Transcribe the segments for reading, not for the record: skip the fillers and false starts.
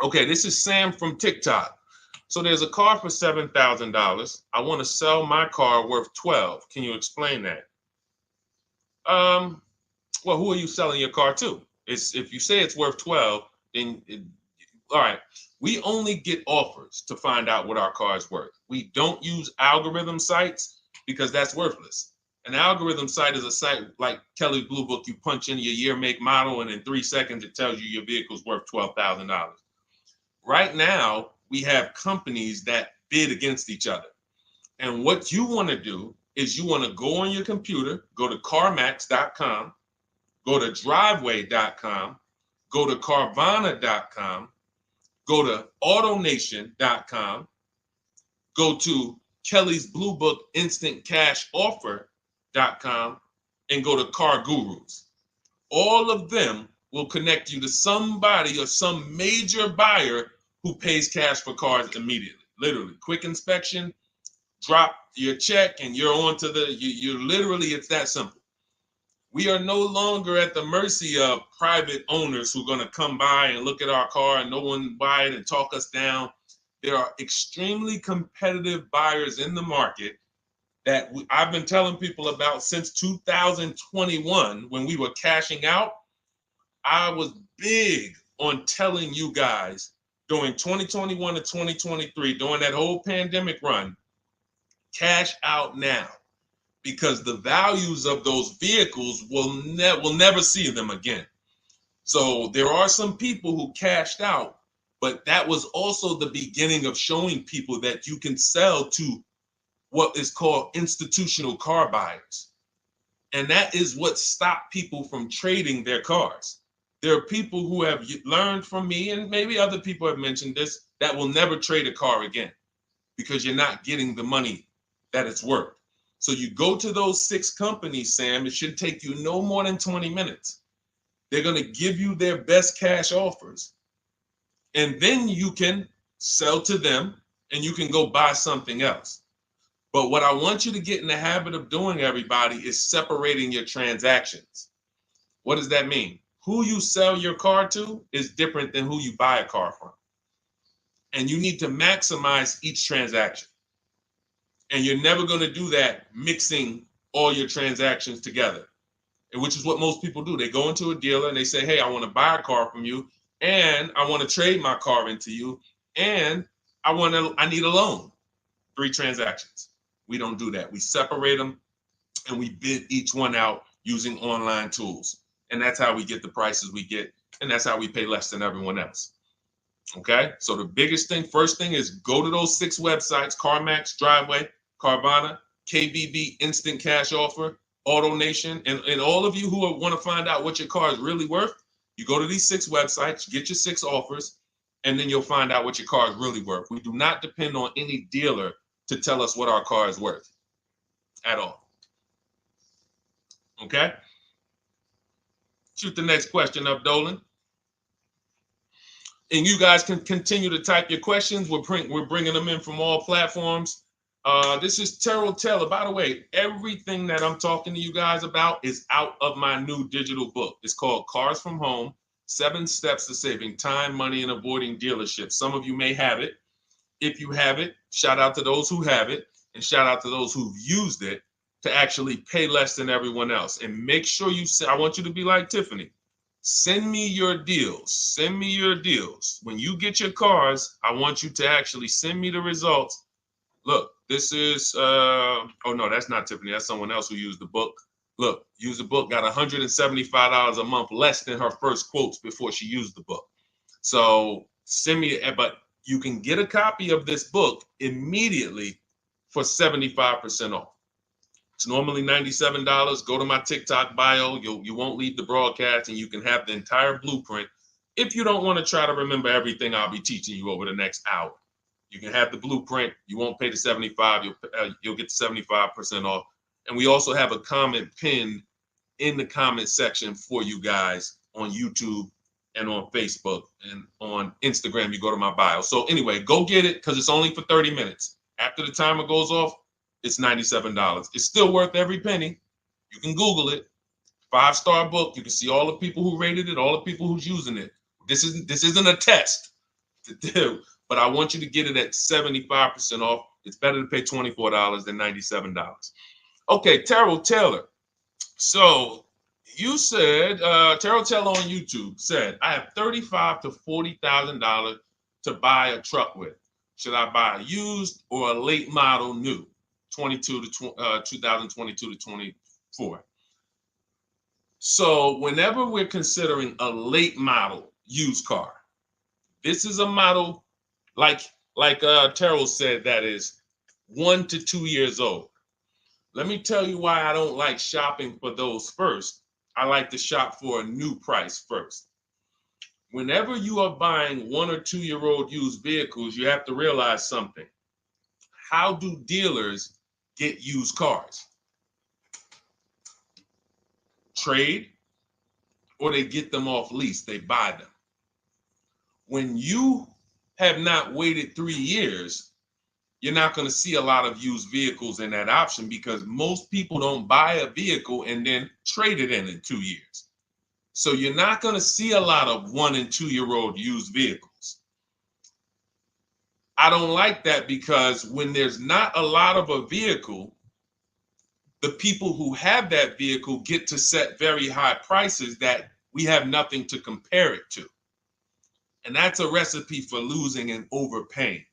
Okay, this is Sam from TikTok. So there's a car for $7,000. I want to sell my car worth 12. Can you explain that? Well, who are you selling your car to? It's if you say it's worth 12, then all right. We only get offers to find out what our car is worth. We don't use algorithm sites because that's worthless. An algorithm site is a site like Kelly's Blue Book. You punch in your year, make, model, and in 3 seconds it tells you your vehicle's worth $12,000. Right now, we have companies that bid against each other. And what you want to do is you want to go on your computer, go to CarMax.com, go to Driveway.com, go to Carvana.com, go to AutoNation.com, go to Kelly's Blue Book Instant Cash Offer.com, and go to Car Gurus. All of them will connect you to somebody or some major buyer who pays cash for cars immediately. Literally, quick inspection, drop your check, and you're on to you literally, it's that simple. We are no longer at the mercy of private owners who are going to come by and look at our car and no one buy it and talk us down. There are extremely competitive buyers in the market that I've been telling people about since 2021 when we were cashing out. I was big on telling you guys during 2021 to 2023, during that whole pandemic run, cash out now, because the values of those vehicles will never see them again. So there are some people who cashed out, but that was also the beginning of showing people that you can sell to what is called institutional car buyers. And that is what stopped people from trading their cars. There are people who have learned from me, and maybe other people have mentioned this, that will never trade a car again because you're not getting the money that it's worth. So you go to those 6 companies, Sam, it should take you no more than 20 minutes. They're going to give you their best cash offers. And then you can sell to them and you can go buy something else. But what I want you to get in the habit of doing, everybody, is separating your transactions. What does that mean? Who you sell your car to is different than who you buy a car from. And you need to maximize each transaction. And you're never going to do that mixing all your transactions together, which is what most people do. They go into a dealer and they say, hey, I want to buy a car from you, and I want to trade my car into you, and I need a loan. 3 transactions. We don't do that. We separate them and we bid each one out using online tools. And that's how we get the prices we get. And that's how we pay less than everyone else. Okay. So the biggest thing, first thing, is go to those 6 websites: CarMax, Driveway, Carvana, KBB, Instant Cash Offer, AutoNation. And all of you who want to find out what your car is really worth, you go to these 6 websites, get your 6 offers, and then you'll find out what your car is really worth. We do not depend on any dealer to tell us what our car is worth at all. Okay? Shoot the next question up, Dolan. And you guys can continue to type your questions. We're bringing them in from all platforms. This is Terrell Taylor. By the way, everything that I'm talking to you guys about is out of my new digital book. It's called Cars from Home, 7 Steps to Saving Time, Money, and Avoiding Dealerships. Some of you may have it. If you have it, shout out to those who have it, and shout out to those who've used it to actually pay less than everyone else. And make sure I want you to be like Tiffany. Send me your deals. Send me your deals. When you get your cars, I want you to actually send me the results. Look, this is, oh no, that's not Tiffany. That's someone else who used the book. Look, used the book, got $175 a month less than her first quotes before she used the book. So send me, but you can get a copy of this book immediately for 75% off. It's normally $97. Go to my TikTok bio. You won't leave the broadcast, and you can have the entire blueprint. If you don't want to try to remember everything I'll be teaching you over the next hour, you can have the blueprint. You won't pay the $75. You'll get the 75% off. And we also have a comment pinned in the comment section for you guys on YouTube and on Facebook, and on Instagram. You go to my bio. So anyway, go get it, because it's only for 30 minutes. After the timer goes off, it's $97. It's still worth every penny. You can Google it. 5-star book. You can see all the people who rated it, all the people who's using it. This isn't a test. to do, but I want you to get it at 75% off. It's better to pay $24 than $97. Okay, Terrell Taylor. So you said, Terrell Taylor on YouTube said, I have $35,000 to $40,000 to buy a truck with. Should I buy a used or a late model new, 2022 to 24? So whenever we're considering a late model used car, this is a model like Terrell said that is 1 to 2 years old. Let me tell you why I don't like shopping for those first. I like to shop for a new price first. Whenever you are buying 1 or 2 year old used vehicles, you have to realize something. How do dealers get used cars? Trade, or they get them off lease, they buy them. When you have not waited 3 years, you're not going to see a lot of used vehicles in that option because most people don't buy a vehicle and then trade it in 2 years. So you're not going to see a lot of 1 and 2 year old used vehicles. I don't like that because when there's not a lot of a vehicle, the people who have that vehicle get to set very high prices that we have nothing to compare it to. And that's a recipe for losing and overpaying.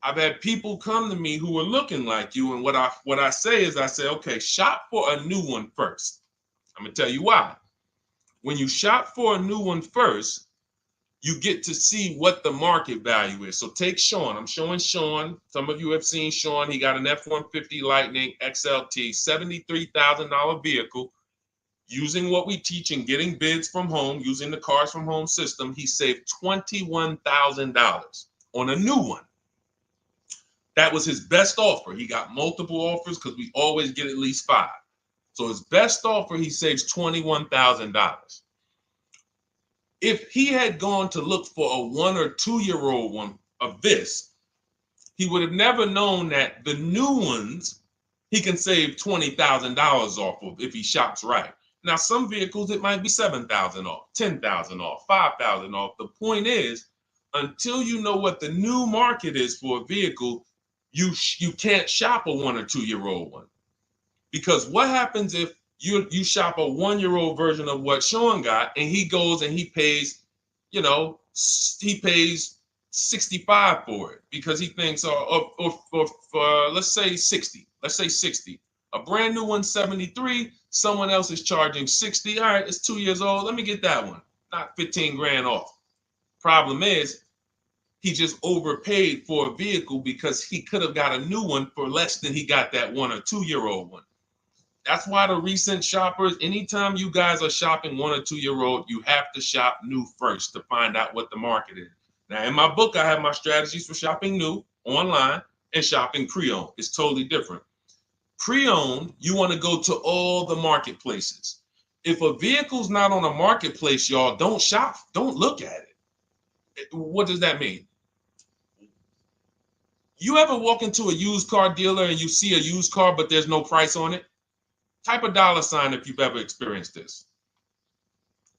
I've had people come to me who are looking like you, and what I say is, I say, okay, shop for a new one first. I'm gonna tell you why. When you shop for a new one first, you get to see what the market value is. So take Sean. I'm showing Sean. Some of you have seen Sean. He got an F-150 Lightning XLT, $73,000 vehicle. Using what we teach and getting bids from home, using the Cars from Home system, he saved $21,000 on a new one. That was his best offer. He got multiple offers because we always get at least 5. So his best offer, he saves $21,000. If he had gone to look for a 1 or 2 year old one of this, he would have never known that the new ones he can save $20,000 off of if he shops right. Now, some vehicles, it might be $7,000 off, $10,000 off, $5,000 off. The point is, until you know what the new market is for a vehicle, you can't shop a 1 or 2 year old one. Because what happens if you shop a 1 year old version of what Sean got and he goes and he pays, he pays 65 for it because he thinks, or let's say 60. Let's say 60. A brand new one, 73. Someone else is charging 60. All right, it's 2 years old. Let me get that one. Not 15 grand off. Problem is, he just overpaid for a vehicle because he could have got a new one for less than he got that 1 or 2 year old one. That's why the recent shoppers, anytime you guys are shopping 1 or 2 year old, you have to shop new first to find out what the market is. Now, in my book, I have my strategies for shopping new online and shopping pre-owned. It's totally different. Pre-owned, you want to go to all the marketplaces. If a vehicle's not on a marketplace, y'all, don't shop. Don't look at it. What does that mean? You ever walk into a used car dealer and you see a used car, but there's no price on it? Type a $ if you've ever experienced this.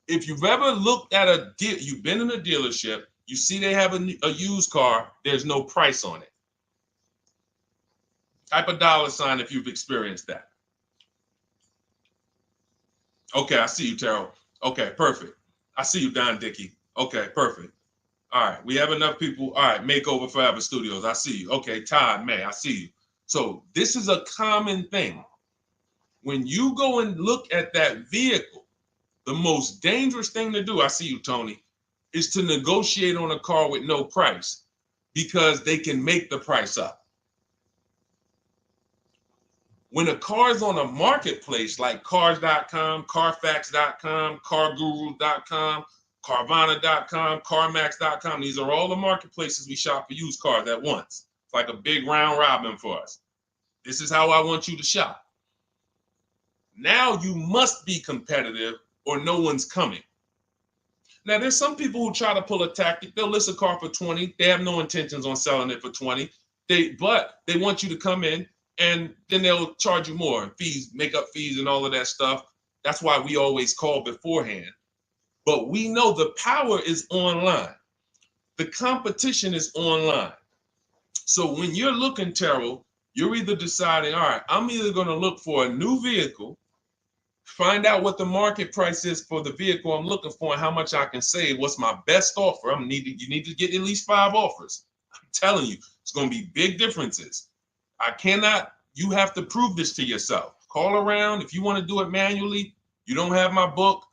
If you've ever looked at a deal, you've been in a dealership, you see they have a used car, there's no price on it. Type a $ if you've experienced that. Okay, I see you, Terrell. Okay, perfect. I see you, Don Dickey. Okay, perfect. All right, we have enough people. All right, Makeover Forever Studios. I see you. Okay, Todd May, I see you. So this is a common thing. When you go and look at that vehicle, the most dangerous thing to do, I see you, Tony, is to negotiate on a car with no price because they can make the price up. When a car is on a marketplace like cars.com, carfax.com, carguru.com, carvana.com, carmax.com, these are all the marketplaces we shop for used cars at once. It's like a big round robin for us. This is how I want you to shop. Now you must be competitive or no one's coming. Now there's some people who try to pull a tactic. They'll list a car for 20. They have no intentions on selling it for 20. But they want you to come in and then they'll charge you more, fees, makeup fees and all of that stuff. That's why we always call beforehand. But we know the power is online. The competition is online. So when you're looking, Terrell, you're either deciding, all right, I'm either going to look for a new vehicle, find out what the market price is for the vehicle I'm looking for and how much I can save. What's my best offer? You need to get at least 5 offers. I'm telling you, it's going to be big differences. You have to prove this to yourself. Call around. If you want to do it manually, you don't have my book,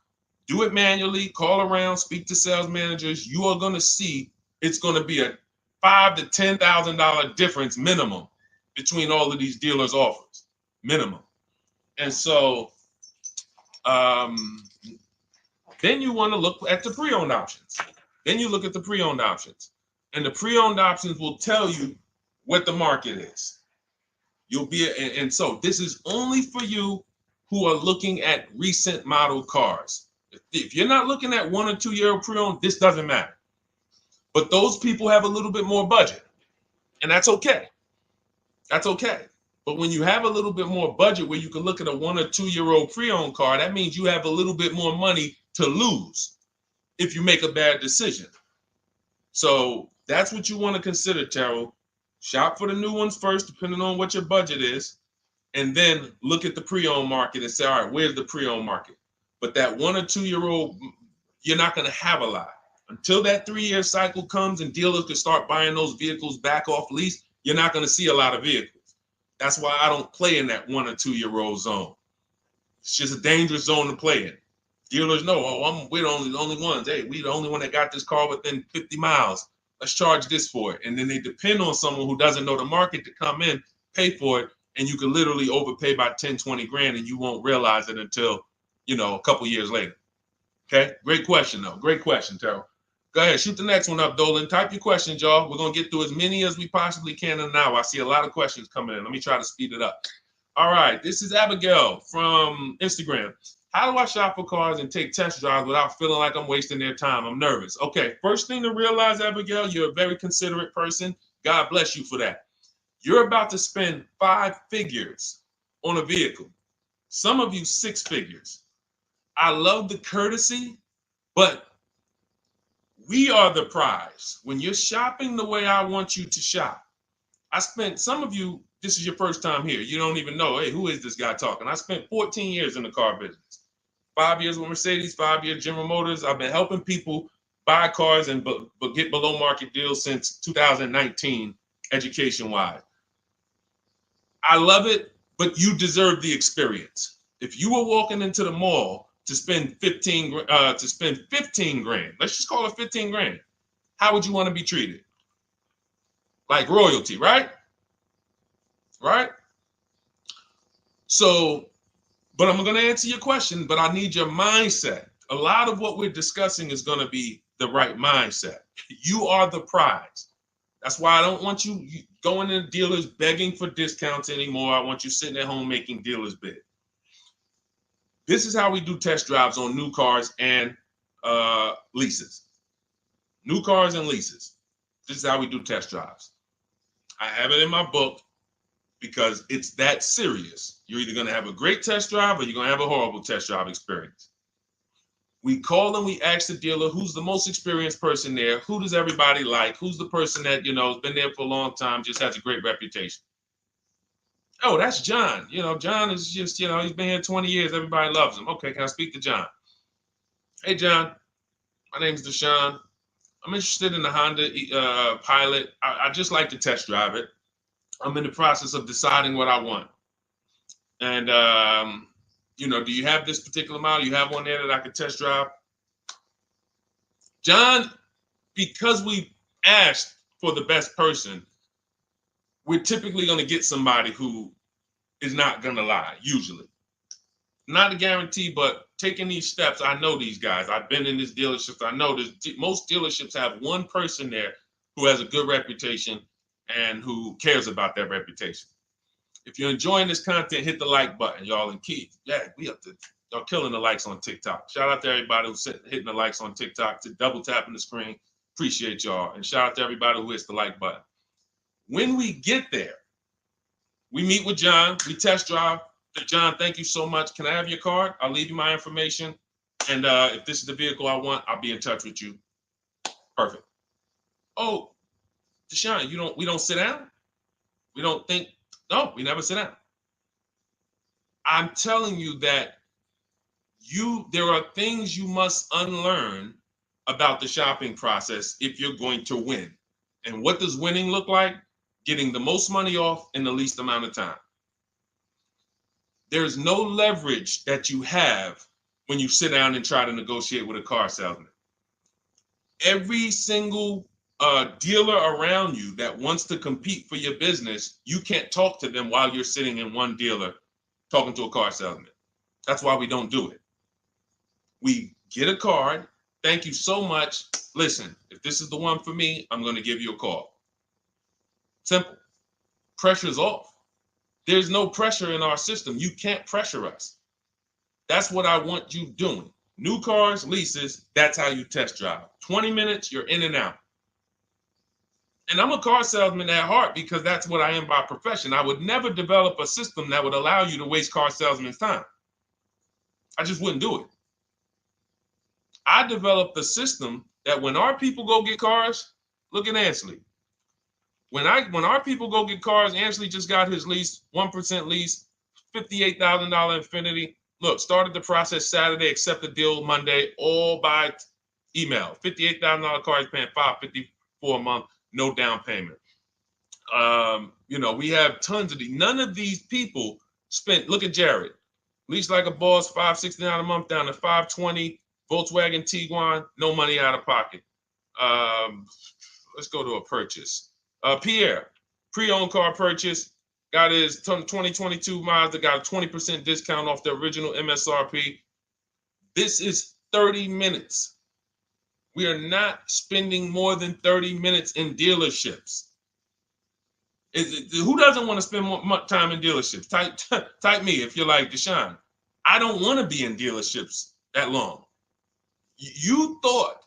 do it manually, call around, speak to sales managers. You are going to see it's going to be a $5,000 to $10,000 difference minimum between all of these dealers' offers, minimum. And so then you want to look at the pre-owned options. Then you look at the pre-owned options. And the pre-owned options will tell you what the market is. And so this is only for you who are looking at recent model cars. If you're not looking at 1 or 2 year old pre-owned, this doesn't matter. But those people have a little bit more budget, and that's okay. That's okay. But when you have a little bit more budget where you can look at a 1 or 2 year old pre-owned car, that means you have a little bit more money to lose if you make a bad decision. So that's what you want to consider, Terrell. Shop for the new ones first, depending on what your budget is, and then look at the pre-owned market and say, all right, where's the pre-owned market? But that 1 or 2 year old, you're not going to have a lot. Until that 3 year cycle comes and dealers can start buying those vehicles back off lease, you're not going to see a lot of vehicles. That's why I don't play in that 1 or 2 year old zone. It's just a dangerous zone to play in. Dealers know, we're the only ones. Hey, we the only one that got this car within 50 miles. Let's charge this for it. And then they depend on someone who doesn't know the market to come in, pay for it, and you can literally overpay by 10, 20 grand and you won't realize it until, a couple years later. Okay, great question though. Great question, Terrell. Go ahead, shoot the next one up, Dolan. Type your questions, y'all. We're going to get through as many as we possibly can in an hour. I see a lot of questions coming in. Let me try to speed it up. All right, this is Abigail from Instagram. How do I shop for cars and take test drives without feeling like I'm wasting their time? I'm nervous. Okay, first thing to realize, Abigail, you're a very considerate person. God bless you for that. You're about to spend 5 figures on a vehicle. Some of you 6 figures. I love the courtesy, but we are the prize. When you're shopping the way I want you to shop, some of you, this is your first time here. You don't even know, hey, who is this guy talking? I spent 14 years in the car business. 5 years with Mercedes, 5 years General Motors. I've been helping people buy cars and get below market deals since 2019, education-wise. I love it, but you deserve the experience. If you were walking into the mall to spend 15 grand, let's just call it 15 grand. How would you want to be treated? Like royalty, right? Right? So, but I'm going to answer your question, but I need your mindset. A lot of what we're discussing is going to be the right mindset. You are the prize. That's why I don't want you going to dealers begging for discounts anymore. I want you sitting at home making dealers bid. This is how we do test drives on new cars and leases. New cars and leases. This is how we do test drives. I have it in my book because it's that serious. You're either going to have a great test drive or you're going to have a horrible test drive experience. We call and we ask the dealer, who's the most experienced person there? Who does everybody like? Who's the person that, has been there for a long time, just has a great reputation? Oh, that's John. John is just, he's been here 20 years. Everybody loves him. Okay, can I speak to John? Hey, John, my name's Deshone. I'm interested in the Honda Pilot. I just like to test drive it. I'm in the process of deciding what I want. And, do you have this particular model? You have one there that I could test drive? John, because we asked for the best person, we're typically going to get somebody who is not going to lie, usually. Not a guarantee, but taking these steps, I know these guys. I've been in this dealership. I know most dealerships have one person there who has a good reputation and who cares about that reputation. If you're enjoying this content, hit the like button, y'all. And Keith, y'all killing the likes on TikTok. Shout out to everybody who's hitting the likes on TikTok, to double tapping the screen. Appreciate y'all. And shout out to everybody who hits the like button. When we get there, we meet with John. We test drive. John, thank you so much. Can I have your card? I'll leave you my information. And if this is the vehicle I want, I'll be in touch with you. Perfect. Oh, Deshone, we don't sit down. We don't think. No, we never sit down. I'm telling you that there are things you must unlearn about the shopping process if you're going to win. And what does winning look like? Getting the most money off in the least amount of time. There's no leverage that you have when you sit down and try to negotiate with a car salesman. Every single dealer around you that wants to compete for your business, you can't talk to them while you're sitting in one dealer talking to a car salesman. That's why we don't do it. We get a card. Thank you so much. Listen, if this is the one for me, I'm going to give you a call. Simple. Pressure's off. There's no pressure in our system. You can't pressure us. That's what I want you doing. New cars, leases, that's how you test drive. 20 minutes, you're in and out. And I'm a car salesman at heart because that's what I am by profession. I would never develop a system that would allow you to waste car salesmen's time. I just wouldn't do it. I developed a system that when our people go get cars, look at Ansley. When our people go get cars, Ansley just got his lease, 1% lease, $58,000 Infiniti. Look, started the process Saturday, accept the deal Monday, all by email. $58,000 car, he's paying $554 a month, no down payment. We have tons of these. None of these people spent, look at Jared, lease like a boss, $569 a month down to $520, Volkswagen Tiguan, no money out of pocket. Let's go to a purchase. Pierre, pre-owned car purchase, got his 2022 Mazda, got a 20% discount off the original MSRP. This is 30 minutes. We are not spending more than 30 minutes in dealerships. Who doesn't want to spend more time in dealerships? Type me if you're like Deshone. I don't want to be in dealerships that long. You thought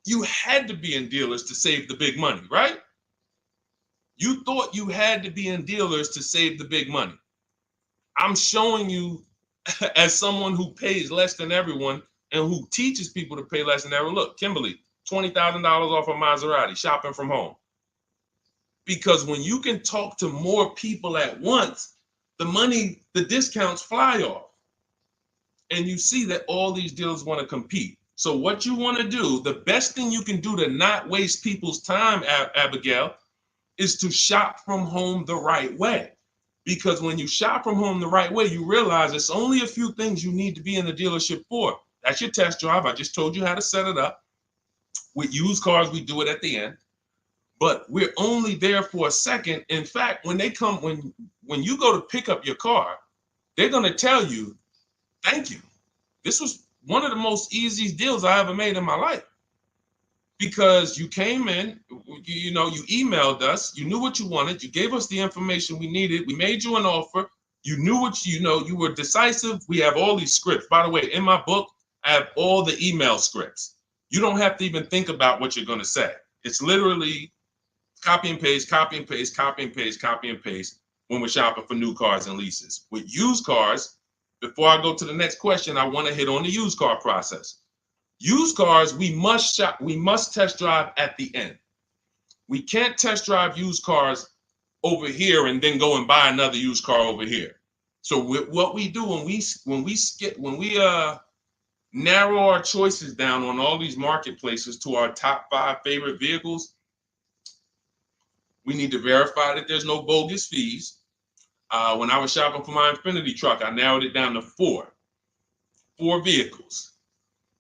you had to be in dealers to save the big money, right? You thought you had to be in dealers to save the big money. I'm showing you as someone who pays less than everyone and who teaches people to pay less than everyone. Look, Kimberly, $20,000 off a Maserati, shopping from home. Because when you can talk to more people at once, the discounts fly off. And you see that all these dealers want to compete. So what you want to do, the best thing you can do to not waste people's time, Abigail, is to shop from home the right way. Because when you shop from home the right way, you realize it's only a few things you need to be in the dealership for. That's your test drive. I just told you how to set it up. With used cars, we do it at the end. But we're only there for a second. In fact, when you go to pick up your car, they're going to tell you, thank you. This was one of the most easiest deals I ever made in my life. Because you came in, you emailed us, you knew what you wanted, you gave us the information we needed, we made you an offer, you knew what you were decisive. We have all these scripts. By the way, in my book, I have all the email scripts. You don't have to even think about what you're going to say. It's literally copy and paste, copy and paste, copy and paste, copy and paste when we're shopping for new cars and leases. With used cars, before I go to the next question, I want to hit on the used car process. Used cars, we must test drive at the end. We can't test drive used cars over here and then go and buy another used car over here. So what we do when we narrow our choices down on all these marketplaces to our top 5 favorite vehicles, we need to verify that there's no bogus fees. When I was shopping for my Infiniti truck, I narrowed it down to 4 vehicles.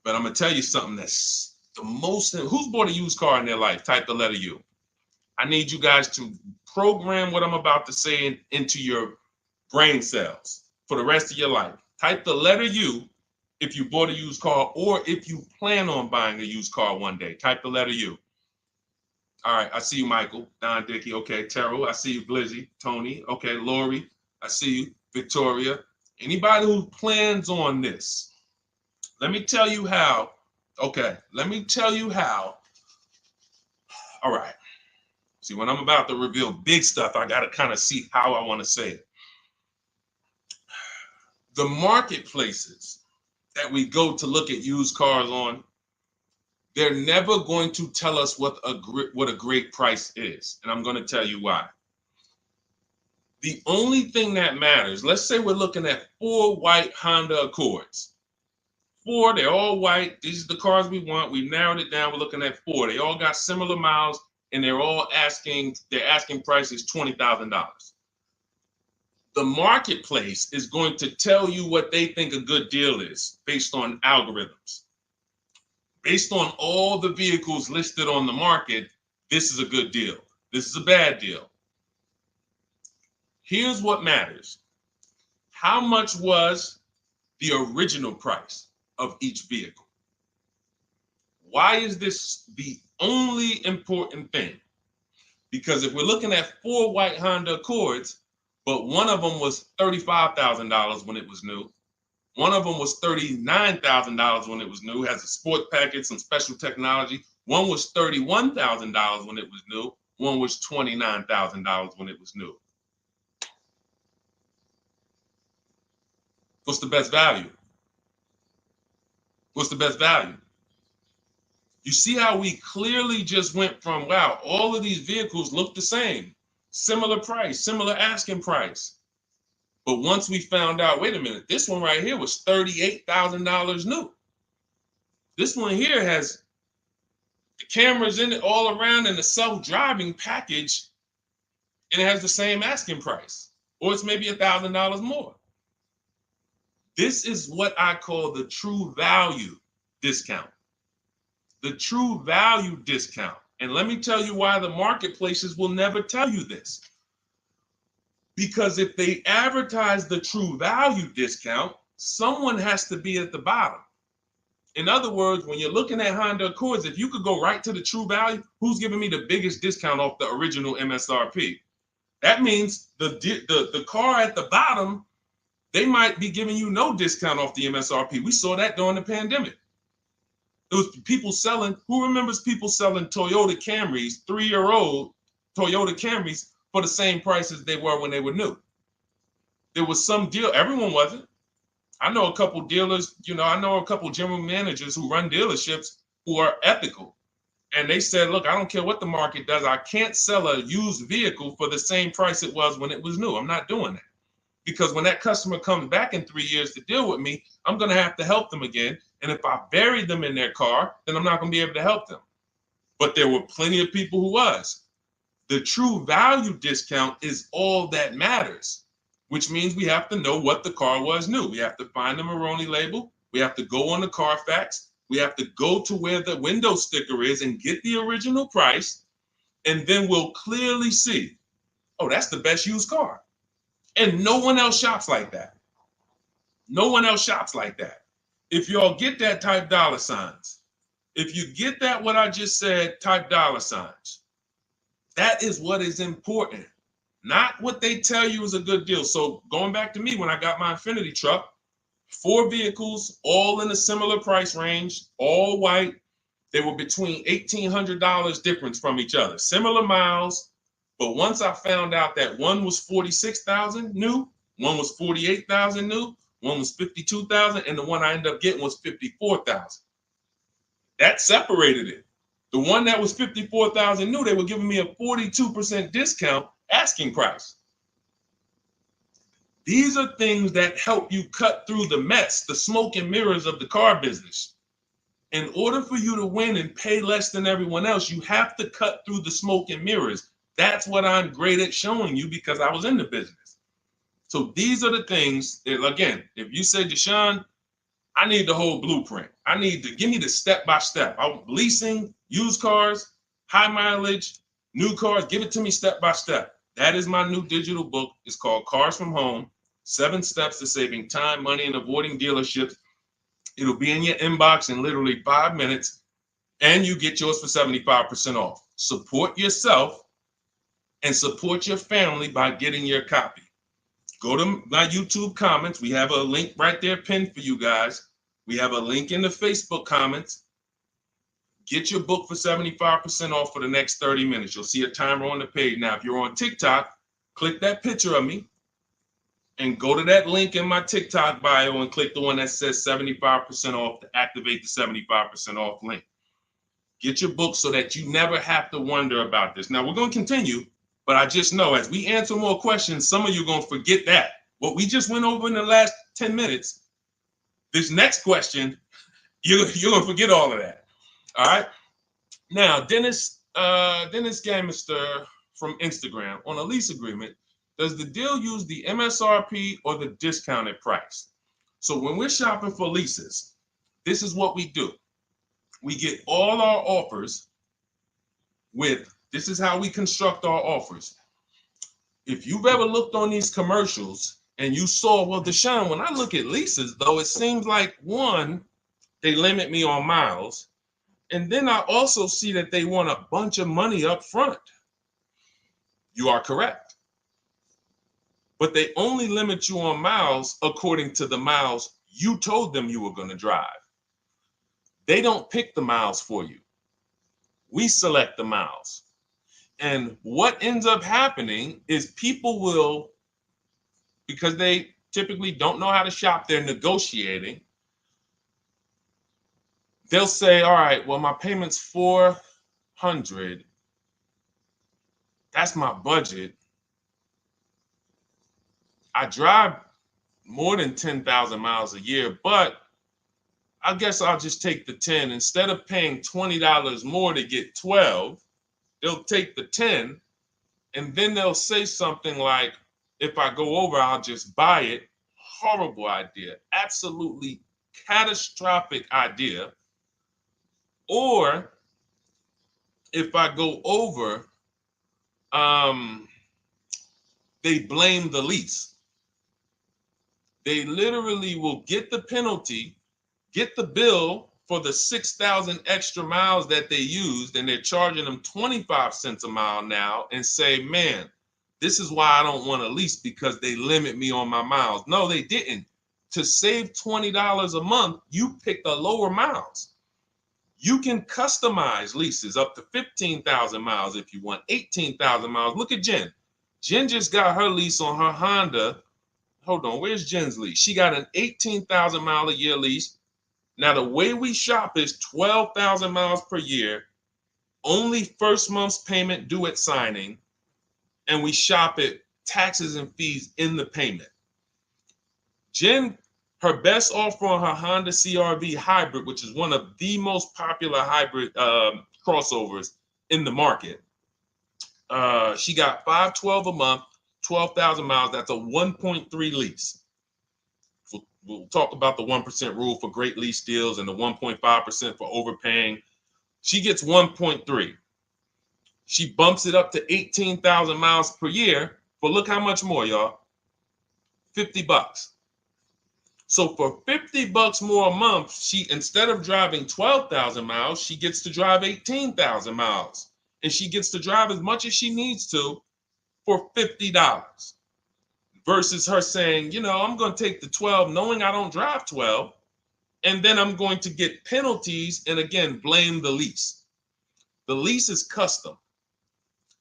But I'm going to tell you something that's the most, who's bought a used car in their life? Type the letter U. I need you guys to program what I'm about to say into your brain cells for the rest of your life. Type the letter U if you bought a used car or if you plan on buying a used car one day. Type the letter U. All right, I see you, Michael. Don Dickey, okay. Terrell, I see you. Blizzy, Tony, okay. Lori, I see you. Victoria. Anybody who plans on this, let me tell you how. Okay, let me tell you how. All right. See, when I'm about to reveal big stuff, I got to kind of see how I want to say it. The marketplaces that we go to look at used cars on, They're never going to tell us what a great price is. And I'm going to tell you why. The only thing that matters, let's say we're looking at 4 white Honda Accords. 4, they're all white. These are the cars we want. We've narrowed it down. We're looking at 4. They all got similar miles, and they're asking price is $20,000. The marketplace is going to tell you what they think a good deal is based on algorithms. Based on all the vehicles listed on the market, this is a good deal. This is a bad deal. Here's what matters. How much was the original price of each vehicle? Why is this the only important thing? Because if we're looking at 4 white Honda Accords, but one of them was $35,000 when it was new, one of them was $39,000 when it was new, has a sport package, some special technology. One was $31,000 when it was new. One was $29,000 when it was new. What's the best value? What's the best value? You see how we clearly just went from, wow, all of these vehicles look the same. Similar price, similar asking price. But once we found out, wait a minute, this one right here was $38,000 new. This one here has the cameras in it all around and the self-driving package, and it has the same asking price, or it's maybe $1,000 more. This is what I call the true value discount. The true value discount. And let me tell you why the marketplaces will never tell you this. Because if they advertise the true value discount, someone has to be at the bottom. In other words, when you're looking at Honda Accords, if you could go right to the true value, who's giving me the biggest discount off the original MSRP? That means the car at the bottom, they might be giving you no discount off the MSRP. We saw that during the pandemic. There was people selling, who remembers people selling Toyota Camrys, 3-year-old Toyota Camrys, for the same price as they were when they were new? There was some deal, everyone wasn't. I know a couple dealers, I know a couple general managers who run dealerships who are ethical. And they said, look, I don't care what the market does. I can't sell a used vehicle for the same price it was when it was new. I'm not doing that. Because when that customer comes back in 3 years to deal with me, I'm going to have to help them again. And if I bury them in their car, then I'm not going to be able to help them. But there were plenty of people who was. The true value discount is all that matters, which means we have to know what the car was new. We have to find the Maroni label. We have to go on the Carfax. We have to go to where the window sticker is and get the original price. And then we'll clearly see, oh, that's the best used car. And no one else shops like that. No one else shops like that. If y'all get that, type dollar signs. If you get that, what I just said, type dollar signs. That is what is important, not what they tell you is a good deal. So going back to me, when I got my Infiniti truck, 4 vehicles, all in a similar price range, all white. They were between $1,800 difference from each other, similar miles. But once I found out that one was 46,000 new, one was 48,000 new, one was 52,000, and the one I ended up getting was 54,000. That separated it. The one that was 54,000 new, they were giving me a 42% discount asking price. These are things that help you cut through the mess, the smoke and mirrors of the car business. In order for you to win and pay less than everyone else, you have to cut through the smoke and mirrors. That's what I'm great at showing you because I was in the business. So these are the things that, again, if you say, Deshone, I need the whole blueprint. I need to give me the step-by-step. I'm leasing, used cars, high mileage, new cars. Give it to me step-by-step. That is my new digital book. It's called Cars from Home, 7 Steps to Saving Time, Money, and Avoiding Dealerships. It'll be in your inbox in literally 5 minutes, and you get yours for 75% off. Support yourself and support your family by getting your copy. Go to my YouTube comments. We have a link right there pinned for you guys. We have a link in the Facebook comments. Get your book for 75% off for the next 30 minutes. You'll see a timer on the page. Now, if you're on TikTok, click that picture of me and go to that link in my TikTok bio and click the one that says 75% off to activate the 75% off link. Get your book so that you never have to wonder about this. Now, we're going to continue, but I just know as we answer more questions, some of you are going to forget that. What we just went over in the last 10 minutes, this next question, you're going to forget all of that. All right? Now, Dennis Gamister from Instagram, on a lease agreement, does the deal use the MSRP or the discounted price? So when we're shopping for leases, this is what we do. We get all our offers this is how we construct our offers. If you've ever looked on these commercials and you saw, well, Deshone, when I look at leases, though, it seems like, one, they limit me on miles. And then I also see that they want a bunch of money up front. You are correct. But they only limit you on miles according to the miles you told them you were going to drive. They don't pick the miles for you. We select the miles. And what ends up happening is people will, because they typically don't know how to shop, they're negotiating. They'll say, all right, well, my payment's $400. That's my budget. I drive more than 10,000 miles a year, but I guess I'll just take the 10. Instead of paying $20 more to get 12, they'll take the 10, and then they'll say something like, if I go over, I'll just buy it. Horrible idea. Absolutely catastrophic idea. Or if I go over, they blame the lease. They literally will get the penalty, get the bill for the 6,000 extra miles that they used, and they're charging them 25 cents a mile now, and say, man, this is why I don't want to lease, because they limit me on my miles. No, they didn't. To save $20 a month, you pick the lower miles. You can customize leases up to 15,000 miles if you want, 18,000 miles. Look at Jen. Jen just got her lease on her Honda. Hold on, where's Jen's lease? She got an 18,000 mile a year lease. Now, the way we shop is 12,000 miles per year, only first month's payment due at signing, and we shop it taxes and fees in the payment. Jen, her best offer on her Honda CR-V hybrid, which is one of the most popular hybrid crossovers in the market, she got $512 a month, 12,000 miles. That's a 1.3 lease. We'll talk about the 1% rule for great lease deals and the 1.5% for overpaying. She gets 1.3. She bumps it up to 18,000 miles per year. But look how much more, y'all. $50. So for $50 more a month, she, instead of driving 12,000 miles, she gets to drive 18,000 miles. And she gets to drive as much as she needs to for $50. Versus her saying, you know, I'm going to take the 12 knowing I don't drive 12, and then I'm going to get penalties and, again, blame the lease. The lease is custom.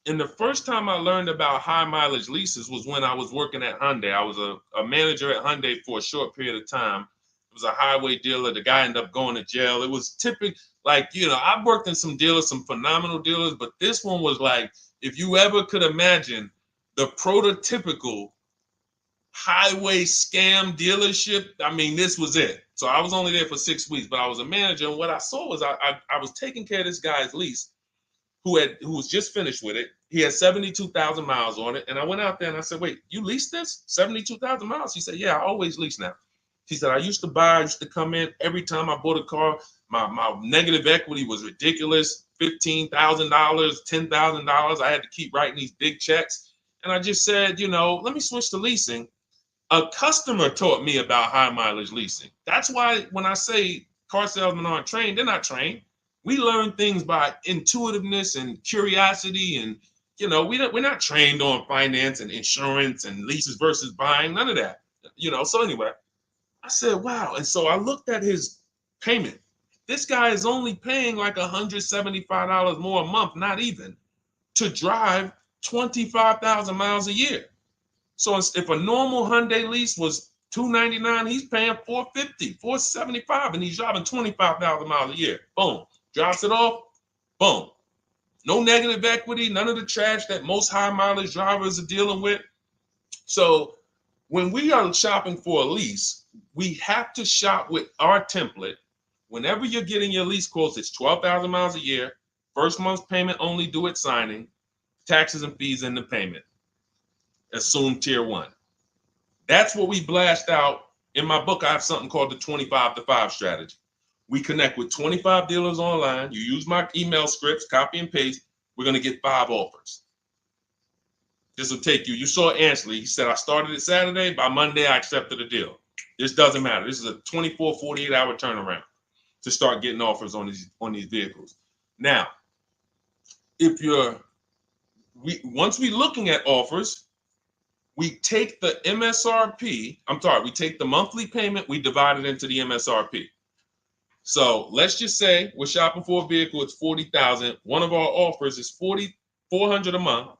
And the first time I learned about high mileage leases was when I was working at Hyundai. I was a manager at Hyundai for a short period of time. It was a highway dealer. The guy ended up going to jail. It was typical, like, you know, I've worked in some dealers, some phenomenal dealers, but this one was like, if you ever could imagine the prototypical highway scam dealership, I mean, this was it. So I was only there for 6 weeks, but I was a manager, and what I saw was I was taking care of this guy's lease who was just finished with it. He had 72,000 miles on it, and I went out there and I said, wait, you leased this? 72,000 miles? He said, yeah, I always lease now. He said, I used to come in every time I bought a car, my negative equity was ridiculous, $15,000, $10,000. I had to keep writing these big checks. And I just said, you know, let me switch to leasing. A customer taught me about high mileage leasing. That's why when I say car salesmen aren't trained, they're not trained. We learn things by intuitiveness and curiosity, and you know, we're not trained on finance and insurance and leases versus buying, none of that. You know, so anyway, I said, wow. And so I looked at his payment. This guy is only paying like $175 more a month, not even, to drive 25,000 miles a year. So if a normal Hyundai lease was $299, he's paying $450, $475, and he's driving 25,000 miles a year. Boom, drops it off, Boom. No negative equity, none of the trash that most high mileage drivers are dealing with. So when we are shopping for a lease, we have to shop with our template. Whenever you're getting your lease quotes, it's 12,000 miles a year, first month's payment only due at signing, taxes and fees in the payment. Assume tier 1. That's what we blast out. In my book, I have something called the 25 to 5 strategy. We connect with 25 dealers online. You use my email scripts, copy and paste. We're going to get 5 offers. This will take you. You saw Ansley. He said, I started it Saturday. By Monday, I accepted a deal. This doesn't matter. This is a 24, 48-hour turnaround to start getting offers on these vehicles. Now, once we're looking at offers, we take the MSRP. We take the monthly payment. We divide it into the MSRP. So let's just say we're shopping for a vehicle. It's $40,000. One of our offers is $400 a month.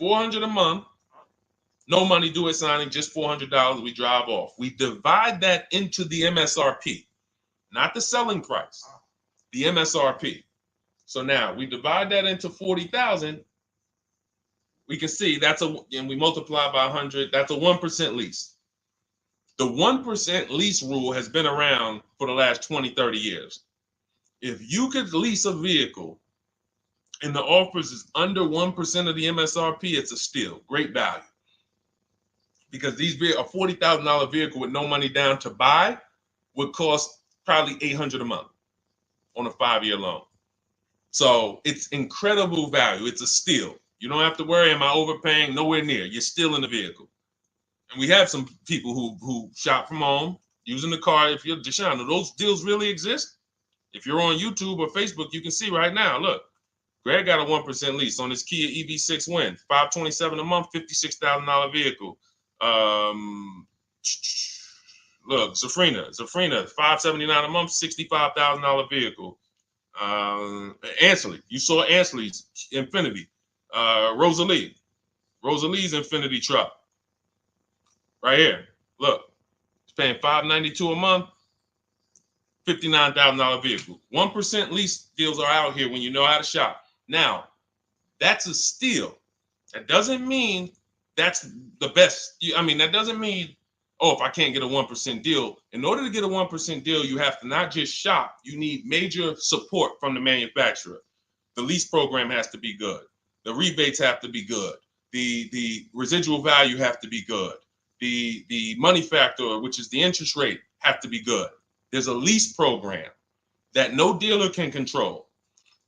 $400 a month. No money due at signing, just $400. We drive off. We divide that into the MSRP, not the selling price, the MSRP. So now we divide that into 40,000. We can see and we multiply by 100. That's a 1% lease. The 1% lease rule has been around for the last 20, 30 years. If you could lease a vehicle and the offers is under 1% of the MSRP, it's a steal. Great value. Because a $40,000 vehicle with no money down to buy would cost probably $800 a month on a 5-year loan. So it's incredible value. It's a steal. You don't have to worry, am I overpaying? Nowhere near. You're still in the vehicle. And we have some people who shop from home using the car. If you're Deshone, do those deals really exist? If you're on YouTube or Facebook, you can see right now, look, Greg got a 1% lease on his Kia EV6 Win, $527 a month, $56,000 vehicle. Look, Zafrina, $579 a month, $65,000 vehicle. Ansley, you saw Ansley's Infinity. Rosalie's Infinity truck. Right here. Look, it's paying $592 a month, $59,000 vehicle. 1% lease deals are out here when you know how to shop. Now, that's a steal. That doesn't mean that's the best. That doesn't mean, if I can't get a 1% deal. In order to get a 1% deal, you have to not just shop. You need major support from the manufacturer. The lease program has to be good. The rebates have to be good. The residual value have to be good. The money factor, which is the interest rate, have to be good. There's a lease program that no dealer can control.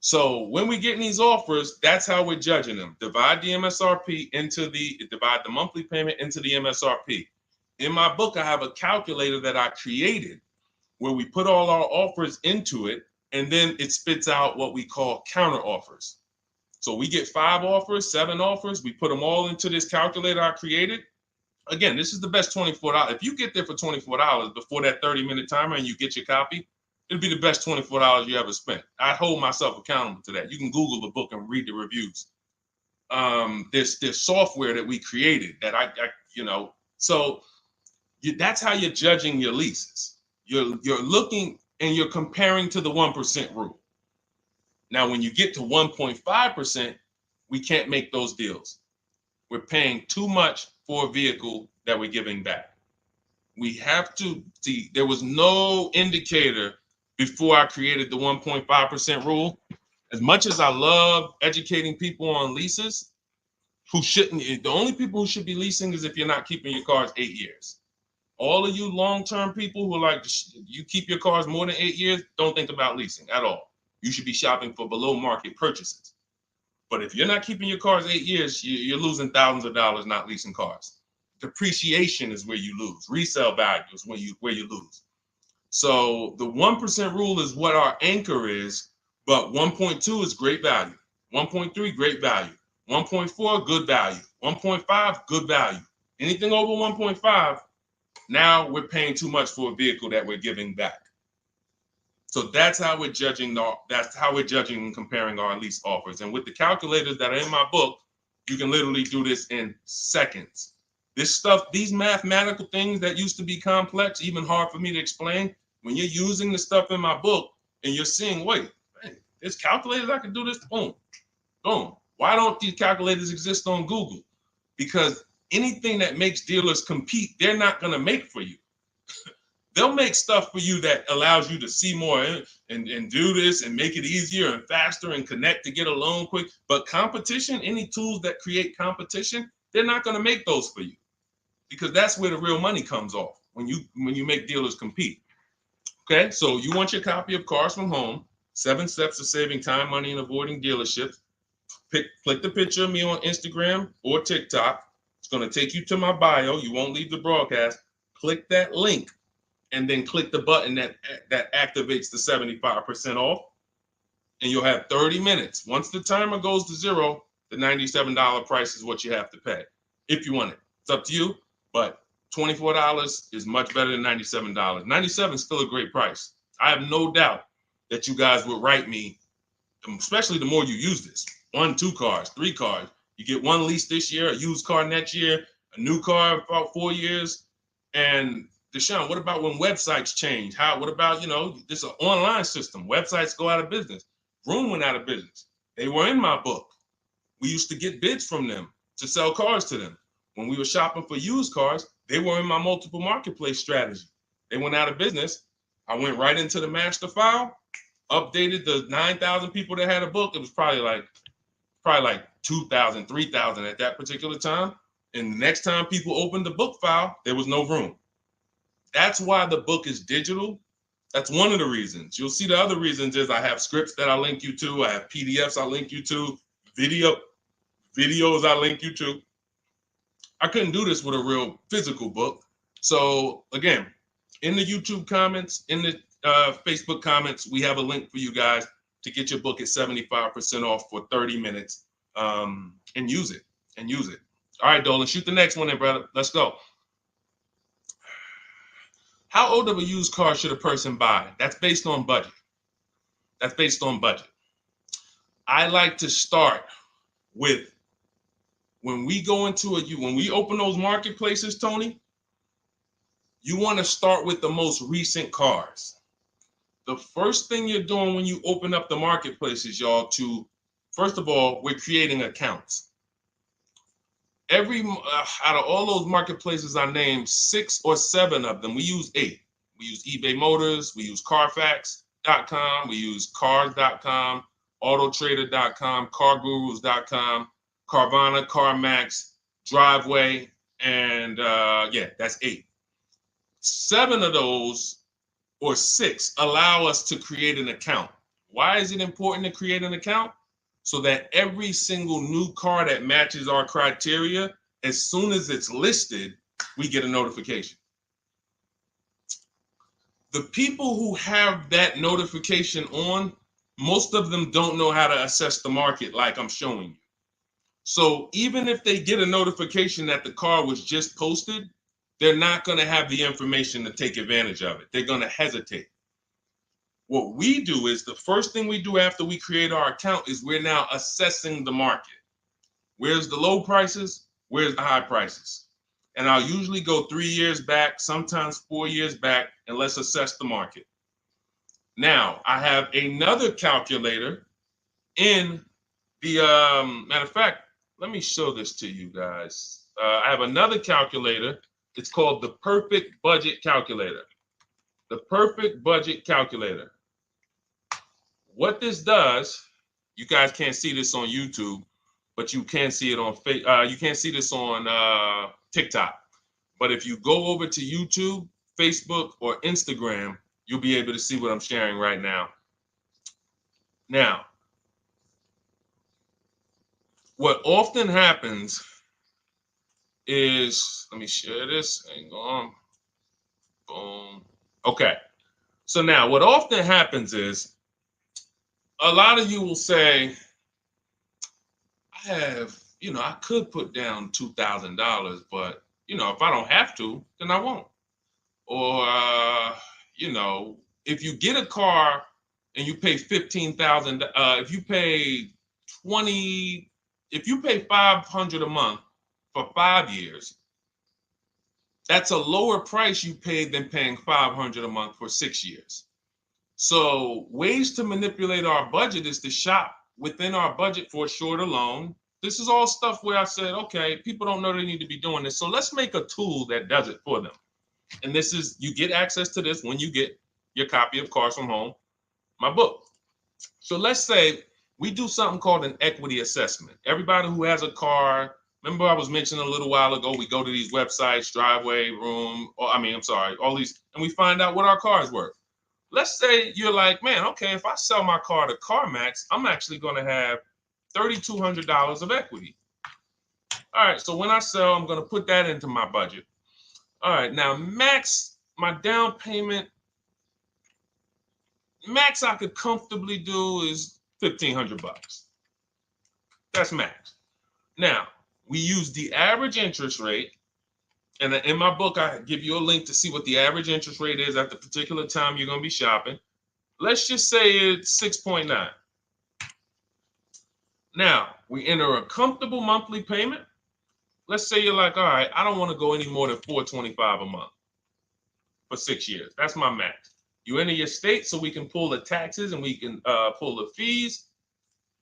So when we get these offers, that's how we're judging them. Divide the monthly payment into the MSRP. In my book, I have a calculator that I created where we put all our offers into it, and then it spits out what we call counter offers. So we get 5 offers, 7 offers. We put them all into this calculator I created. Again, this is the best $24. If you get there for $24 before that 30-minute timer and you get your copy, it'll be the best $24 you ever spent. I hold myself accountable to that. You can Google the book and read the reviews. There's software that we created that that's how you're judging your leases. You're looking and you're comparing to the 1% rule. Now, when you get to 1.5%, we can't make those deals. We're paying too much for a vehicle that we're giving back. We have to see, there was no indicator before I created the 1.5% rule. As much as I love educating people on leases, the only people who should be leasing is if you're not keeping your cars 8 years. All of you long-term people who you keep your cars more than 8 years, don't think about leasing at all. You should be shopping for below market purchases. But if you're not keeping your cars 8 years, you're losing thousands of dollars not leasing cars. Depreciation is where you lose. Resale value is where you lose. So the 1% rule is what our anchor is, but 1.2 is great value. 1.3, great value. 1.4, good value. 1.5, good value. Anything over 1.5, now we're paying too much for a vehicle that we're giving back. So that's how we're judging. That's how we're judging and comparing our lease offers. And with the calculators that are in my book, you can literally do this in seconds. This stuff, these mathematical things that used to be complex, even hard for me to explain, when you're using the stuff in my book and you're seeing, wait, There's calculators I can do this. Boom, boom. Why don't these calculators exist on Google? Because anything that makes dealers compete, they're not going to make for you. They'll make stuff for you that allows you to see more and do this and make it easier and faster and connect to get a loan quick. But competition, any tools that create competition, they're not going to make those for you, because that's where the real money comes off when you make dealers compete. Okay, so you want your copy of Cars from Home, 7 Steps of Saving Time, Money, and Avoiding Dealerships. Click the picture of me on Instagram or TikTok. It's going to take you to my bio. You won't leave the broadcast. Click that link, and then click the button that activates the 75% off, and you'll have 30 minutes. Once the timer goes to 0, the $97 price is what you have to pay if you want it. It's up to you, but $24 is much better than $97. $97 is still a great price. I have no doubt that you guys would write me, especially the more you use this. 1, 2 cars, 3 cars. You get 1 lease this year, a used car next year, a new car about 4 years, and Deshone, what about when websites change? What about, this is an online system. Websites go out of business. Vroom went out of business. They were in my book. We used to get bids from them to sell cars to them. When we were shopping for used cars, they were in my multiple marketplace strategy. They went out of business. I went right into the master file, updated the 9,000 people that had a book. It was probably like 2,000, 3,000 at that particular time. And the next time people opened the book file, there was no room. That's why the book is digital. That's one of the reasons. You'll see the other reasons is I have scripts that I link you to. I have PDFs I link you to. Videos I link you to. I couldn't do this with a real physical book. So again, in the YouTube comments, in the Facebook comments, we have a link for you guys to get your book at 75% off for 30 minutes and use it. All right, Dolan, shoot the next one in, brother. Let's go. How old of a used car should a person buy? That's based on budget. I like to start with, when we open those marketplaces, Tony, you want to start with the most recent cars. The first thing you're doing when you open up the marketplaces, y'all, first of all, we're creating accounts. Out of all those marketplaces I named, 6 or 7 of them, we use 8. We use eBay Motors, we use Carfax.com, we use Cars.com, Autotrader.com, CarGurus.com, Carvana, CarMax, Driveway, and that's 8. 7 of those, or 6, allow us to create an account. Why is it important to create an account? So that every single new car that matches our criteria, as soon as it's listed, we get a notification. The people who have that notification on, most of them don't know how to assess the market like I'm showing you. So even if they get a notification that the car was just posted, they're not going to have the information to take advantage of it. They're going to hesitate. What we do is, the first thing we do after we create our account is we're now assessing the market. Where's the low prices? Where's the high prices? And I'll usually go 3 years back, sometimes 4 years back, and let's assess the market. Now, I have another calculator in the, matter of fact, let me show this to you guys. I have another calculator. It's called the Perfect Budget Calculator. The Perfect Budget Calculator. What this does, you guys can't see this on YouTube, but you can see it on you can't see this on TikTok. But if you go over to YouTube, Facebook, or Instagram, you'll be able to see what I'm sharing right now. Now, what often happens is, let me share this. Hang on. Boom. Okay. So now what often happens is, a lot of you will say, I could put down $2,000, but, if I don't have to, then I won't. Or, if you get a car and you pay $15,000, if you pay $500 a month for 5 years, that's a lower price you paid than paying $500 a month for 6 years. So ways to manipulate our budget is to shop within our budget for a shorter loan. This is all stuff where I said, okay, people don't know they need to be doing this. So let's make a tool that does it for them. And this is, you get access to this when you get your copy of Cars from Home, my book. So let's say we do something called an equity assessment. Everybody who has a car, remember I was mentioning a little while ago, we go to these websites, Driveway, Room, or all these, and we find out what our car is worth. Let's say you're like, man, okay, if I sell my car to CarMax, I'm actually going to have $3,200 of equity. All right, so when I sell, I'm going to put that into my budget. All right, now max, my down payment, max I could comfortably do is $1,500. That's max. Now, we use the average interest rate, and in my book, I give you a link to see what the average interest rate is at the particular time you're going to be shopping. Let's just say it's 6.9. Now, we enter a comfortable monthly payment. Let's say you're like, all right, I don't want to go any more than $425 a month for 6 years. That's my max. You enter your state so we can pull the taxes and we can pull the fees.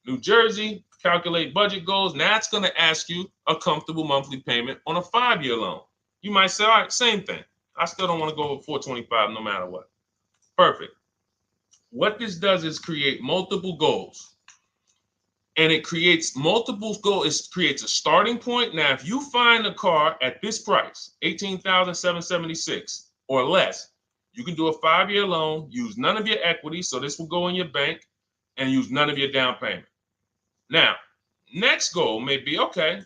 New Jersey, calculate budget goals. Now it's going to ask you a comfortable monthly payment on a 5-year loan. You might say, all right, same thing. I still don't want to go over 425 no matter what. Perfect. What this does is create multiple goals. And it creates multiple goals. It creates a starting point. Now, if you find a car at this price, $18,776 or less, you can do a 5-year loan, use none of your equity, so this will go in your bank, and use none of your down payment. Now, next goal may be, okay,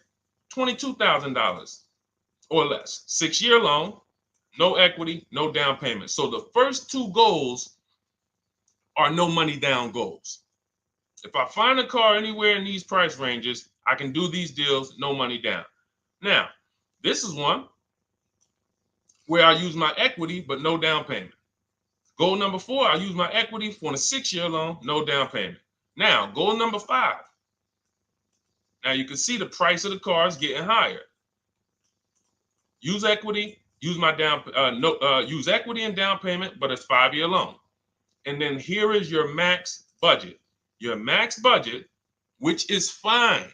$22,000 or less. 6-year loan, no equity, no down payment. So the first two goals are no money down goals. If I find a car anywhere in these price ranges, I can do these deals, no money down. Now, this is one where I use my equity, but no down payment. Goal number 4, I use my equity for a 6-year loan, no down payment. Now, goal number 5. Now you can see the price of the car is getting higher. Use equity, use my use equity and down payment, but it's 5-year loan. And then here is your max budget. Your max budget, which is fine.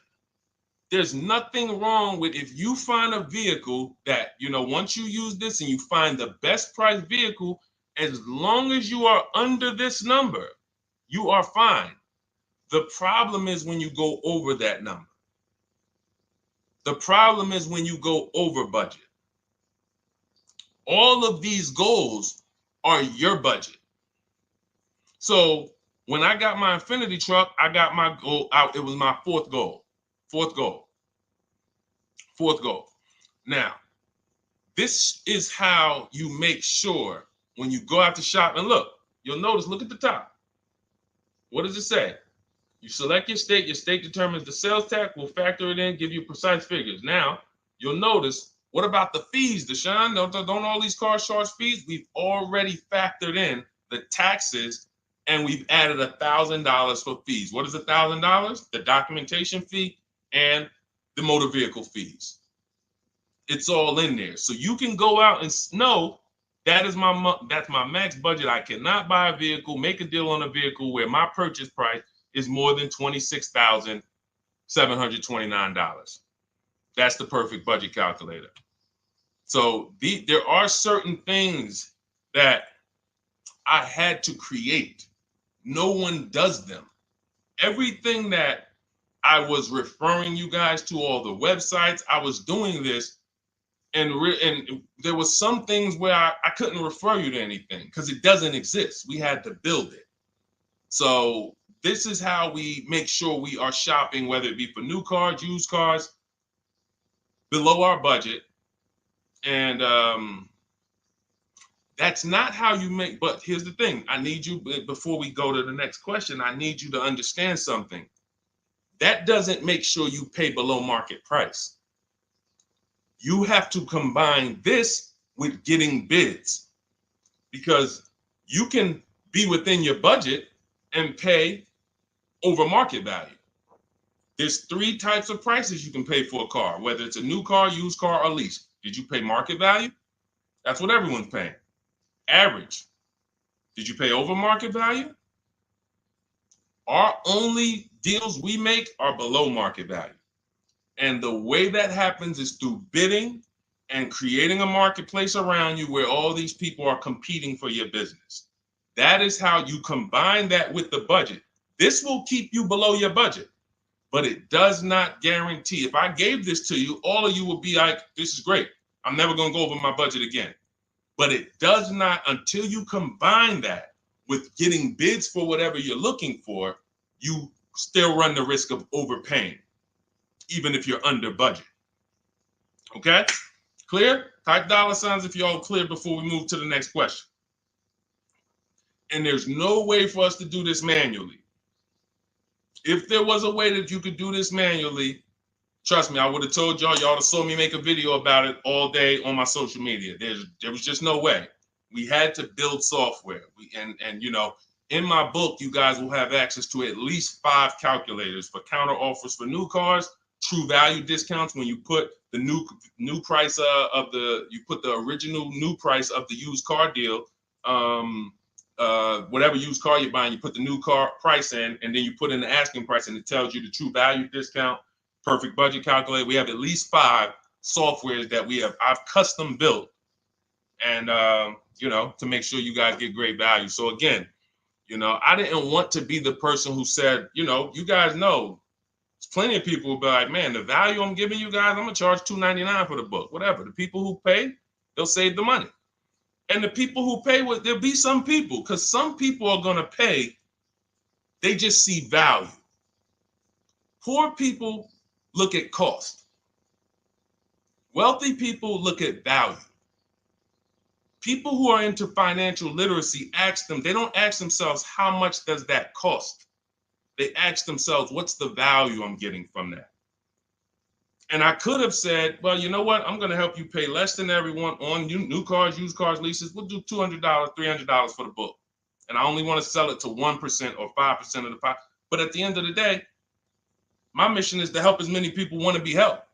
There's nothing wrong with if you find a vehicle that, once you use this and you find the best price vehicle, as long as you are under this number, you are fine. The problem is when you go over that number. The problem is when you go over budget. All of these goals are your budget. So when I got my Infinity truck, I got my goal out. It was my fourth goal. Now, this is how you make sure when you go out to shop, and look at the top. What does it say? You select your state determines the sales tax, will factor it in, give you precise figures. Now, you'll notice, what about the fees, Deshone? Don't all these cars charge fees? We've already factored in the taxes, and we've added $1,000 for fees. What is $1,000? The documentation fee and the motor vehicle fees. It's all in there. So you can go out and know that's my max budget. I cannot buy a vehicle, make a deal on a vehicle where my purchase price is more than $26,729. That's the perfect budget calculator. So there are certain things that I had to create. No one does them. Everything that I was referring you guys to, all the websites, I was doing this, and there was some things where I couldn't refer you to anything because it doesn't exist. We had to build it. So this is how we make sure we are shopping, whether it be for new cars, used cars, below our budget. And that's not how you make, but here's the thing. I need you, before we go to the next question, I need you to understand something. That doesn't make sure you pay below market price. You have to combine this with getting bids, because you can be within your budget and pay over market value. There's 3 types of prices you can pay for a car, whether it's a new car, used car, or lease. Did you pay market value? That's what everyone's paying. Average. Did you pay over market value? Our only deals we make are below market value. And the way that happens is through bidding and creating a marketplace around you where all these people are competing for your business. That is how you combine that with the budget. This will keep you below your budget, but it does not guarantee. If I gave this to you, all of you would be like, this is great. I'm never going to go over my budget again. But it does not, until you combine that with getting bids for whatever you're looking for, you still run the risk of overpaying, even if you're under budget. Okay? Clear? Type $ if you're all clear before we move to the next question. And there's no way for us to do this manually. If there was a way that you could do this manually, trust me, I would have told y'all to saw me make a video about it all day on my social media. There was just no way. We had to build software. And you know, in my book, you guys will have access to at least 5 calculators for counter offers for new cars, true value discounts when you put the new price you put the original new price of the used car deal, whatever used car you're buying, you put the new car price in, and then you put in the asking price, and it tells you the true value discount, perfect budget calculator. We have at least 5 softwares that I've custom built, and you know, to make sure you guys get great value. So again, you know, I didn't want to be the person who said, you know, you guys know, there's plenty of people who be like, man, the value I'm giving you guys, I'm gonna charge $2.99 for the book, whatever. The people who pay, they'll save the money. And the people who pay, there'll be some people, because some people are gonna pay, they just see value. Poor people look at cost. Wealthy people look at value. People who are into financial literacy they don't ask themselves, how much does that cost? They ask themselves, what's the value I'm getting from that? And I could have said, well, you know what? I'm going to help you pay less than everyone on new cars, used cars, leases. We'll do $200, $300 for the book. And I only want to sell it to 1% or 5% of the pie. But at the end of the day, my mission is to help as many people want to be helped.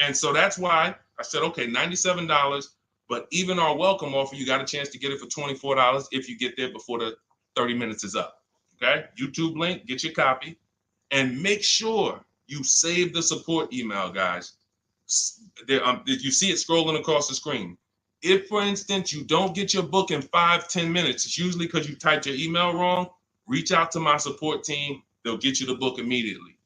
And so that's why I said, okay, $97. But even our welcome offer, you got a chance to get it for $24 if you get there before the 30 minutes is up. Okay? YouTube link, get your copy. And make sure you save the support email, guys. If you see it scrolling across the screen. If, for instance, you don't get your book in 5-10 minutes, it's usually because you typed your email wrong. Reach out to my support team. They'll get you the book immediately.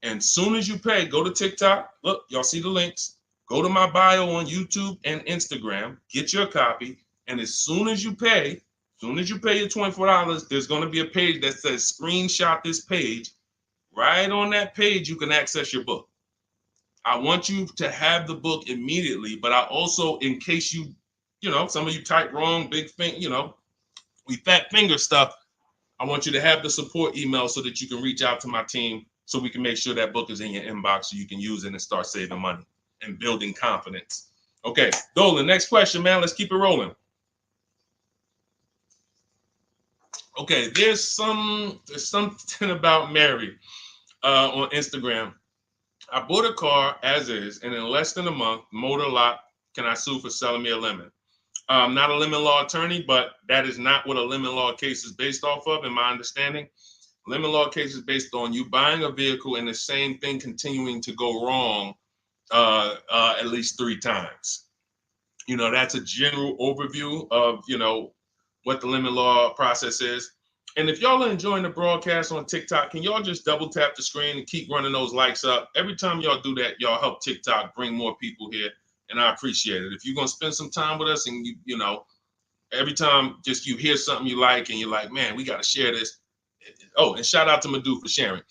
And soon as you pay, go to TikTok. Look, y'all see the links. Go to my bio on YouTube and Instagram. Get your copy. And as soon as you pay your $24, there's going to be a page that says screenshot this page. Right on that page, you can access your book. I want you to have the book immediately, but I also, in case you know, some of you type wrong, big thing, you know, we fat finger stuff. I want you to have the support email so that you can reach out to my team so we can make sure that book is in your inbox so you can use it and start saving money and building confidence. Okay, Dolan, next question, man. Let's keep it rolling. Okay, there's something about Mary on Instagram. I bought a car as is, and in less than a month, motor lock, can I sue for selling me a lemon? I'm not a lemon law attorney, but that is not what a lemon law case is based off of, in my understanding. Lemon law case is based on you buying a vehicle and the same thing continuing to go wrong at least 3 times. You know, that's a general overview of, you know, what the lemon law process is. And if y'all are enjoying the broadcast on TikTok, can y'all just double tap the screen and keep running those likes up? Every time y'all do that, y'all help TikTok bring more people here, and I appreciate it. If you're going to spend some time with us and, you know, every time just you hear something you like and you're like, man, we got to share this. Oh, and shout out to Madhu for sharing.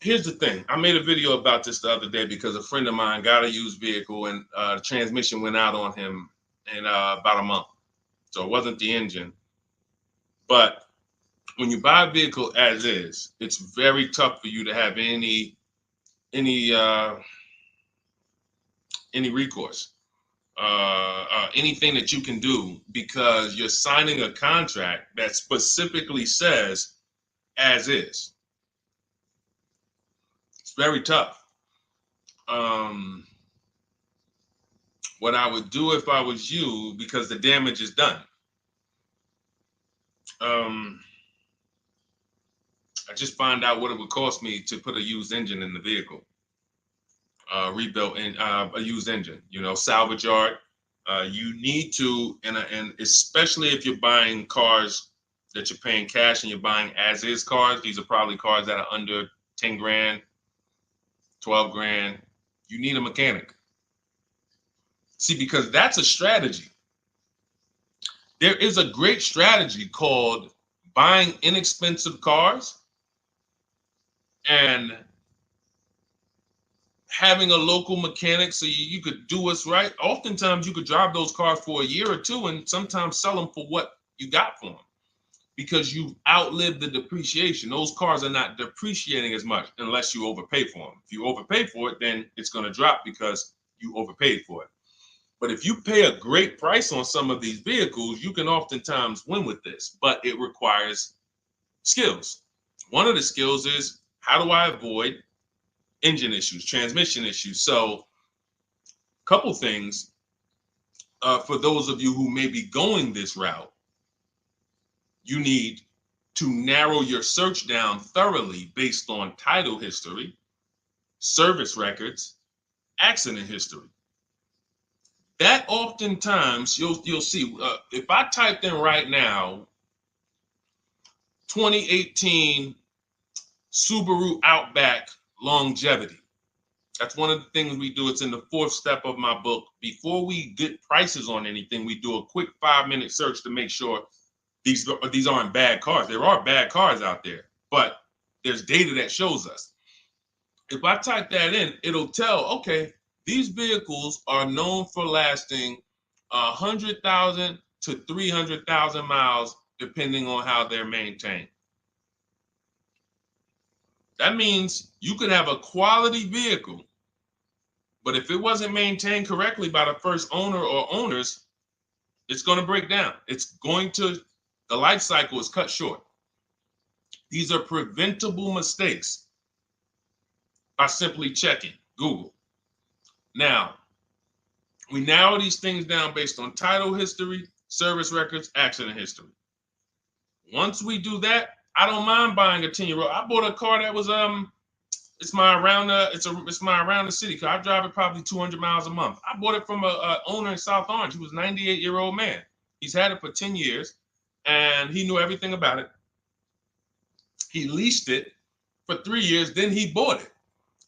Here's the thing. I made a video about this the other day because a friend of mine got a used vehicle and the transmission went out on him in about a month. So it wasn't the engine. But when you buy a vehicle as is, it's very tough for you to have any recourse, anything that you can do, because you're signing a contract that specifically says as is. It's very tough. What I would do if I was you, because the damage is done. I just found out what it would cost me to put a used engine in the vehicle, rebuilt in a used engine. You know, salvage yard. You need to, and especially if you're buying cars that you're paying cash and you're buying as is cars. These are probably cars that are under 10 grand, 12 grand. You need a mechanic. See, because that's a strategy. There is a great strategy called buying inexpensive cars and having a local mechanic so you could do what's right. Oftentimes you could drive those cars for a year or two and sometimes sell them for what you got for them because you've outlived the depreciation. Those cars are not depreciating as much unless you overpay for them. If you overpay for it, then it's going to drop because you overpaid for it. But if you pay a great price on some of these vehicles, you can oftentimes win with this, but it requires skills. One of the skills is, how do I avoid engine issues, transmission issues? So a couple things for those of you who may be going this route, you need to narrow your search down thoroughly based on title history, service records, accident history. That oftentimes you'll see, if I typed in right now 2018 Subaru Outback longevity. That's one of the things we do. It's in the 4th step of my book. Before we get prices on anything, we do a quick 5-minute search to make sure these aren't bad cars. There are bad cars out there, but there's data that shows us. If I type that in, it'll tell, okay, these vehicles are known for lasting 100,000 to 300,000 miles, depending on how they're maintained. That means you could have a quality vehicle, but if it wasn't maintained correctly by the first owner or owners, it's going to break down. The life cycle is cut short. These are preventable mistakes by simply checking Google. Now, we narrow these things down based on title history, service records, accident history. Once we do that, I don't mind buying a 10-year-old. I bought a car that was it's my around the city car. I drive it probably 200 miles a month. I bought it from a owner in South Orange. He was a 98-year-old man. He's had it for 10 years and he knew everything about it. He leased it for 3 years, then he bought it.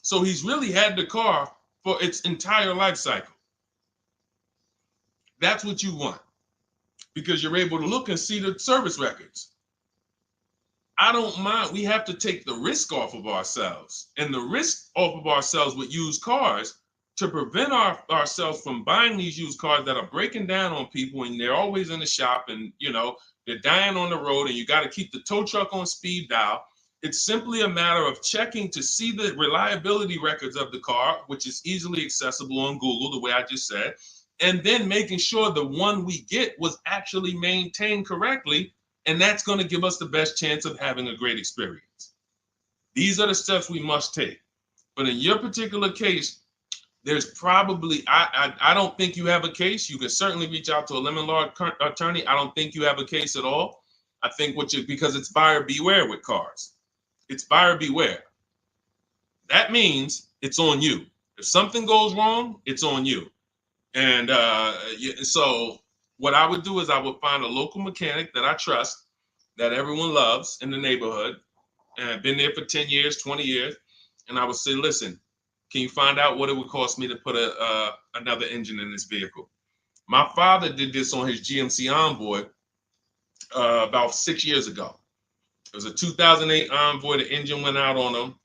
So he's really had the car for its entire life cycle. That's what you want because you're able to look and see the service records. I don't mind. We have to take the risk off of ourselves, and the risk off of ourselves with used cars to prevent ourselves from buying these used cars that are breaking down on people and they're always in the shop and, they're dying on the road and you got to keep the tow truck on speed dial. It's simply a matter of checking to see the reliability records of the car, which is easily accessible on Google, the way I just said, and then making sure the one we get was actually maintained correctly. And that's going to give us the best chance of having a great experience. These are the steps we must take. But in your particular case, there's probably, I don't think you have a case. You can certainly reach out to a lemon law attorney. I don't think you have a case at all. I think because it's buyer beware with cars. It's buyer beware. That means it's on you. If something goes wrong, it's on you. And so what I would do is I would find a local mechanic that I trust, that everyone loves in the neighborhood, and I've been there for 10 years, 20 years. And I would say, listen, can you find out what it would cost me to put another engine in this vehicle? My father did this on his GMC Envoy about 6 years ago. It was a 2008 Envoy. The engine went out on him.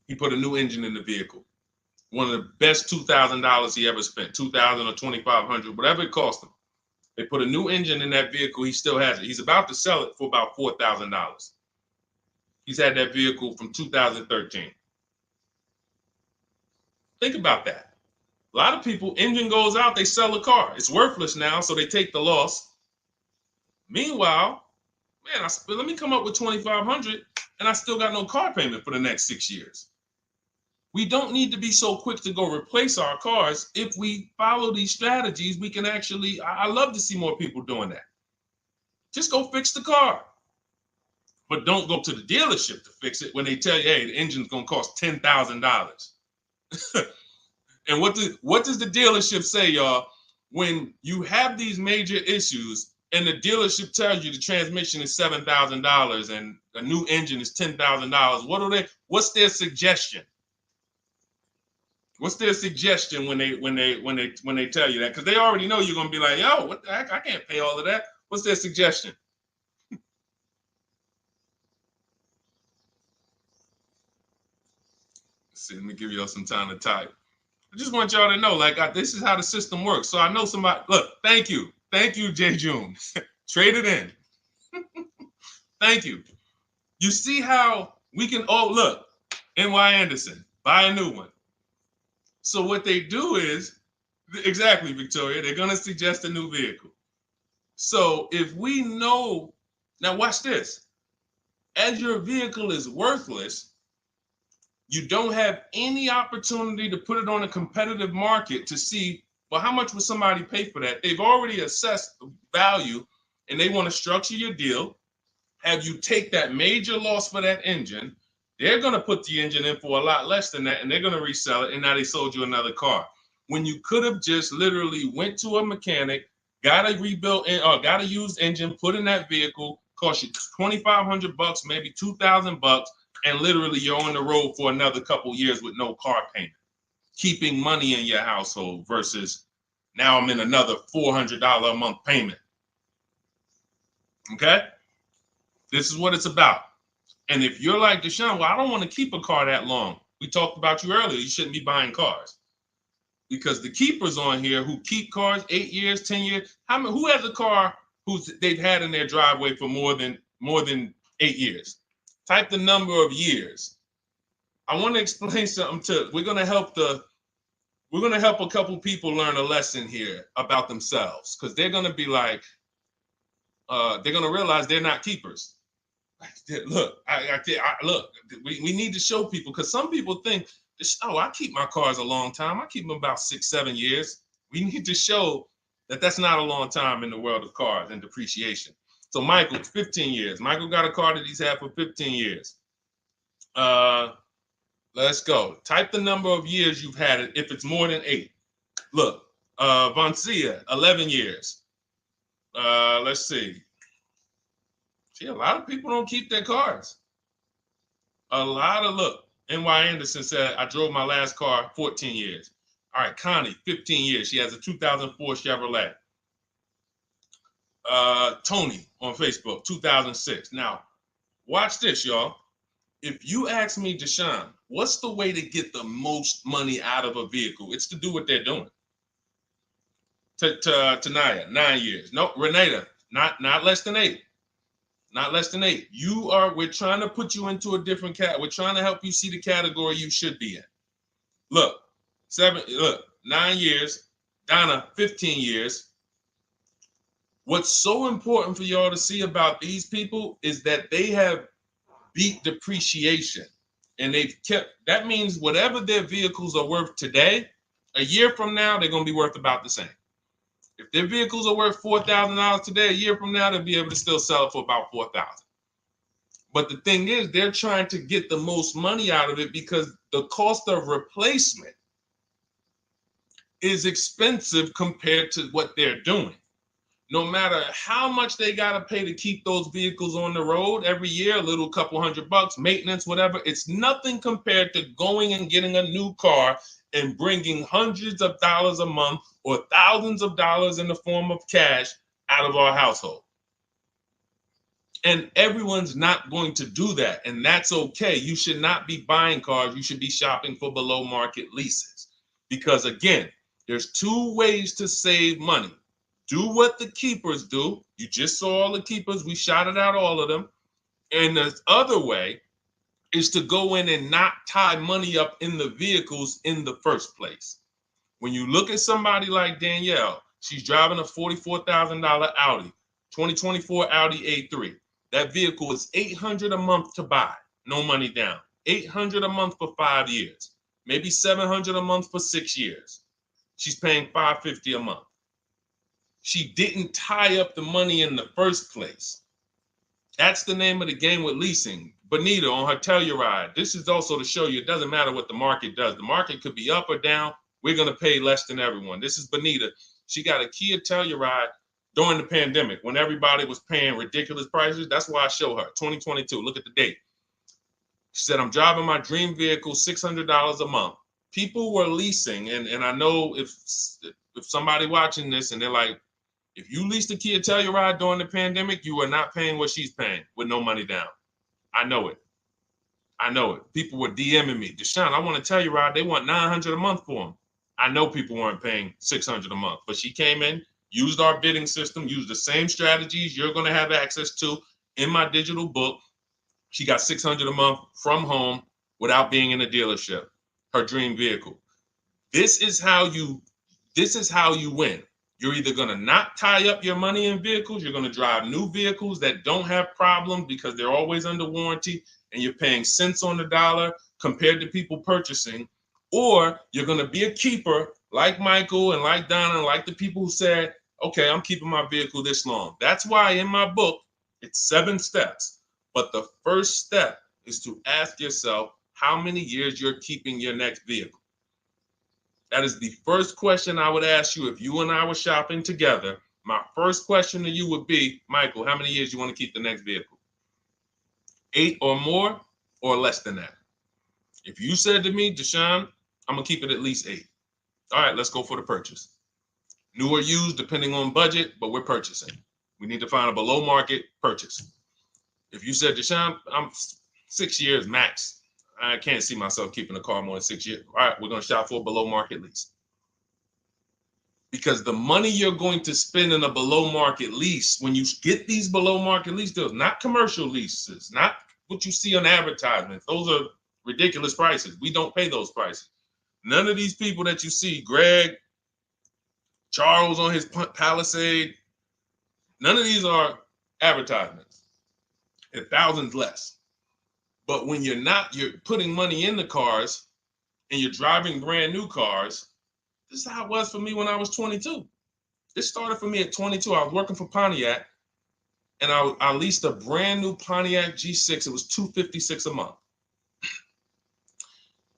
He put a new engine in the vehicle. One of the best $2,000 he ever spent, $2,000 or $2,500, whatever it cost him. They put a new engine in that vehicle. He still has it. He's about to sell it for about $4,000. He's had that vehicle from 2013. Think about that. A lot of people, engine goes out, they sell the car. It's worthless now, so they take the loss. Meanwhile, man, let me come up with $2,500, and I still got no car payment for the next 6 years. We don't need to be so quick to go replace our cars. If we follow these strategies, we can actually, I love to see more people doing that. Just go fix the car. But don't go to the dealership to fix it when they tell you, hey, the engine's gonna cost $10,000. And what does the dealership say, y'all? When you have these major issues and the dealership tells you the transmission is $7,000 and a new engine is $10,000, what's their suggestion? What's their suggestion when they tell you that? Because they already know you're gonna be like, yo, what the heck? I can't pay all of that. What's their suggestion? Let's see, let me give y'all some time to type. I just want y'all to know, like, this is how the system works. So I know somebody, look, thank you, Jay June. Trade it in. Thank you. You see how we can, look, NY Anderson, buy a new one. So what they do is, exactly, Victoria, they're going to suggest a new vehicle. So if we know, now watch this, as your vehicle is worthless, you don't have any opportunity to put it on a competitive market to see, well, how much would somebody pay for that? They've already assessed the value and they want to structure your deal, have you take that major loss for that engine. They're going to put the engine in for a lot less than that and they're going to resell it. And now they sold you another car. When you could have just literally went to a mechanic, got a rebuilt or got a used engine, put in that vehicle, cost you $2,500, maybe $2,000. And literally you're on the road for another couple years with no car payment, keeping money in your household versus now I'm in another $400 a month payment. Okay? This is what it's about. And if you're like Deshone, well, I don't want to keep a car that long. We talked about you earlier. You shouldn't be buying cars. Because the keepers on here who keep cars 8 years, 10 years, who has a car they've had in their driveway for more than 8 years? Type the number of years. I want to explain something we're going to help a couple people learn a lesson here about themselves because they're going to be like, they're going to realize they're not keepers. Look, look, we need to show people because some people think, oh, I keep my cars a long time. I keep them about 6-7 years. We need to show that that's not a long time in the world of cars and depreciation. So Michael, 15 years. Michael got a car that he's had for 15 years. Let's go. Type the number of years you've had it if it's more than 8. Look, Vancia, 11 years. Let's see. See, a lot of people don't keep their cars. Look, NY Anderson said, I drove my last car 14 years. All right, Connie, 15 years. She has a 2004 Chevrolet. Tony on Facebook, 2006. Now, watch this, y'all. If you ask me, Deshone, what's the way to get the most money out of a vehicle? It's to do what they're doing. Tanaya, 9 years. No, Renata, not less than 8. Not less than 8. We're trying to put you into a different cat. We're trying to help you see the category you should be in. Look, 9 years. Donna, 15 years. What's so important for y'all to see about these people is that they have beat depreciation. And that means whatever their vehicles are worth today, a year from now, they're going to be worth about the same. If their vehicles are worth $4,000 today, a year from now, they'll be able to still sell it for about $4,000. But the thing is, they're trying to get the most money out of it because the cost of replacement is expensive compared to what they're doing. No matter how much they got to pay to keep those vehicles on the road every year, a little couple $100, maintenance, whatever, it's nothing compared to going and getting a new car and bringing hundreds of dollars a month or thousands of dollars in the form of cash out of our household. And everyone's not going to do that. And that's okay. You should not be buying cars. You should be shopping for below market leases. Because again, there's 2 ways to save money. Do what the keepers do. You just saw all the keepers. We shouted out all of them. And the other way is to go in and not tie money up in the vehicles in the first place. When you look at somebody like Danielle, she's driving a $44,000 Audi, 2024 Audi A3. That vehicle is $800 a month to buy, no money down. $800 a month for 5 years, maybe $700 a month for 6 years. She's paying $550 a month. She didn't tie up the money in the first place. That's the name of the game with leasing. Bonita on her Telluride. This is also to show you it doesn't matter what the market does. The market could be up or down. We're going to pay less than everyone. This is Bonita. She got a Kia Telluride during the pandemic when everybody was paying ridiculous prices. That's why I show her 2022. Look at the date. She said, I'm driving my dream vehicle, $600 a month. People were leasing. And I know if somebody watching this and they're like, if you leased a Kia Telluride during the pandemic, you are not paying what she's paying with no money down. I know it. I know it. People were DMing me, Deshone, I want a Telluride. They want $900 a month for them. I know people weren't paying $600 a month, but she came in, used our bidding system, used the same strategies you're going to have access to in my digital book. She got $600 a month from home without being in a dealership. Her dream vehicle. This is how you win. You're either going to not tie up your money in vehicles, you're going to drive new vehicles that don't have problems because they're always under warranty and you're paying cents on the dollar compared to people purchasing, or you're going to be a keeper like Michael and like Donna and like the people who said, okay, I'm keeping my vehicle this long. That's why in my book, it's 7 steps. But the first step is to ask yourself how many years you're keeping your next vehicle. That is the first question I would ask you if you and I were shopping together. My first question to you would be, Michael, how many years you want to keep the next vehicle? 8 or more or less than that? If you said to me, Deshone, I'm going to keep it at least 8. All right, let's go for the purchase. New or used, depending on budget, but we're purchasing. We need to find a below market purchase. If you said, Deshone, I'm 6 years max. I can't see myself keeping a car more than 6 years. All right, we're going to shop for a below market lease. Because the money you're going to spend in a below market lease, when you get these below market lease deals, not commercial leases, not what you see on advertisements. Those are ridiculous prices. We don't pay those prices. None of these people that you see, Greg, Charles on his Palisade, none of these are advertisements. And thousands less. But when you're putting money in the cars and you're driving brand new cars, this is how it was for me when I was 22. This started for me at 22. I was working for Pontiac and I leased a brand new Pontiac G6. It was $256 a month.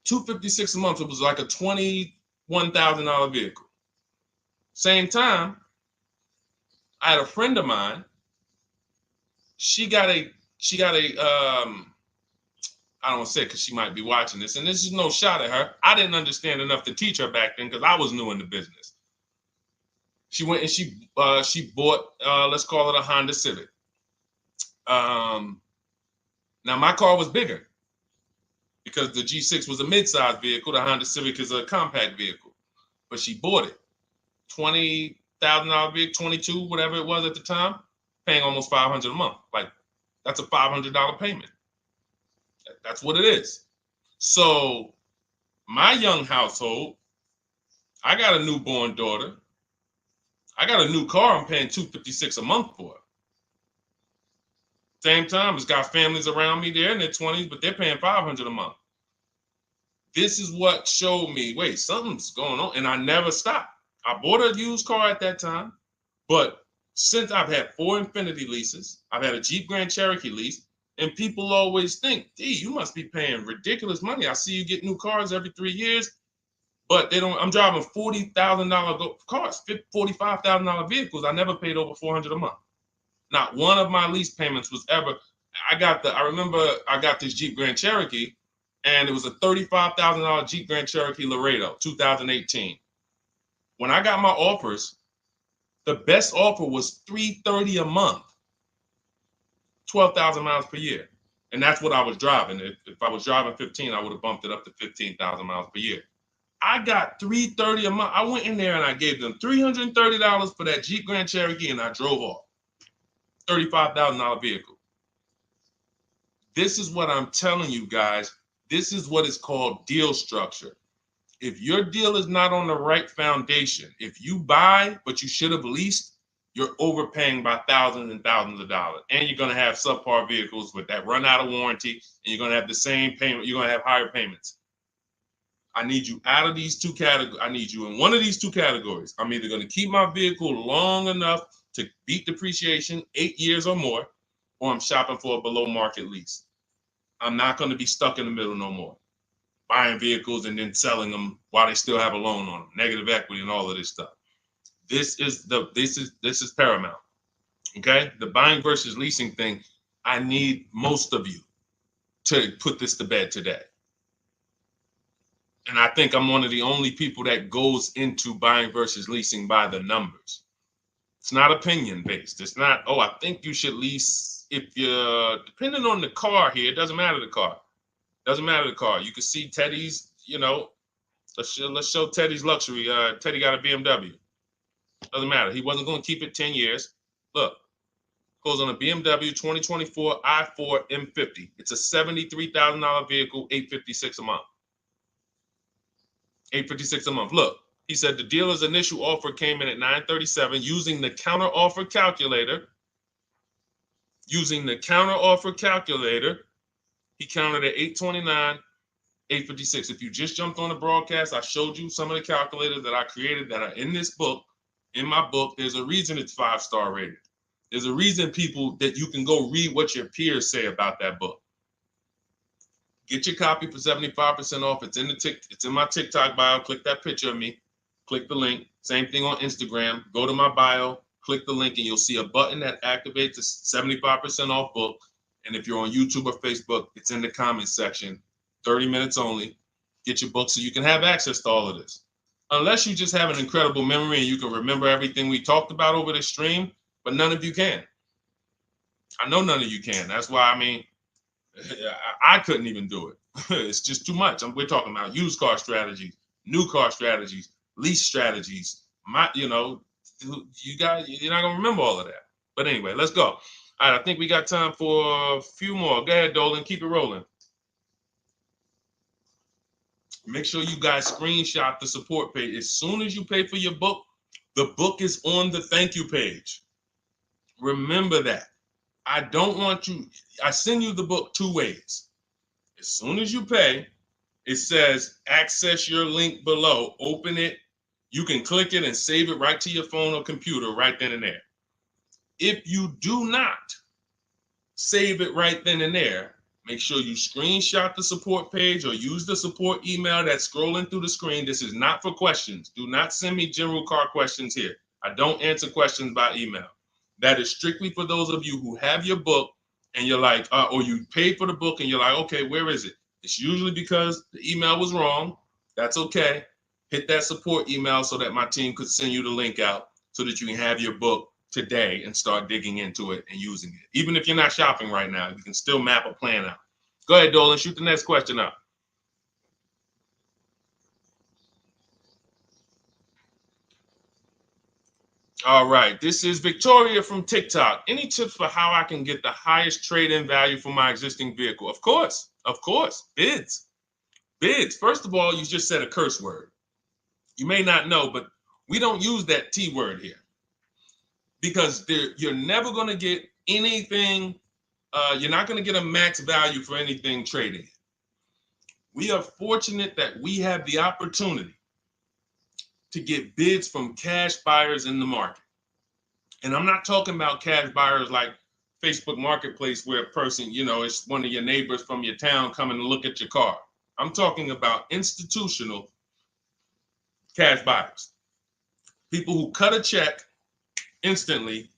$256 a month. It was like a $21,000 vehicle. Same time, I had a friend of mine. She got a I don't want to say it because she might be watching this, and this is no shot at her. I didn't understand enough to teach her back then because I was new in the business. She went and she bought, let's call it a Honda Civic. Now my car was bigger because the G6 was a mid-sized vehicle. The Honda Civic is a compact vehicle, but she bought it. $20,000 vehicle, 22, whatever it was at the time, paying almost $500 a month. Like that's a $500 payment. That's what it is. So my young household, I got a newborn daughter. I got a new car I'm paying $256 a month for. Same time, it's got families around me. They're in their 20s, but they're paying $500 a month. This is what showed me, wait, something's going on. And I never stopped. I bought a used car at that time, but since I've had 4 Infiniti leases, I've had a Jeep Grand Cherokee lease, and people always think, gee, you must be paying ridiculous money. I see you get new cars every 3 years, but they don't. I'm driving $40,000 cars, $45,000 vehicles. I never paid over $400 a month. Not one of my lease payments was ever. I remember I got this Jeep Grand Cherokee, and it was a $35,000 Jeep Grand Cherokee Laredo, 2018. When I got my offers, the best offer was $330 a month. 12,000 miles per year. And that's what I was driving. If I was driving 15, I would have bumped it up to 15,000 miles per year. I got $330 a month. I went in there and I gave them $330 for that Jeep Grand Cherokee and I drove off. $35,000 vehicle. This is what I'm telling you guys. This is what is called deal structure. If your deal is not on the right foundation, if you buy, but you should have leased, you're overpaying by thousands and thousands of dollars. And you're going to have subpar vehicles with that run out of warranty, and you're going to have the same payment. You're going to have higher payments. I need you out of these two categories. I need you in one of these two categories. I'm either going to keep my vehicle long enough to beat depreciation, 8 years or more, or I'm shopping for a below market lease. I'm not going to be stuck in the middle no more, buying vehicles and then selling them while they still have a loan on them, negative equity and all of this stuff. This is paramount. Okay, the buying versus leasing thing. I need most of you to put this to bed today. And I think I'm one of the only people that goes into buying versus leasing by the numbers. It's not opinion based. It's not, oh, I think you should lease if you're, depending on the car here, it doesn't matter the car. Doesn't matter the car. You can see Teddy's, let's show Teddy's luxury. Teddy got a BMW. Doesn't matter. He wasn't going to keep it 10 years. Look, goes on a BMW 2024 i4 M50. It's a $73,000 vehicle, $856 a month. $856 a month. Look, he said the dealer's initial offer came in at $937 using the counter offer calculator. Using the counter offer calculator, he counted at $829, $856. If you just jumped on the broadcast, I showed you some of the calculators that I created that are in this book. In my book, there's a reason it's 5-star rated. There's a reason people that you can go read what your peers say about that book. Get your copy for 75% off. It's in my TikTok bio. Click that picture of me. Click the link. Same thing on Instagram. Go to my bio. Click the link, and you'll see a button that activates a 75% off book. And if you're on YouTube or Facebook, it's in the comments section. 30 minutes only. Get your book so you can have access to all of this. Unless you just have an incredible memory and you can remember everything we talked about over the stream, but none of you can. I know none of you can. That's why, I couldn't even do it. It's just too much. We're talking about used car strategies, new car strategies, lease strategies. You guys, you're not gonna remember all of that. But anyway, let's go. All right, I think we got time for a few more. Go ahead, Dolan, keep it rolling. Make sure you guys screenshot the support page. As soon as you pay for your book, the book is on the thank you page. Remember that. I don't want you, I send you the book 2 ways. As soon as you pay, it says access your link below, open it. You can click it and save it right to your phone or computer right then and there. If you do not save it right then and there, make sure you screenshot the support page or use the support email that's scrolling through the screen. This is not for questions. Do not send me general car questions here. I don't answer questions by email. That is strictly for those of you who have your book and you're like, or you paid for the book and you're like, okay, where is it? It's usually because the email was wrong. That's okay. Hit that support email so that my team could send you the link out so that you can have your book today and start digging into it and using it. Even if you're not shopping right now, you can still map a plan out. Go ahead, Dolan, shoot the next question up. All right, this is Victoria from TikTok. Any tips for how I can get the highest trade-in value for my existing vehicle? Of course, bids. Bids. First of all, you just said a curse word. You may not know, but we don't use that T word here because you're never going to get anything. You're not going to get a max value for anything trading. We are fortunate that we have the opportunity to get bids from cash buyers in the market. And I'm not talking about cash buyers like Facebook Marketplace where a person, it's one of your neighbors from your town coming to look at your car. I'm talking about institutional cash buyers. People who cut a check instantly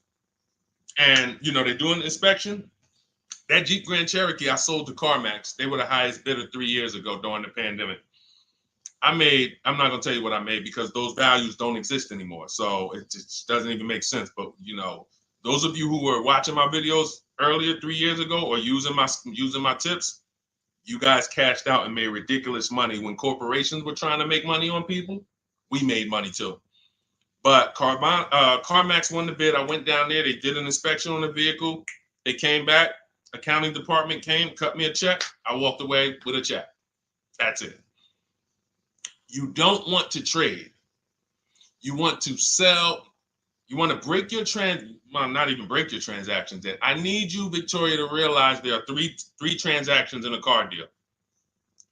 and, they're doing an inspection. That Jeep Grand Cherokee I sold to CarMax, they were the highest bidder 3 years ago during the pandemic. I'm not going to tell you what I made because those values don't exist anymore. So it just doesn't even make sense. But, those of you who were watching my videos earlier 3 years ago or using my tips, you guys cashed out and made ridiculous money. When corporations were trying to make money on people, we made money too. But CarMax won the bid. I went down there. They did an inspection on the vehicle. They came back. Accounting department came, cut me a check. I walked away with a check. That's it. You don't want to trade. You want to sell. You want to break your not even break your transactions. I need you, Victoria, to realize there are three transactions in a car deal.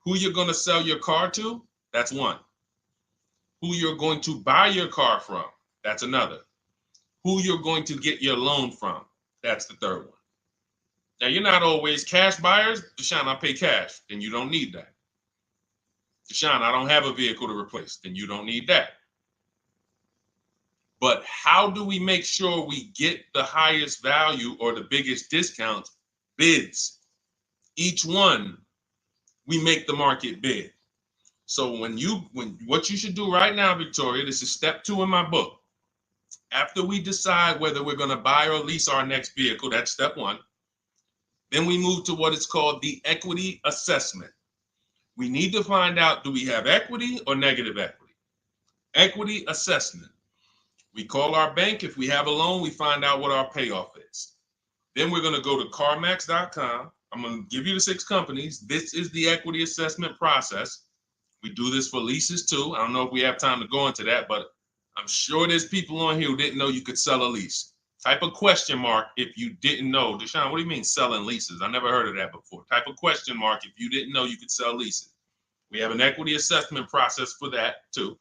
Who you're going to sell your car to, That's one. Who you're going to buy your car from, that's another. Who you're going to get your loan from, that's the third one. Now, you're not always cash buyers. Deshone, I pay cash. Then you don't need that. Deshone, I don't have a vehicle to replace. Then you don't need that. But how do we make sure we get the highest value or the biggest discount? Bids. Each one, we make the market bid. So what you should do right now, Victoria, this is step 2 in my book. After we decide whether we're going to buy or lease our next vehicle, that's step 1. Then we move to what is called the equity assessment. We need to find out, do we have equity or negative equity? Equity assessment. We call our bank. If we have a loan, we find out what our payoff is. Then we're going to go to carmax.com. I'm going to give you the 6 companies. This is the equity assessment process. We do this for leases too. I don't know if we have time to go into that, but I'm sure there's people on here who didn't know you could sell a lease. Type a question mark if you didn't know. Deshone, what do you mean selling leases? I never heard of that before. Type a question mark if you didn't know you could sell leases. We have an equity assessment process for that too.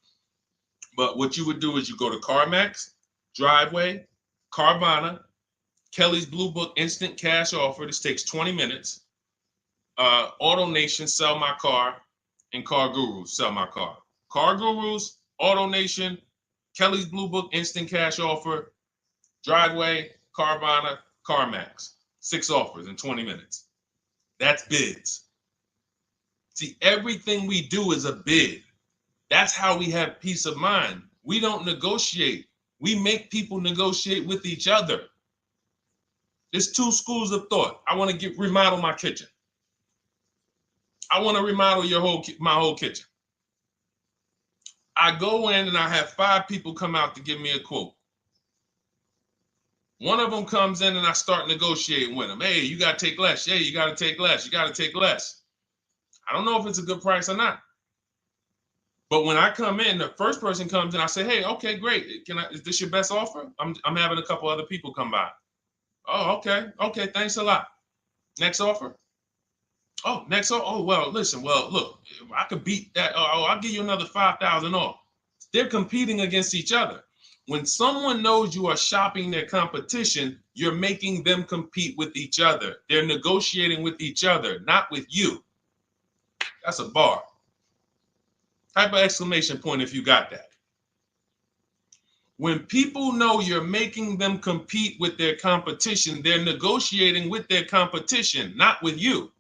But what you would do is you go to CarMax, Driveway, Carvana, Kelly's Blue Book Instant Cash Offer. This takes 20 minutes. Auto Nation, Sell My Car, and Car Gurus, Sell My Car. Car Gurus, Auto Nation, Kelly's Blue Book Instant Cash Offer, Driveway, Carvana, CarMax. 6 offers in 20 minutes. That's bids. See, everything we do is a bid. That's how we have peace of mind. We don't negotiate. We make people negotiate with each other. There's 2 schools of thought. I want to remodel my kitchen. I want to remodel my whole kitchen. I go in and I have 5 people come out to give me a quote. One of them comes in and I start negotiating with them. Hey, you got to take less. Yeah, you got to take less. You got to take less. I don't know if it's a good price or not. But when I come in, the first person comes in, I say, hey, okay, great. Is this your best offer? I'm having a couple other people come by. Oh, okay. Okay, thanks a lot. Next offer? Oh, next offer? Oh, well, listen, look, I could beat that. Oh, I'll give you another 5,000 off. They're competing against each other. When someone knows you are shopping their competition, you're making them compete with each other. They're negotiating with each other, not with you. That's a bar. Type of exclamation point if you got that. When people know you're making them compete with their competition, they're negotiating with their competition, not with you.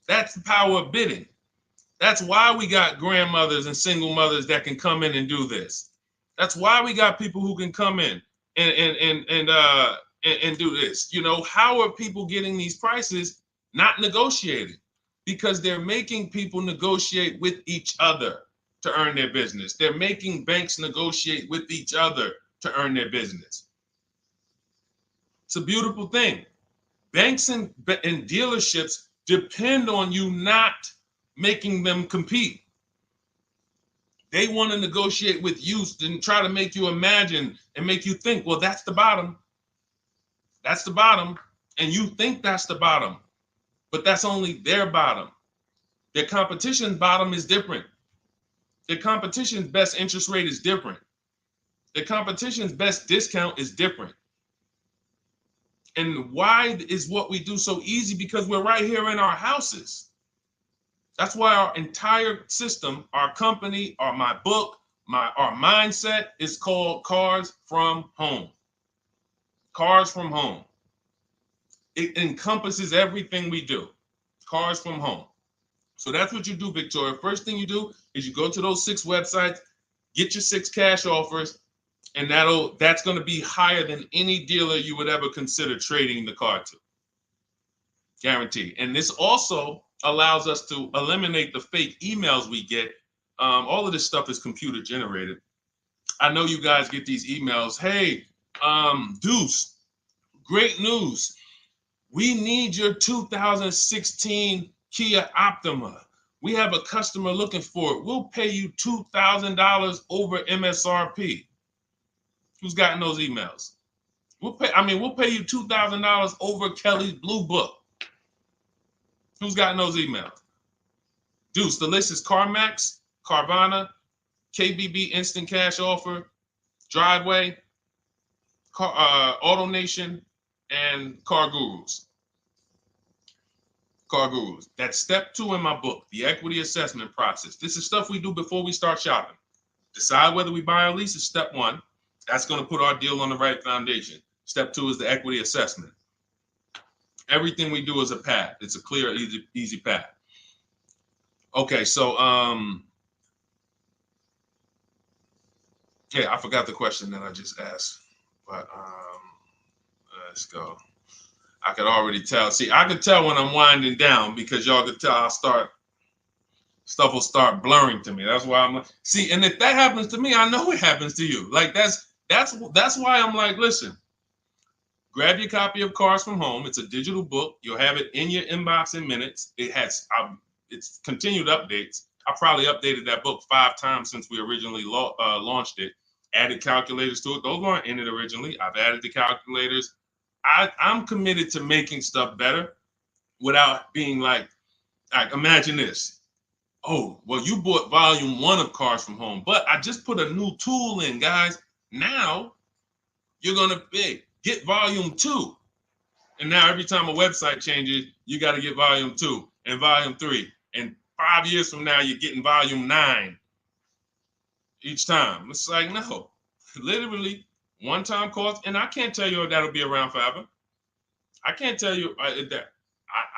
That's the power of bidding. That's why we got grandmothers and single mothers that can come in and do this. That's why we got people who can come in and do this. You know, how are people getting these prices? Not negotiating, because they're making people negotiate with each other to earn their business. They're making banks negotiate with each other to earn their business. It's a beautiful thing. Banks and dealerships depend on you not making them compete. They want to negotiate with you and try to make you imagine and make you think, well, that's the bottom. That's the bottom. And you think that's the bottom, but that's only their bottom. Their competition's bottom is different. Their competition's best interest rate is different. Their competition's best discount is different. And why is what we do so easy? Because we're right here in our houses. That's why our entire system, our company, my book, our mindset is called Cars from Home. Cars from Home. It encompasses everything we do. Cars from Home. So that's what you do, Victoria. First thing you do is you go to those 6 websites, get your 6 cash offers, and that's going to be higher than any dealer you would ever consider trading the car to. Guaranteed. And this also allows us to eliminate the fake emails we get. All of this stuff is computer generated. I know you guys get these emails. Hey, Deuce, great news. We need your 2016 Kia Optima. We have a customer looking for it. We'll pay you $2,000 over MSRP. Who's gotten those emails? We'll pay you $2,000 over Kelly's Blue Book. Who's gotten those emails? Deuce, the list is CarMax, Carvana, KBB Instant Cash Offer, Driveway, Auto Nation, and Car Gurus. Car Gurus. That's step 2 in my book, the equity assessment process. This is stuff we do before we start shopping. Decide whether we buy or lease is step 1. That's going to put our deal on the right foundation. Step 2 is the equity assessment. Everything we do is a path. It's a clear, easy path. Okay, so yeah, I forgot the question that I just asked, but let's go. I could already tell. See, I could tell when I'm winding down because y'all could tell stuff will start blurring to me. That's why I'm like, see, and if that happens to me, I know it happens to you. Like that's why I'm like, listen, grab your copy of Cars from Home. It's a digital book. You'll have it in your inbox in minutes. It has it's continued updates. I probably updated that book 5 times since we originally launched it. Added calculators to it. Those weren't in it originally. I've added the calculators. I'm committed to making stuff better without being like imagine this. Oh, well, you bought volume 1 of Cars from Home, but I just put a new tool in, guys. Now you're going to get volume 2. And now every time a website changes, you got to get volume 2 and volume 3. And 5 years from now, you're getting volume 9 each time. It's like, no, literally one-time cost. And I can't tell you if that'll be around forever. I can't tell you that.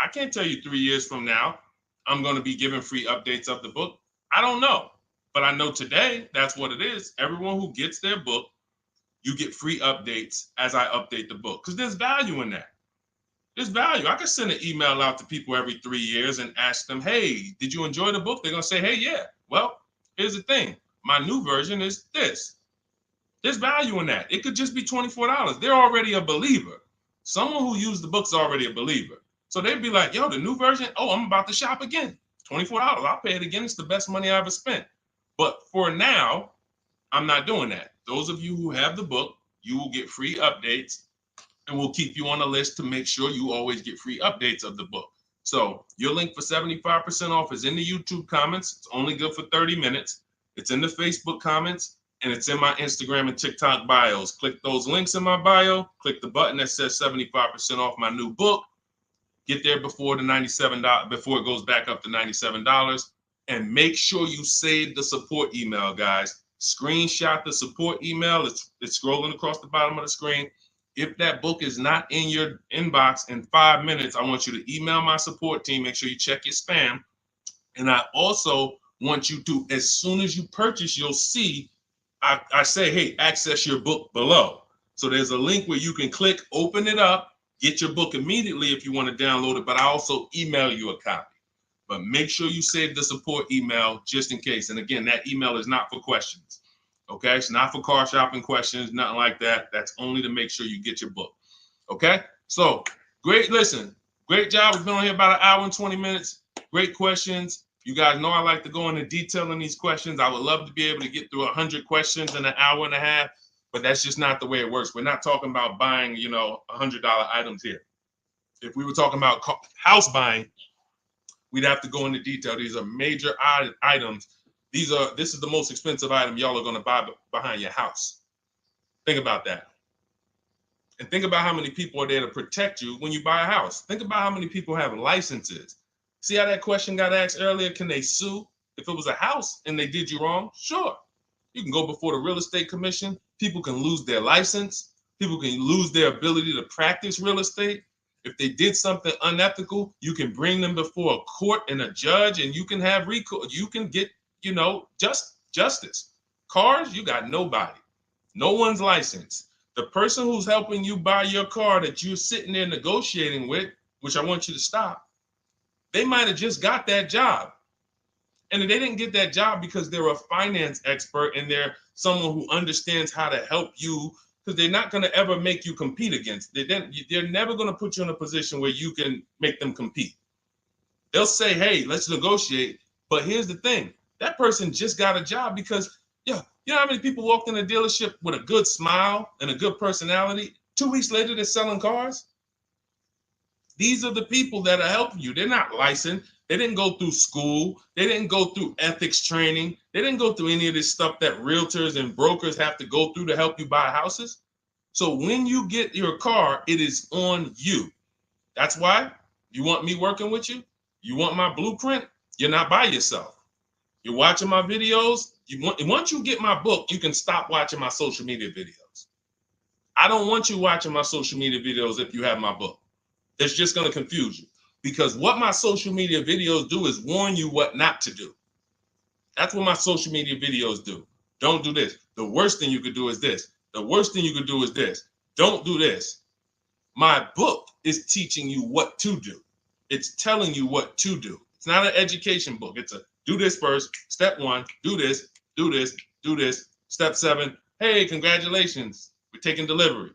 I can't tell you 3 years from now, I'm going to be giving free updates of the book. I don't know. But I know today, that's what it is. Everyone who gets their book, you get free updates as I update the book. Because there's value in that. There's value. I could send an email out to people every 3 years and ask them, hey, did you enjoy the book? They're going to say, hey, yeah. Well, here's the thing. My new version is this. There's value in that. It could just be $24. They're already a believer. Someone who used the book's already a believer. So they'd be like, yo, the new version, oh, I'm about to shop again. $24. I'll pay it again. It's the best money I ever spent. But for now, I'm not doing that. Those of you who have the book, you will get free updates, and we'll keep you on the list to make sure you always get free updates of the book. So your link for 75% off is in the YouTube comments. It's only good for 30 minutes. It's in the Facebook comments, and it's in my Instagram and TikTok bios. Click those links in my bio. Click the button that says 75% off my new book. Get there before the $97, before it goes back up to $97. And make sure you save the support email, guys. Screenshot the support email. It's scrolling across the bottom of the screen. If that book is not in your inbox in 5 minutes, I want you to email my support team. Make sure you check your spam. And I also want you to, as soon as you purchase, you'll see, I say, hey, access your book below. So there's a link where you can click, open it up, get your book immediately if you want to download it, but I also email you a copy. But make sure you save the support email just in case. And again, that email is not for questions. Okay, it's not for car shopping questions, nothing like that. That's only to make sure you get your book. Okay, so great. Listen, great job. We've been on here about 1 hour and 20 minutes. Great questions. You guys know I like to go into detail in these questions. I would love to be able to get through 100 questions in 1.5 hours, but that's just not the way it works. We're not talking about buying, $100 items here. If we were talking about house buying, we'd have to go into detail. These are major items. This is the most expensive item y'all are going to buy behind your house. Think about that. And think about how many people are there to protect you when you buy a house. Think about how many people have licenses. See how that question got asked earlier? Can they sue if it was a house and they did you wrong? Sure. You can go before the real estate commission. People can lose their license. People can lose their ability to practice real estate. If they did something unethical, you can bring them before a court and a judge, and you can have recourse. You can get, justice. Cars, you got nobody. No one's licensed. The person who's helping you buy your car that you're sitting there negotiating with, which I want you to stop, they might have just got that job. And they didn't get that job because they're a finance expert and they're someone who understands how to help you, because they're not going to ever make you compete against. They're never going to put you in a position where you can make them compete. They'll say, hey, let's negotiate. But here's the thing. That person just got a job because, you know how many people walked in a dealership with a good smile and a good personality? 2 weeks later, they're selling cars. These are the people that are helping you. They're not licensed. They didn't go through school. They didn't go through ethics training. They didn't go through any of this stuff that realtors and brokers have to go through to help you buy houses. So when you get your car, it is on you. That's why you want me working with you. You want my blueprint. You're not by yourself. You're watching my videos. Once you get my book, you can stop watching my social media videos. I don't want you watching my social media videos if you have my book. It's just going to confuse you, because what my social media videos do is warn you what not to do. That's what my social media videos do. Don't do this. The worst thing you could do is this. The worst thing you could do is this. Don't do this. My book is teaching you what to do. It's telling you what to do. It's not an education book. It's a do this first. Step 1, do this, do this, do this. Step 7, hey, congratulations, we're taking delivery.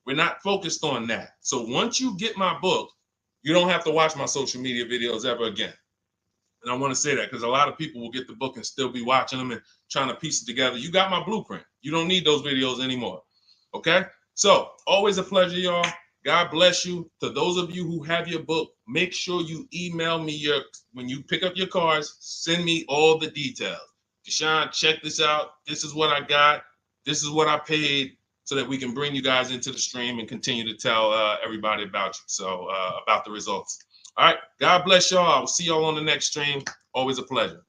We're not focused on that. So once you get my book, you don't have to watch my social media videos ever again. And I want to say that because a lot of people will get the book and still be watching them and trying to piece it together. You got my blueprint. You don't need those videos anymore. Okay? So always a pleasure, y'all. God bless you. To those of you who have your book, make sure you email me when you pick up your cars, send me all the details. Deshone, check this out. This is what I got. This is what I paid, so that we can bring you guys into the stream and continue to tell everybody about you. So about the results. All right. God bless y'all. I will see y'all on the next stream. Always a pleasure.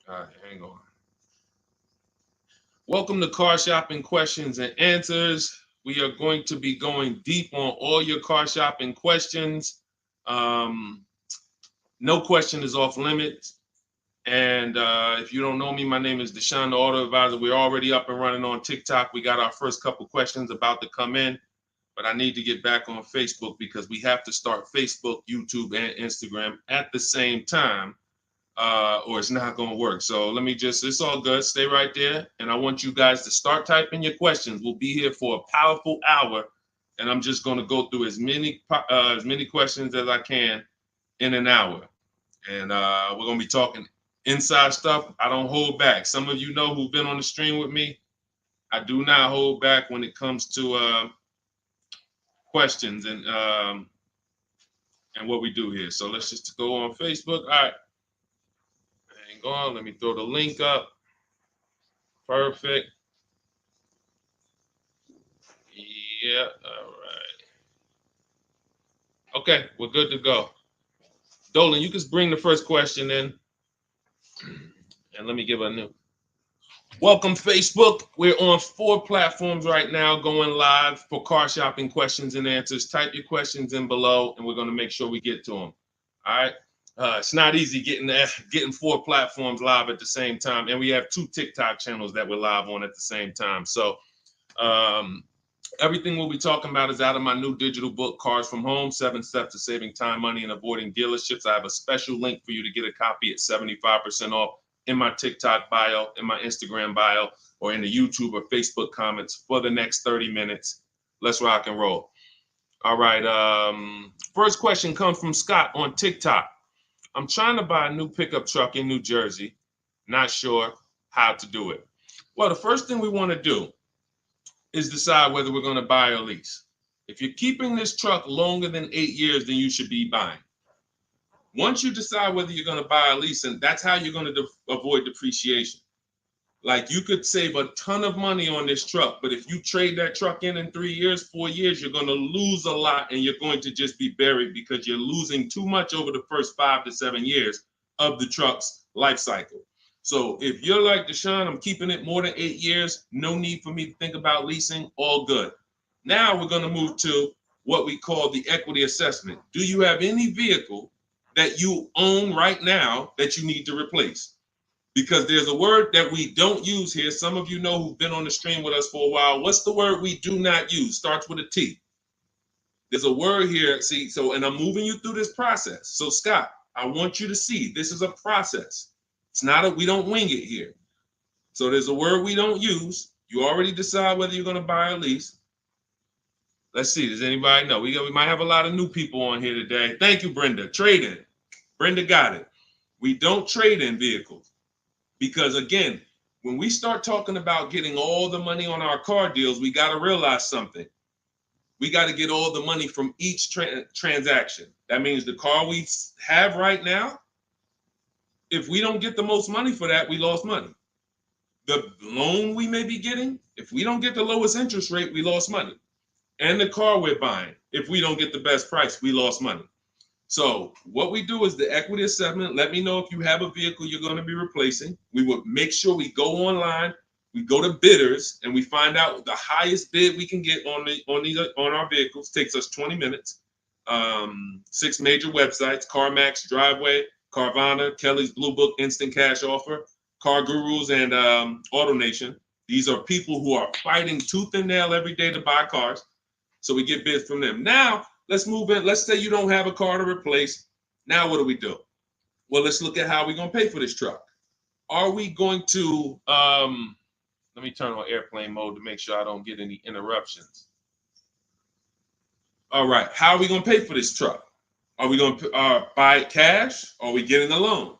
All right, hang on. Welcome to Car Shopping Questions and Answers. We are going to be going deep on all your car shopping questions. No question is off limits. And if you don't know me, my name is Deshone the Auto Advisor. We're already up and running on TikTok. We got our first couple questions about to come in, but I need to get back on Facebook because we have to start Facebook, YouTube, and Instagram at the same time, or it's not going to work. So let me it's all good. Stay right there. And I want you guys to start typing your questions. We'll be here for a powerful hour, and I'm just going to go through as many questions as I can in an hour. And we're going to be talking inside stuff. I don't hold back. Some of you know who've been on the stream with me. I do not hold back when it comes to questions and what we do here. So let's just go on Facebook. All right. Hang on. Let me throw the link up. Perfect. Yeah. All right. Okay. We're good to go. Dolan, you can bring the first question in. And let me give a new. Welcome, Facebook. We're on 4 platforms right now going live for car shopping questions and answers. Type your questions in below, and we're going to make sure we get to them. All right. It's not easy getting 4 platforms live at the same time. And we have 2 TikTok channels that we're live on at the same time. So everything we'll be talking about is out of my new digital book, Cars from Home, 7 Steps to Saving Time, Money, and Avoiding Dealerships. I have a special link for you to get a copy at 75% off in my TikTok bio, in my Instagram bio, or in the YouTube or Facebook comments for the next 30 minutes. Let's rock and roll. All right. First question comes from Scott on TikTok. I'm trying to buy a new pickup truck in New Jersey. Not sure how to do it. Well, the first thing we want to do is decide whether we're going to buy or lease. If you're keeping this truck longer than 8 years, then you should be buying. Once you decide whether you're going to buy or lease, and that's how you're going to avoid depreciation. Like you could save a ton of money on this truck, but if you trade that truck in 3 years, 4 years, you're going to lose a lot and you're going to just be buried because you're losing too much over the first 5 to 7 years of the truck's life cycle. So if you're like Deshone, I'm keeping it more than 8 years, no need for me to think about leasing, all good. Now we're going to move to what we call the equity assessment. Do you have any vehicle that you own right now that you need to replace? Because there's a word that we don't use here. Some of you know who've been on the stream with us for a while. What's the word we do not use? Starts with a T. There's a word here. See, so, and I'm moving you through this process. So Scott, I want you to see this is a process. It's not we don't wing it here. So there's a word we don't use. You already decide whether you're going to buy or lease. Let's see. Does anybody know? We might have a lot of new people on here today. Thank you, Brenda. Trade in. Brenda got it. We don't trade in vehicles. Because again, when we start talking about getting all the money on our car deals, we got to realize something. We got to get all the money from each transaction. That means the car we have right now, if we don't get the most money for that, we lost money. The loan we may be getting, if we don't get the lowest interest rate, we lost money. And the car we're buying, if we don't get the best price, we lost money. So what we do is the equity assessment. Let me know if you have a vehicle you're going to be replacing. We would make sure we go online, we go to bidders, and we find out the highest bid we can get on our vehicles. Takes us 20 minutes. 6 major websites: CarMax, Driveway, Carvana, Kelly's Blue Book, Instant Cash Offer, Car Gurus, and AutoNation. These are people who are fighting tooth and nail every day to buy cars. So we get bids from them. Now, let's move in. Let's say you don't have a car to replace. Now, what do? Well, let's look at how we're going to pay for this truck. Are we going to, let me turn on airplane mode to make sure I don't get any interruptions. All right. How are we going to pay for this truck? Are we going to buy it cash? Or are we getting a loan?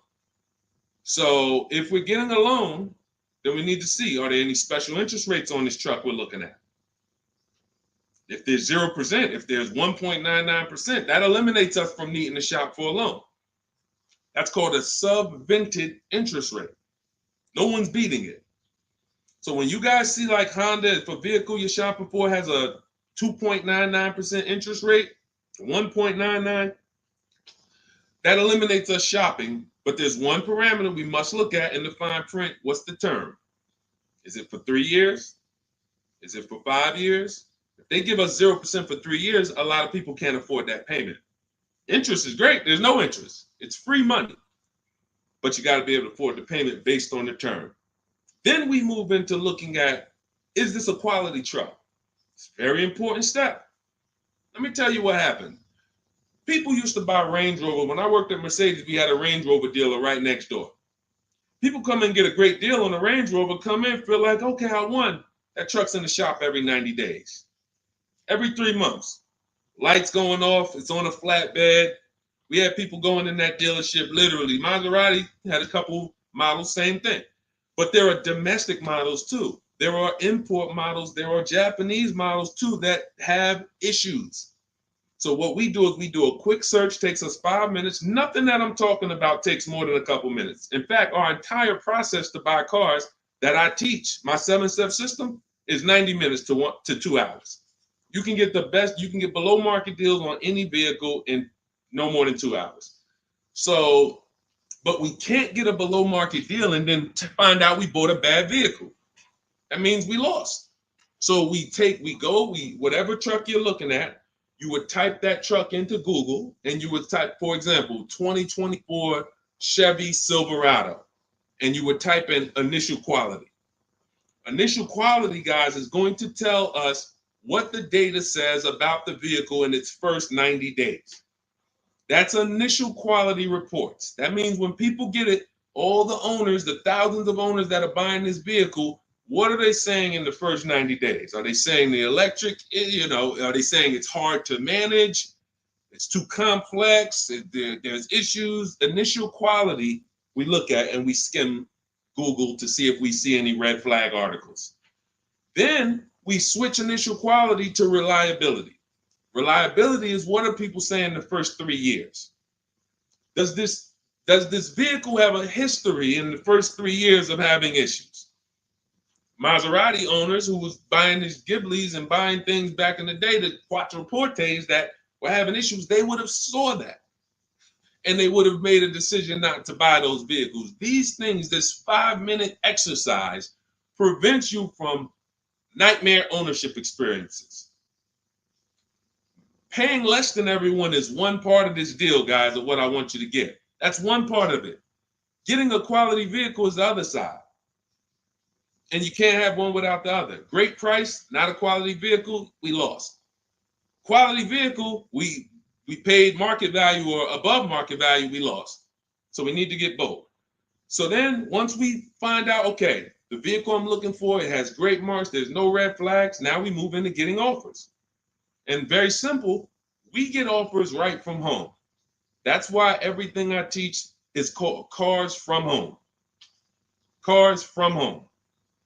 So if we're getting a loan, then we need to see, are there any special interest rates on this truck we're looking at? If there's 0%, if there's 1.99%, that eliminates us from needing to shop for a loan. That's called a subvented interest rate. No one's beating it. So when you guys see like Honda, if a vehicle you're shopping for has a 2.99% interest rate, 1.99, that eliminates us shopping. But there's one parameter we must look at in the fine print. What's the term? Is it for 3 years? Is it for 5 years? If they give us 0% for 3 years, a lot of people can't afford that payment. Interest is great. There's no interest. It's free money. But you got to be able to afford the payment based on the term. Then we move into looking at, is this a quality truck? It's a very important step. Let me tell you what happened. People used to buy Range Rover. When I worked at Mercedes, we had a Range Rover dealer right next door. People come in and get a great deal on a Range Rover, come in, feel like, okay, I won. That truck's in the shop every 90 days. Every 3 months. Lights going off, it's on a flatbed. We had people going in that dealership, literally. Maserati had a couple models, same thing. But there are domestic models too. There are import models. There are Japanese models too that have issues. So what we do is we do a quick search, takes us 5 minutes. Nothing that I'm talking about takes more than a couple minutes. In fact, our entire process to buy cars that I teach, my 7-step system, is 90 minutes to 2 hours. You can get the best, you can get below market deals on any vehicle in no more than 2 hours. So, but we can't get a below market deal and then find out we bought a bad vehicle. That means we lost. So whatever truck you're looking at, you would type that truck into Google and you would type, for example, 2024 Chevy Silverado, and you would type in initial quality. Initial quality, guys, is going to tell us what the data says about the vehicle in its first 90 days. That's initial quality reports. That means when people get it, all the owners, the thousands of owners that are buying this vehicle, what are they saying in the first 90 days? Are they saying the electric, are they saying it's hard to manage? It's too complex. There's issues. Initial quality we look at and we skim Google to see if we see any red flag articles. Then we switch initial quality to reliability. Reliability is what are people saying the first 3 years? Does this vehicle have a history in the first 3 years of having issues? Maserati owners who was buying these Ghiblis and buying things back in the day, the Quattroportes that were having issues, they would have saw that. And they would have made a decision not to buy those vehicles. These things, this 5-minute exercise prevents you from nightmare ownership experiences. Paying less than everyone is one part of this deal, guys, of what I want you to get. That's one part of it. Getting a quality vehicle is the other side. And you can't have one without the other. Great price, not a quality vehicle, we lost. Quality vehicle, we paid market value or above market value, we lost. So we need to get both. So then once we find out, okay, the vehicle I'm looking for, it has great marks, there's no red flags, now we move into getting offers. And very simple, we get offers right from home. That's why everything I teach is called Cars from Home. Cars from Home.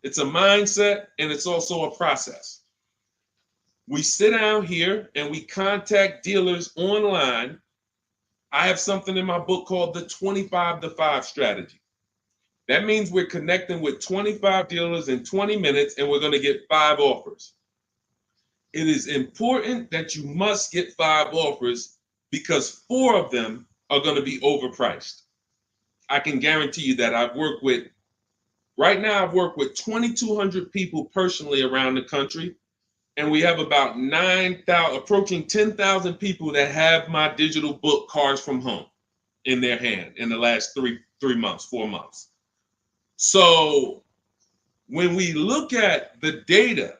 It's a mindset and it's also a process. We sit down here and we contact dealers online. I have something in my book called the 25 to 5 strategy. That means we're connecting with 25 dealers in 20 minutes and we're going to get 5 offers. It is important that you must get 5 offers because 4 of them are going to be overpriced. I can guarantee you that. Right now I've worked with 2,200 people personally around the country, and we have about 9,000, approaching 10,000 people that have my digital book, Cars from Home, in their hand in the last 4 months. So when we look at the data,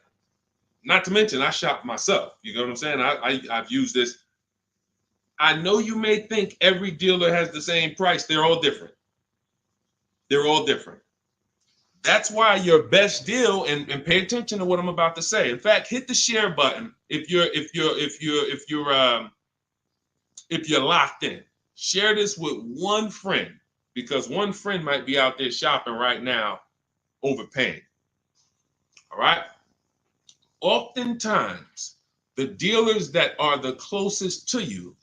not to mention I shop myself, you know what I'm saying? I've used this. I know you may think every dealer has the same price. They're all different. They're all different. That's why your best deal, and pay attention to what I'm about to say. In fact, hit the share button if you're locked in. Share this with one friend because one friend might be out there shopping right now, overpaying. All right. Oftentimes, the dealers that are the closest to you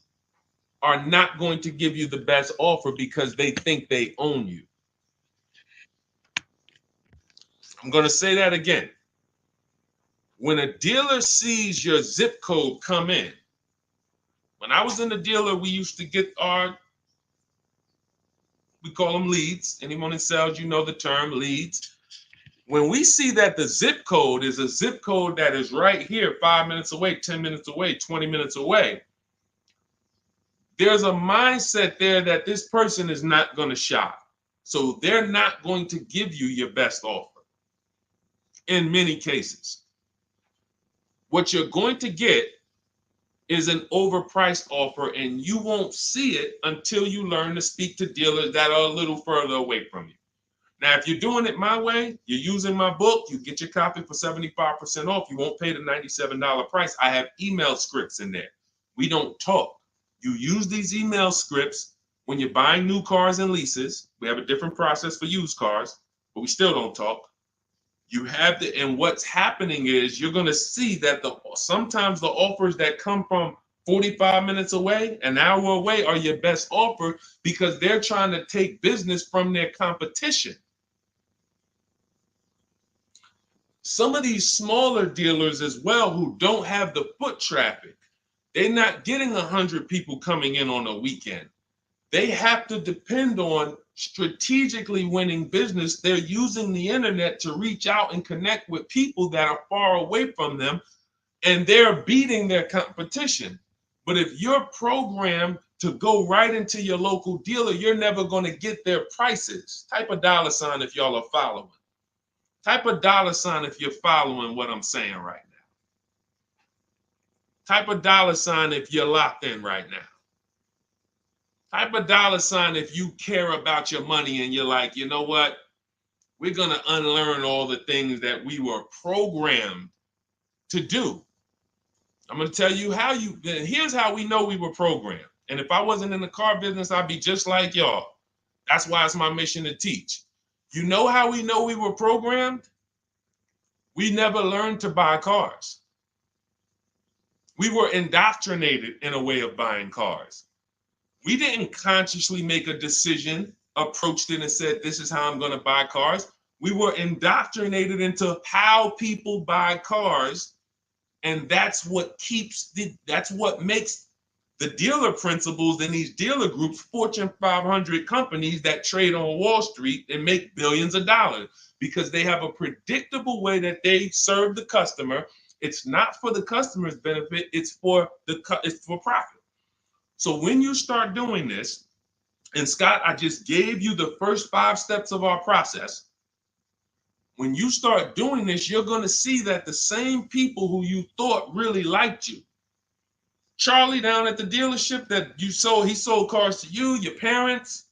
are not going to give you the best offer because they think they own you. I'm going to say that again. When a dealer sees your zip code come in, when I was in the dealer, we used to get we call them leads. Anyone in sales, you know the term leads. When we see that the zip code is a zip code that is right here, 5 minutes away, 10 minutes away, 20 minutes away, there's a mindset there that this person is not going to shop. So they're not going to give you your best offer in many cases. What you're going to get is an overpriced offer, and you won't see it until you learn to speak to dealers that are a little further away from you. Now, if you're doing it my way, you're using my book, you get your copy for 75% off. You won't pay the $97 price. I have email scripts in there. We don't talk. You use these email scripts when you're buying new cars and leases. We have a different process for used cars, but we still don't talk. You have to, and what's happening is you're going to see that sometimes the offers that come from 45 minutes away, an hour away, are your best offer because they're trying to take business from their competition. Some of these smaller dealers as well who don't have the foot traffic, they're not getting 100 people coming in on a weekend. They have to depend on strategically winning business. They're using the internet to reach out and connect with people that are far away from them, and they're beating their competition. But if you're programmed to go right into your local dealer, you're never going to get their prices. Type a $ if y'all are following. Type a $ if you're following what I'm saying right now. Type a $ if you're locked in right now. Type a $ if you care about your money and you're like, you know what? We're going to unlearn all the things that we were programmed to do. I'm going to tell you here's how we know we were programmed. And if I wasn't in the car business, I'd be just like y'all. That's why it's my mission to teach. You know how we know we were programmed? We never learned to buy cars. We were indoctrinated in a way of buying cars. We didn't consciously make a decision, approached it and said, this is how I'm going to buy cars. We were indoctrinated into how people buy cars, and that's what makes the dealer principals in these dealer groups, Fortune 500 companies that trade on Wall Street and make billions of dollars, because they have a predictable way that they serve the customer. It's not for the customer's benefit, it's for profit. So when you start doing this, and Scott, I just gave you the first 5 steps of our process. When you start doing this, you're going to see that the same people who you thought really liked you, Charlie down at the dealership that he sold cars to you, your parents.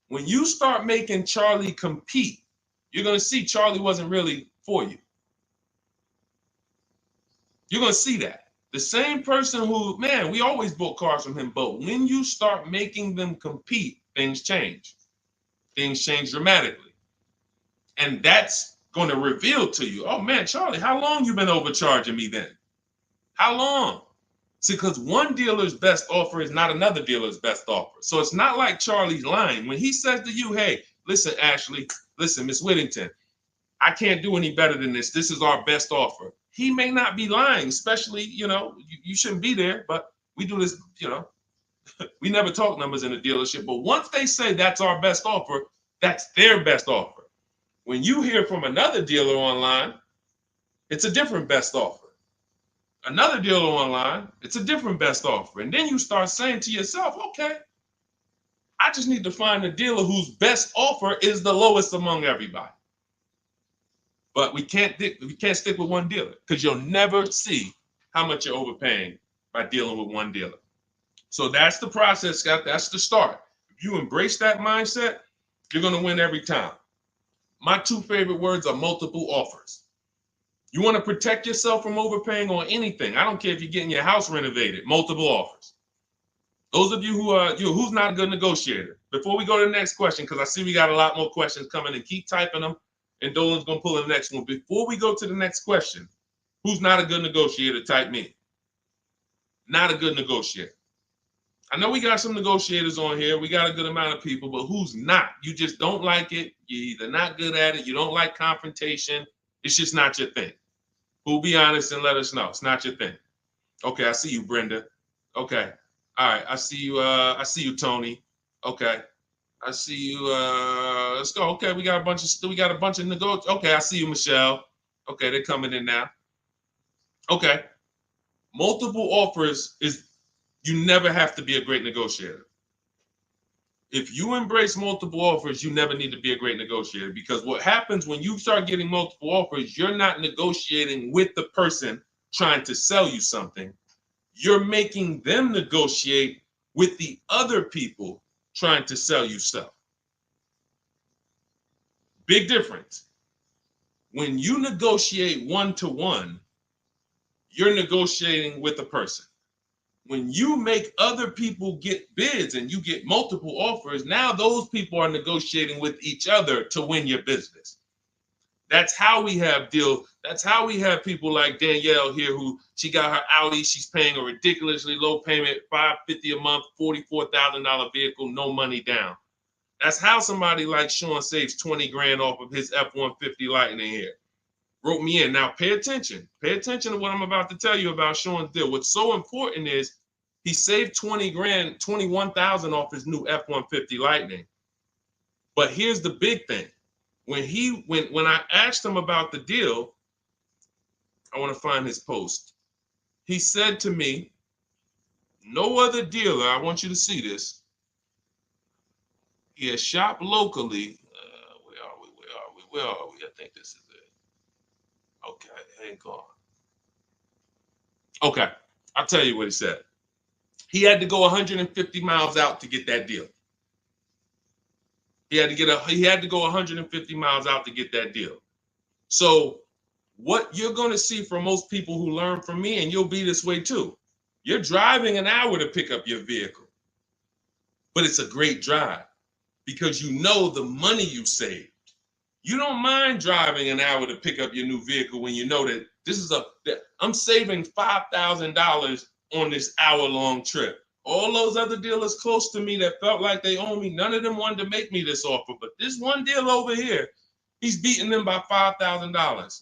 When you start making Charlie compete, you're going to see Charlie wasn't really for you. You're going to see that. The same person who, man, we always bought cars from him, but when you start making them compete, things change. Things change dramatically. And that's going to reveal to you, oh man, Charlie, how long you been overcharging me then? How long? See, because one dealer's best offer is not another dealer's best offer. So it's not like Charlie's lying. When he says to you, hey, listen, Ashley, listen, Miss Whittington, I can't do any better than this. This is our best offer. He may not be lying, especially, you shouldn't be there, but we do this, we never talk numbers in a dealership. But once they say that's our best offer, that's their best offer. When you hear from another dealer online, it's a different best offer. Another dealer online, it's a different best offer. And then you start saying to yourself, okay, I just need to find a dealer whose best offer is the lowest among everybody. But we can't stick with one dealer, because you'll never see how much you're overpaying by dealing with one dealer. So that's the process, Scott. That's the start. If you embrace that mindset, you're going to win every time. My 2 favorite words are multiple offers. You want to protect yourself from overpaying on anything. I don't care if you're getting your house renovated, multiple offers. Those of you who's not a good negotiator. Before we go to the next question, because I see we got a lot more questions coming, and keep typing them, and Dolan's going to pull in the next one. Before we go to the next question, who's not a good negotiator? Type me. Not a good negotiator. I know we got some negotiators on here. We got a good amount of people, but who's not? You just don't like it. You're either not good at it. You don't like confrontation. It's just not your thing. Who'll be honest and let us know. It's not your thing. Okay, I see you, Brenda. Okay. All right. I see you, Tony. Okay. I see you. Let's go. Okay, we got a bunch of negotiators. Okay, I see you, Michelle. Okay, they're coming in now. Okay. Multiple offers is, you never have to be a great negotiator. If you embrace multiple offers, you never need to be a great negotiator, because what happens when you start getting multiple offers, you're not negotiating with the person trying to sell you something. You're making them negotiate with the other people trying to sell you stuff. Big difference. When you negotiate one-to-one, you're negotiating with a person. When you make other people get bids and you get multiple offers, now those people are negotiating with each other to win your business. That's how we have deals. That's how we have people like Danielle here, who she got her Audi. She's paying a ridiculously low payment, $550 a month, $44,000 vehicle, no money down. That's how somebody like Sean saves 20 grand off of his F-150 Lightning here. Wrote me in. Now pay attention. Pay attention to what I'm about to tell you about Sean's deal. What's so important is he saved 20 grand, 21,000 off his new F-150 Lightning. But here's the big thing. When I asked him about the deal, I want to find his post. He said to me, no other dealer, I want you to see this. He has shopped locally. Where are we? I think this is it. Okay, hang on. Okay, I'll tell you what he said. He had to go 150 miles out to get that deal. He had to go 150 miles out to get that deal. So what you're going to see from most people who learn from me, and you'll be this way too, you're driving an hour to pick up your vehicle, but it's a great drive because you know the money you saved. You don't mind driving an hour to pick up your new vehicle when you know that I'm saving $5,000 on this hour-long trip. All those other dealers close to me that felt like they owe me, none of them wanted to make me this offer. But this one deal over here, He's beating them by $5,000.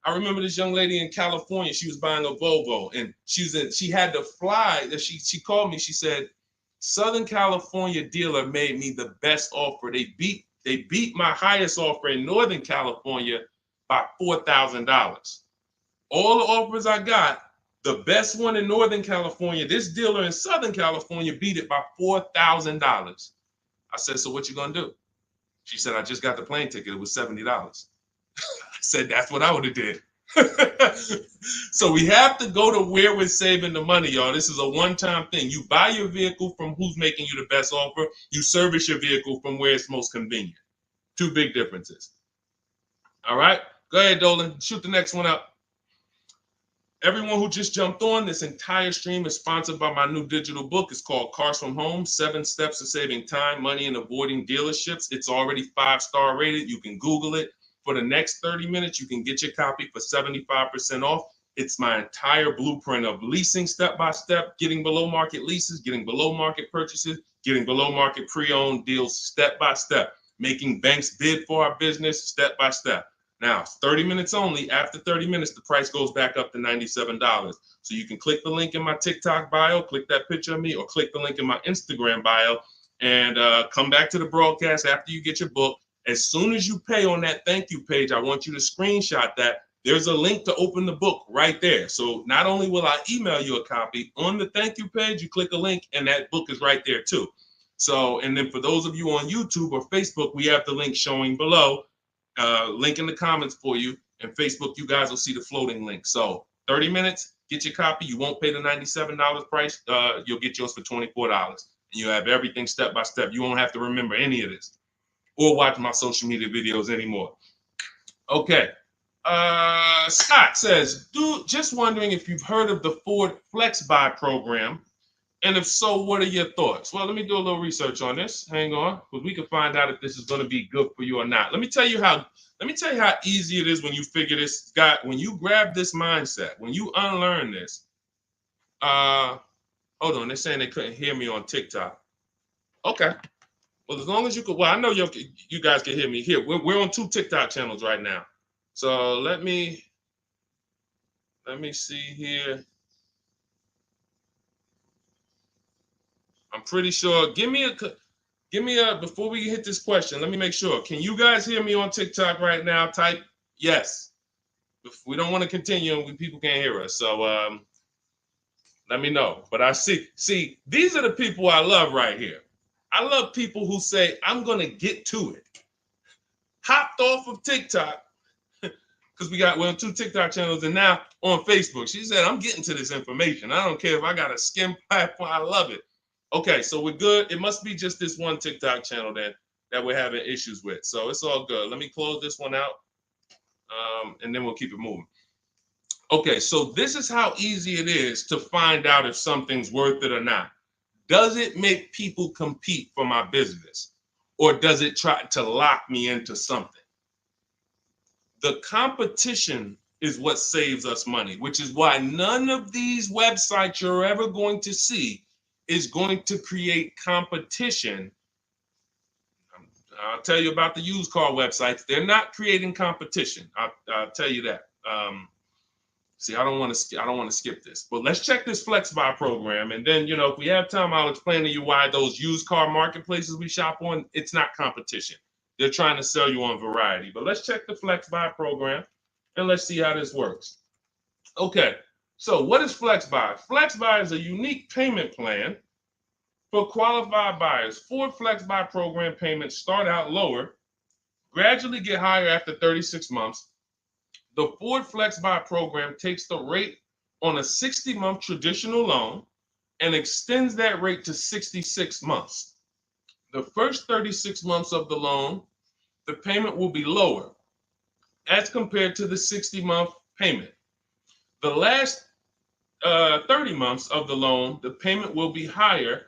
I remember this young lady in California. She was buying a Volvo, and she had to fly. She called me. She said, Southern California dealer made me the best offer. They beat my highest offer in Northern California by $4,000. All the offers I got, the best one in Northern California, this dealer in Southern California beat it by $4,000. I said, so what you gonna do? She said, I just got the plane ticket. It was $70. I said, that's what I would have did. So we have to go to where we're saving the money, y'all. This is a one-time thing. You buy your vehicle from who's making you the best offer. You service your vehicle from where it's most convenient. Two big differences. All right, go ahead, Dolan. Shoot the next one up. Everyone who just jumped on, this entire stream is sponsored by my new digital book. It's called Cars from Home, 7 Steps to Saving Time, Money, and Avoiding Dealerships. It's already 5-star rated. You can Google it. For the next 30 minutes, you can get your copy for 75% off. It's my entire blueprint of leasing step-by-step, getting below market leases, getting below market purchases, getting below market pre-owned deals step-by-step, making banks bid for our business step-by-step. Now, 30 minutes only. After 30 minutes, the price goes back up to $97. So you can click the link in my TikTok bio, click that picture of me, or click the link in my Instagram bio, and come back to the broadcast after you get your book. As soon as you pay on that thank you page, I want you to screenshot that. There's a link to open the book right there. So not only will I email you a copy, on the thank you page, you click a link and that book is right there too. So, and then for those of you on YouTube or Facebook, we have the link showing below, link in the comments for you. And Facebook, you guys will see the floating link. So 30 minutes, get your copy. You won't pay the $97 price. You'll get yours for $24. And you have everything step by step. You won't have to remember any of this or watch my social media videos anymore. Okay. Scott says, just wondering if you've heard of the Ford Flex Buy program, and if so, what are your thoughts? Well, let me do a little research on this. Hang on, because we can find out if this is going to be good for you or not. Let me tell you how easy it is when you figure this, Scott. When you grab this mindset, when you unlearn this. Hold on, they're saying they couldn't hear me on TikTok. Okay. Well, as long as you could, well, I know you guys can hear me here. We're on 2 TikTok channels right now. So let me see here. I'm pretty sure. Give me a, before we hit this question, let me make sure. Can you guys hear me on TikTok right now? Type yes. If we don't want to continue and people can't hear us. So let me know. But I see, these are the people I love right here. I love people who say, I'm going to get to it. Hopped off of TikTok, because we're on 2 TikTok channels and now on Facebook. She said, I'm getting to this information. I don't care if I got a skim platform. I love it. Okay, so we're good. It must be just this one TikTok channel then that we're having issues with. So it's all good. Let me close this one out, and then we'll keep it moving. Okay, so this is how easy it is to find out if something's worth it or not. Does it make people compete for my business, or does it try to lock me into something? The competition is what saves us money, which is why none of these websites you're ever going to see is going to create competition. I'll tell you about the used car websites. They're not creating competition. I'll tell you that. See, I don't want to skip this, but let's check this Flex Buy program. And then, if we have time, I'll explain to you why those used car marketplaces we shop on, it's not competition. They're trying to sell you on variety. But let's check the Flex Buy program and let's see how this works. Okay, so what is Flex Buy? Flex Buy is a unique payment plan for qualified buyers. Ford Flex Buy program payments start out lower, gradually get higher after 36 months. The Ford Flex Buy program takes the rate on a 60-month traditional loan and extends that rate to 66 months. The first 36 months of the loan, the payment will be lower as compared to the 60-month payment. The last 30 months of the loan, the payment will be higher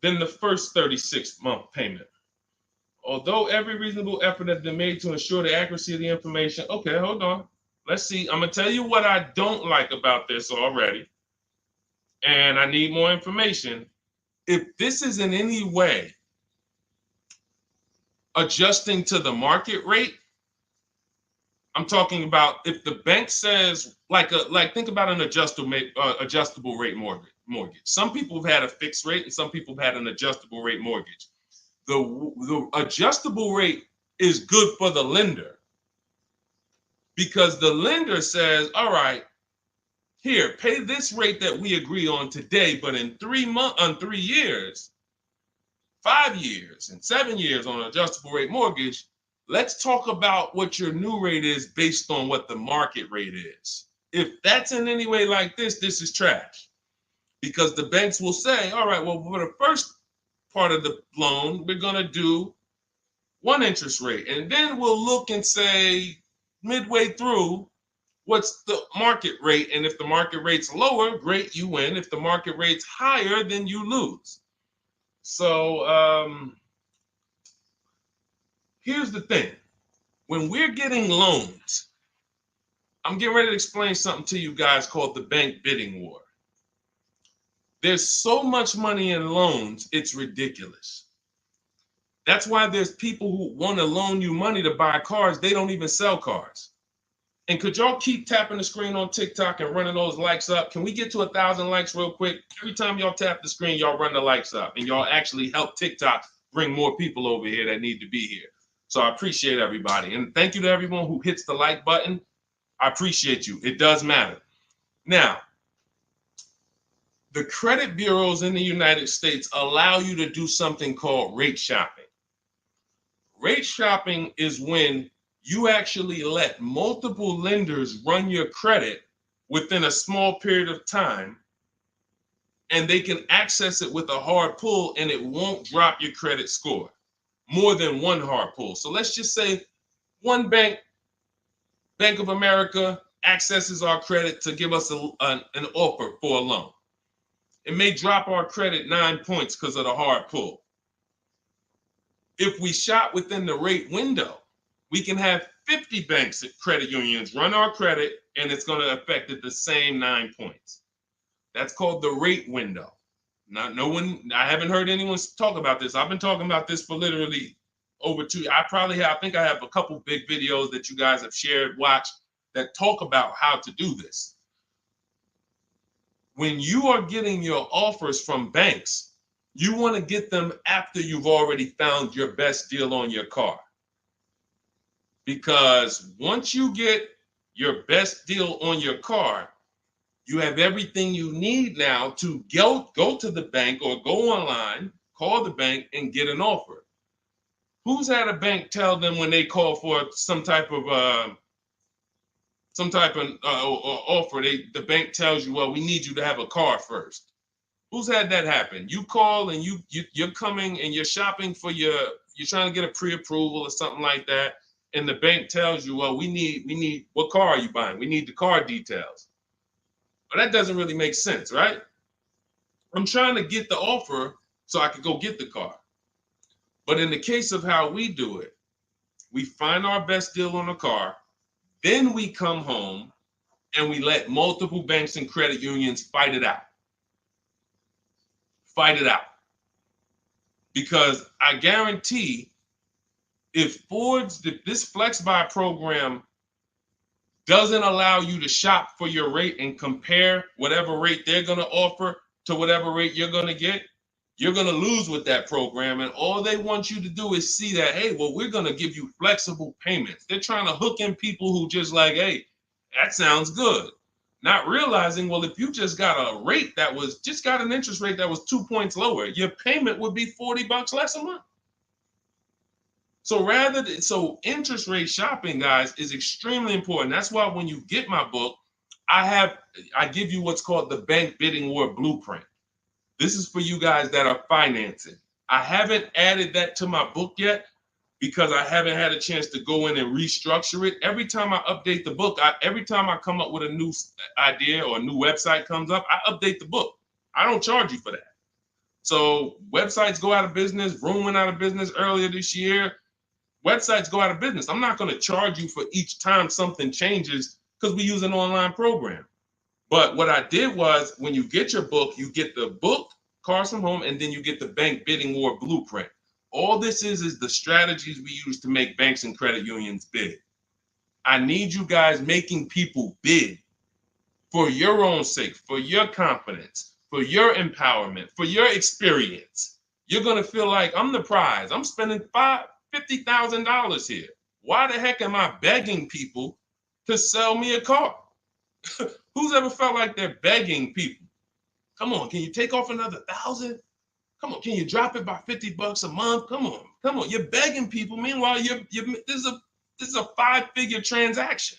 than the first 36-month payment. Although every reasonable effort has been made to ensure the accuracy of the information. Okay, hold on. Let's see. I'm going to tell you what I don't like about this already. And I need more information. If this is in any way adjusting to the market rate. I'm talking about if the bank says like think about an adjustable rate mortgage. Some people have had a fixed rate and some people have had an adjustable rate mortgage. The adjustable rate is good for the lender because the lender says, all right, here, pay this rate that we agree on today, but in 3 years, 5 years, and 7 years on an adjustable rate mortgage, let's talk about what your new rate is based on what the market rate is. If that's in any way like this is trash. Because the banks will say, all right, well, for the first part of the loan, we're going to do one interest rate. And then we'll look and say, midway through, what's the market rate? And if the market rate's lower, great, you win. If the market rate's higher, then you lose. So here's the thing. When we're getting loans, I'm getting ready to explain something to you guys called the bank bidding war. There's so much money in loans, it's ridiculous. That's why there's people who want to loan you money to buy cars. They don't even sell cars. And could y'all keep tapping the screen on TikTok and running those likes up? Can we get to 1,000 likes real quick? Every time y'all tap the screen, y'all run the likes up and y'all actually help TikTok bring more people over here that need to be here. So I appreciate everybody. And thank you to everyone who hits the like button. I appreciate you. It does matter. Now, the credit bureaus in the United States allow you to do something called rate shopping. Rate shopping is when you actually let multiple lenders run your credit within a small period of time, and they can access it with a hard pull and it won't drop your credit score more than one hard pull. So let's just say one bank, Bank of America, accesses our credit to give us an offer for a loan. It may drop our credit 9 points because of the hard pull. If we shop within the rate window, we can have 50 banks at credit unions run our credit, and it's going to affect it the same 9 points. That's called the rate window. I haven't heard anyone talk about this. I've been talking about this for literally over 2 years. I think I have a couple big videos that you guys have shared, watched, that talk about how to do this. When you are getting your offers from banks, you want to get them after you've already found your best deal on your car. Because once you get your best deal on your car, you have everything you need now to go to the bank or go online, call the bank and get an offer. Who's had a bank tell them when they call for some type of offer, the bank tells you, well, we need you to have a car first. Who's had that happen? You call and you're coming and you're shopping for you're trying to get a pre-approval or something like that, and the bank tells you, well, we need what car are you buying? We need the car details. Well, that doesn't really make sense, right? I'm trying to get the offer so I can go get the car. But in the case of how we do it, we find our best deal on the car, then we come home and we let multiple banks and credit unions fight it out. Fight it out. Because I guarantee if this Flex Buy program doesn't allow you to shop for your rate and compare whatever rate they're going to offer to whatever rate you're going to get, you're going to lose with that program. And all they want you to do is see that, hey, well, we're going to give you flexible payments. They're trying to hook in people who just like, hey, that sounds good. Not realizing, well, if you just got a rate that was just got an interest rate that was 2 points lower, your payment would be $40 less a month. So interest rate shopping, guys, is extremely important. That's why when you get my book, I give you what's called the Bank Bidding War Blueprint. This is for you guys that are financing. I haven't added that to my book yet because I haven't had a chance to go in and restructure it. Every time I update the book, every time I come up with a new idea or a new website comes up, I update the book. I don't charge you for that. So websites go out of business. Room went out of business earlier this year. Websites go out of business. I'm not going to charge you for each time something changes because we use an online program. But what I did was when you get your book, you get the book, Cars from Home, and then you get the Bank Bidding War Blueprint. All this is the strategies we use to make banks and credit unions bid. I need you guys making people bid for your own sake, for your confidence, for your empowerment, for your experience. You're going to feel like I'm the prize. I'm spending $50,000 here. Why the heck am I begging people to sell me a car? Who's ever felt like they're begging people? Come on, can you take off another 1,000? Come on, can you drop it by $50 a month? Come on. You're begging people. Meanwhile, this is a 5-figure transaction.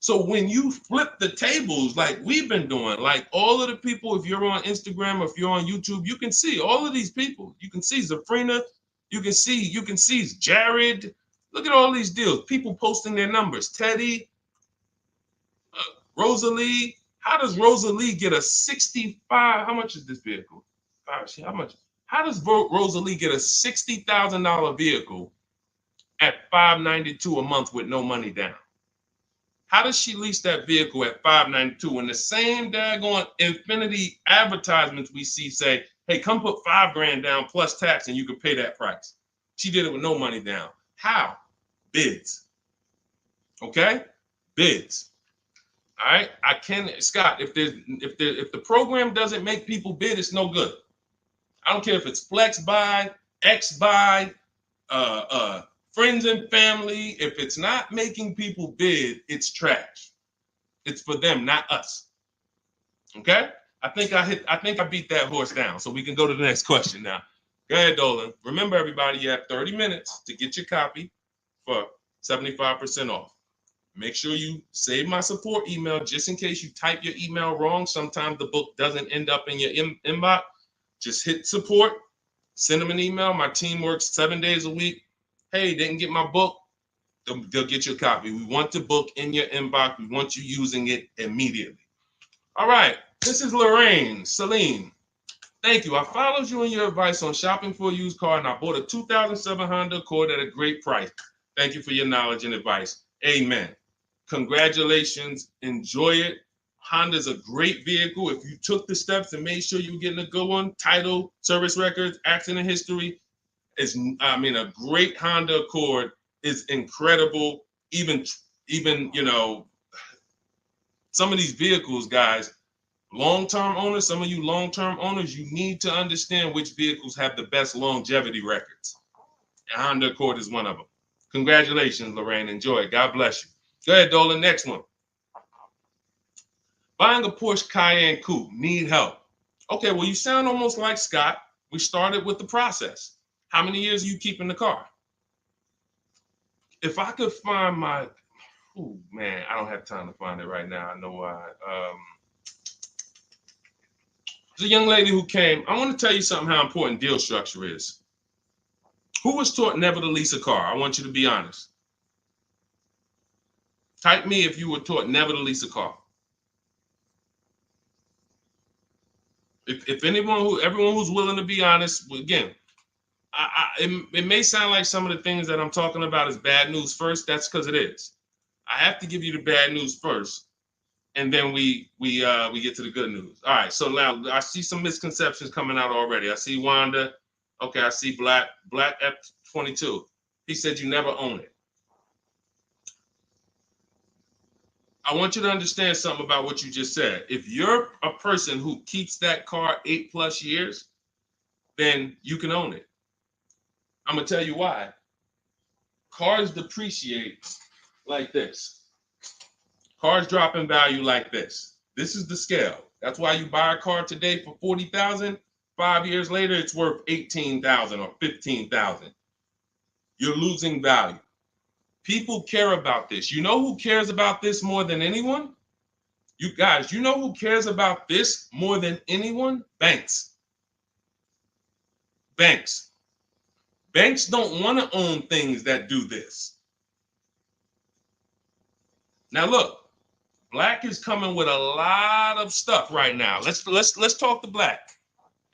So when you flip the tables like we've been doing, like all of the people, if you're on Instagram or if you're on YouTube, you can see all of these people. You can see Zafrina. You can see Jared. Look at all these deals. People posting their numbers. Teddy, Rosalie. How does Rosalie get a 65? How much is this vehicle? How much? How does Rosalie get a $60,000 vehicle at $592 a month with no money down? How does she lease that vehicle at $592 when the same daggone Infinity advertisements we see say, hey, come put $5,000 down plus tax and you can pay that price? She did it with no money down. How? Bids. Okay? Bids. All right. Scott, if the program doesn't make people bid, it's no good. I don't care if it's flex buy, X buy, friends and family. If it's not making people bid, it's trash. It's for them, not us. Okay? I think I beat that horse down. So we can go to the next question now. Go ahead, Dolan. Remember, everybody, you have 30 minutes to get your copy for 75% off. Make sure you save my support email just in case you type your email wrong. Sometimes the book doesn't end up in your inbox. Just hit support, send them an email. My team works 7 days a week. Hey, didn't get my book. They'll get you a copy. We want the book in your inbox. We want you using it immediately. All right. This is Lorraine. Celine. Thank you. I followed you in your advice on shopping for a used car, and I bought a 2007 Honda Accord at a great price. Thank you for your knowledge and advice. Amen. Congratulations. Enjoy it. Honda's a great vehicle. If you took the steps and made sure you were getting a good one, title, service records, accident history, a great Honda Accord is incredible. Even some of these vehicles, guys, long-term owners, some of you long-term owners, you need to understand which vehicles have the best longevity records. And Honda Accord is one of them. Congratulations, Lorraine. Enjoy it. God bless you. Go ahead, Dolan. Next one. Buying a Porsche Cayenne Coupe. Need help. Okay, well, you sound almost like Scott. We started with the process. How many years are you keeping the car? If I could find my, oh man, I don't have time to find it right now. I know why. There's a young lady who came. I want to tell you something how important deal structure is. Who was taught never to lease a car? I want you to be honest. Type me if you were taught never to lease a car. If everyone who's willing to be honest, again, it may sound like some of the things that I'm talking about is bad news first. That's because it is. I have to give you the bad news first, and then we get to the good news. All right. So now I see some misconceptions coming out already. I see Wanda. Okay. I see Black F22. He said you never own it. I want you to understand something about what you just said. If you're a person who keeps that car 8+ years, then you can own it. I'm going to tell you why. Cars depreciate like this. Cars drop in value like this. This is the scale. That's why you buy a car today for $40,000. 5 years later, it's worth $18,000 or $15,000. You're losing value. People care about this. You know who cares about this more than anyone? You guys, you know who cares about this more than anyone? Banks. Banks. Banks don't want to own things that do this. Now look, Black is coming with a lot of stuff right now. Let's talk to Black.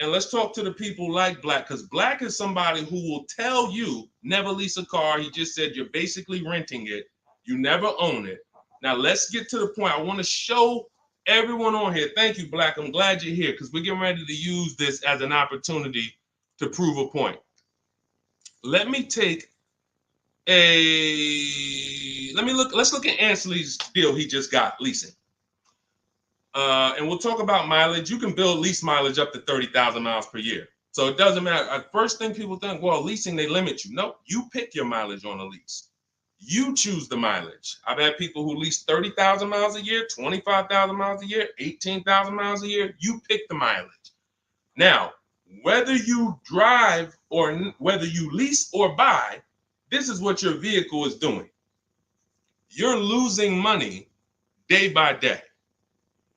And let's talk to the people like Black, because Black is somebody who will tell you never lease a car. He just said you're basically renting it. You never own it. Now let's get to the point. I want to show everyone on here. Thank you, Black. I'm glad you're here because we're getting ready to use this as an opportunity to prove a point. let me take let's look at Ansley's deal he just got leasing. And we'll talk about mileage. You can build lease mileage up to 30,000 miles per year. So it doesn't matter. First thing people think, well, leasing, they limit you. No, you pick your mileage on a lease. You choose the mileage. I've had people who lease 30,000 miles a year, 25,000 miles a year, 18,000 miles a year. You pick the mileage. Now, whether you drive or whether you lease or buy, this is what your vehicle is doing. You're losing money day by day.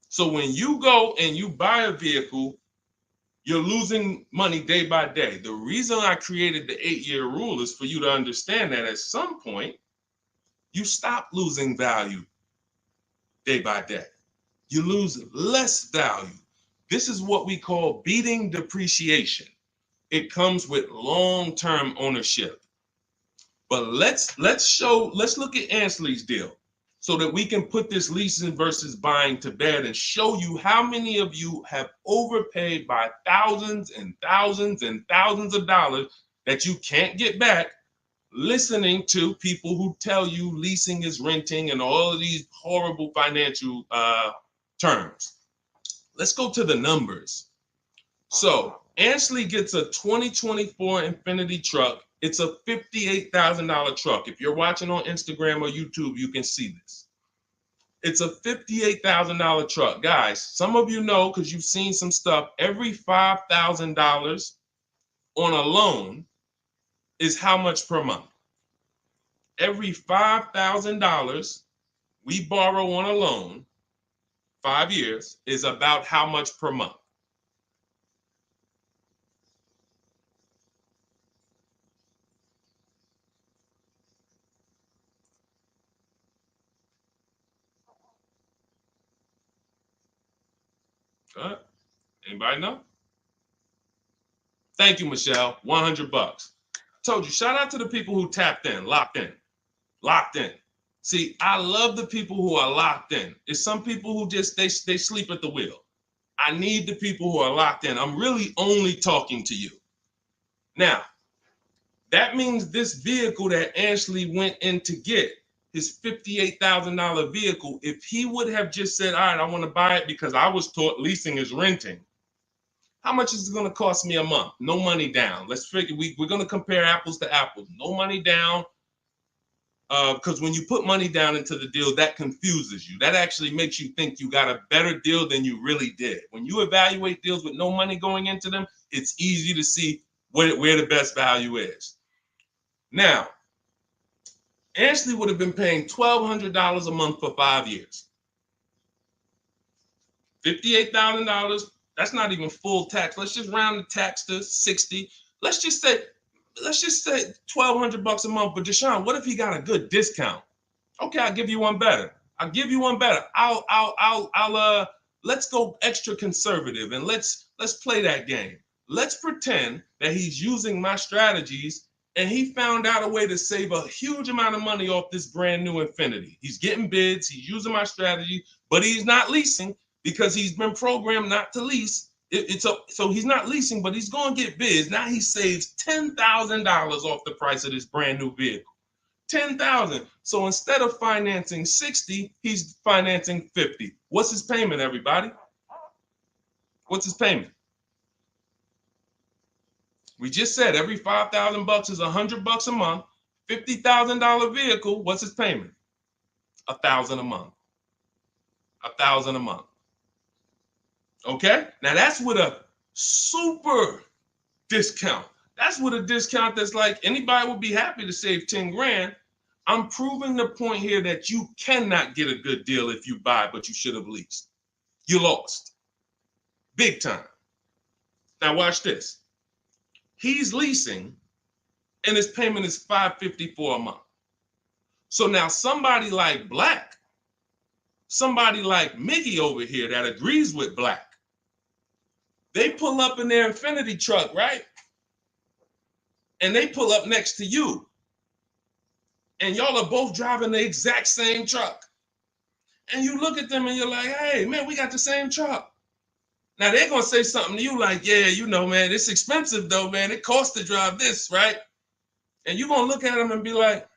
So when you go and you buy a vehicle, you're losing money day by day. The reason I created the 8-year rule is for you to understand that at some point, you stop losing value day by day. You lose less value. This is what we call beating depreciation. It comes with long-term ownership. But let's look at Ansley's deal so that we can put this leasing versus buying to bed and show you how many of you have overpaid by thousands and thousands and thousands of dollars that you can't get back listening to people who tell you leasing is renting and all of these horrible financial terms. Let's go to the numbers. So Ansley gets a 2024 Infiniti truck. It's a $58,000 truck. If you're watching on Instagram or YouTube, you can see this. It's a $58,000 truck. Guys, some of you know because you've seen some stuff, every $5,000 on a loan is how much per month? Every $5,000 we borrow on a loan, 5 years, is about how much per month? Anybody know? Thank you, Michelle. $100. Told you, shout out to the people who tapped in, locked in, locked in. See, I love the people who are locked in. It's some people who just, they sleep at the wheel. I need the people who are locked in. I'm really only talking to you. Now, that means this vehicle that Ashley went in to get, his $58,000 vehicle, if he would have just said, all right, I want to buy it because I was taught leasing is renting, how much is it going to cost me a month? No money down. Let's figure, we're going to compare apples to apples. No money down, because when you put money down into the deal, that confuses you. That actually makes you think you got a better deal than you really did. When you evaluate deals with no money going into them, it's easy to see where the best value is. Now, Ashley would have been paying $1,200 a month for 5 years. $58,000. That's not even full tax. Let's just round the tax to 60. Let's just say $1,200 a month. But Deshone, what if he got a good discount? Okay, I'll give you one better. Let's go extra conservative and let's play that game. Let's pretend that he's using my strategies and he found out a way to save a huge amount of money off this brand new Infiniti. He's getting bids, he's using my strategy, but he's not leasing because he's been programmed not to lease. So he's not leasing, but he's going to get bids. Now he saves $10,000 off the price of this brand new vehicle. $10,000. So instead of financing 60, he's financing 50. What's his payment, everybody? What's his payment? We just said every $5,000 is $100 a month. $50,000 vehicle. What's his payment? $1,000 a month. $1,000 a month. Okay. Now that's with a super discount. That's with a discount that's like anybody would be happy to save 10 grand. I'm proving the point here that you cannot get a good deal if you buy, but you should have leased. You lost. Big time. Now watch this. He's leasing and his payment is $554 a month. So now somebody like Black, somebody like Miggy over here that agrees with Black, they pull up in their Infiniti truck, right? And they pull up next to you. And y'all are both driving the exact same truck. And you look at them and you're like, hey, man, we got the same truck. Now they're going to say something to you like, yeah, you know, man, it's expensive though, man. It costs to drive this, right? And you're going to look at them and be like,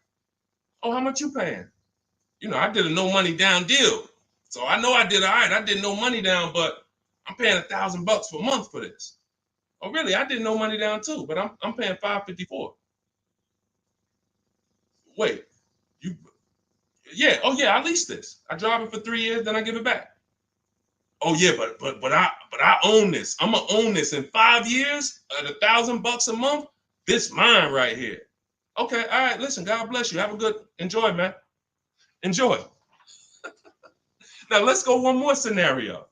oh, how much you paying? You know, I did a no money down deal. So I know I did all right. I did no money down, but I'm paying $1,000 per month for this. Oh, really? I did no money down too, but I'm paying $554. Wait, you? Yeah. Oh, yeah. I leased this. I drive it for 3 years, then I give it back. Oh, yeah, but I own this. I'm gonna own this in 5 years at $1,000 a month. This mine right here. Okay. All right. Listen. God bless you. Have a good enjoy, man. Enjoy. Now let's go one more scenario.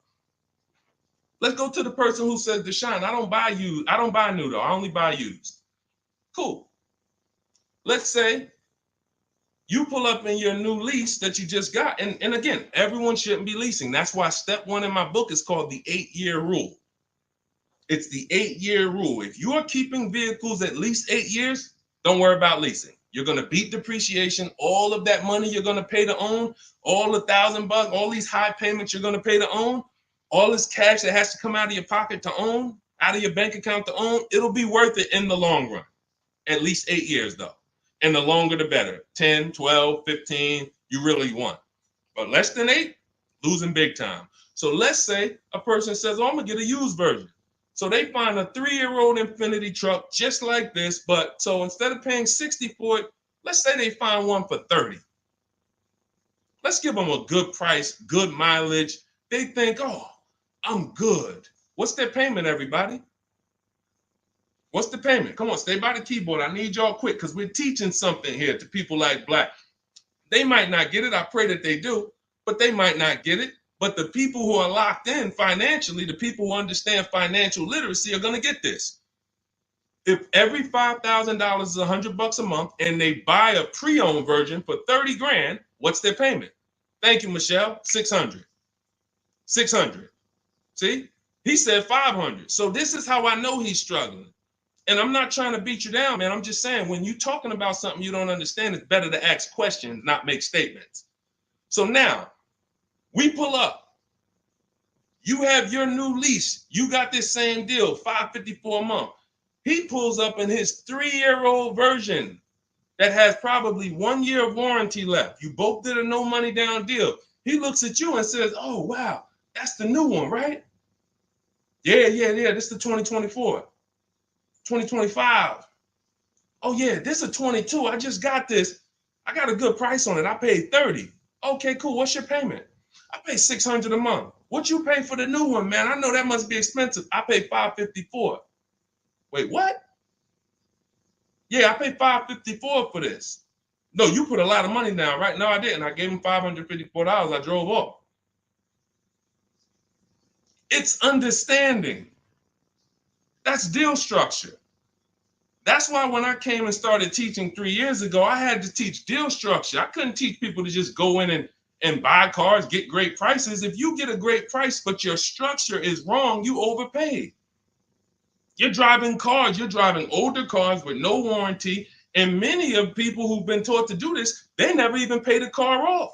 Let's go to the person who says, Deshone, I don't buy used. I don't buy new though. I only buy used. Cool. Let's say you pull up in your new lease that you just got. And again, everyone shouldn't be leasing. That's why step 1 in my book is called the 8-year rule. It's the 8-year rule. If you are keeping vehicles at least 8 years, don't worry about leasing. You're going to beat depreciation. All of that money you're going to pay to own, all the $1,000, all these high payments you're going to pay to own, all this cash that has to come out of your pocket to own, out of your bank account to own, it'll be worth it in the long run. At least 8 years though. And the longer the better. 10, 12, 15, you really want. But less than 8, losing big time. So let's say a person says, oh, I'm going to get a used version. So they find a 3-year-old Infiniti truck just like this, but so instead of paying $60 for it, let's say they find one for $30. Let's give them a good price, good mileage. They think, oh, I'm good. What's their payment, everybody? What's the payment? Come on, stay by the keyboard. I need y'all quick because we're teaching something here to people like Black. They might not get it. I pray that they do, but they might not get it. But the people who are locked in financially, the people who understand financial literacy are going to get this. If every $5,000 is $100 a month and they buy a pre-owned version for 30 grand, what's their payment? Thank you, Michelle. 600. 600. See, he said 500. So this is how I know he's struggling. And I'm not trying to beat you down, man. I'm just saying when you're talking about something you don't understand, it's better to ask questions, not make statements. So now, we pull up. You have your new lease. You got this same deal, $554 a month. He pulls up in his 3-year-old version that has probably 1 year of warranty left. You both did a no money down deal. He looks at you and says, oh, wow, that's the new one, right? Yeah. This is the 2024, 2025. Oh, yeah, this is a 22. I just got this. I got a good price on it. I paid 30. Okay, cool. What's your payment? I pay 600 a month. What you pay for the new one, man? I know that must be expensive. I pay 554. Wait, what? Yeah, I paid 554 for this. No, you put a lot of money down, right? No, I didn't. I gave him $554. I drove off. It's understanding. That's deal structure. That's why when I came and started teaching 3 years ago, I had to teach deal structure. I couldn't teach people to just go in and buy cars, get great prices. If you get a great price, but your structure is wrong, you overpaid. You're driving cars, you're driving older cars with no warranty. And many of people who've been taught to do this, they never even pay the car off.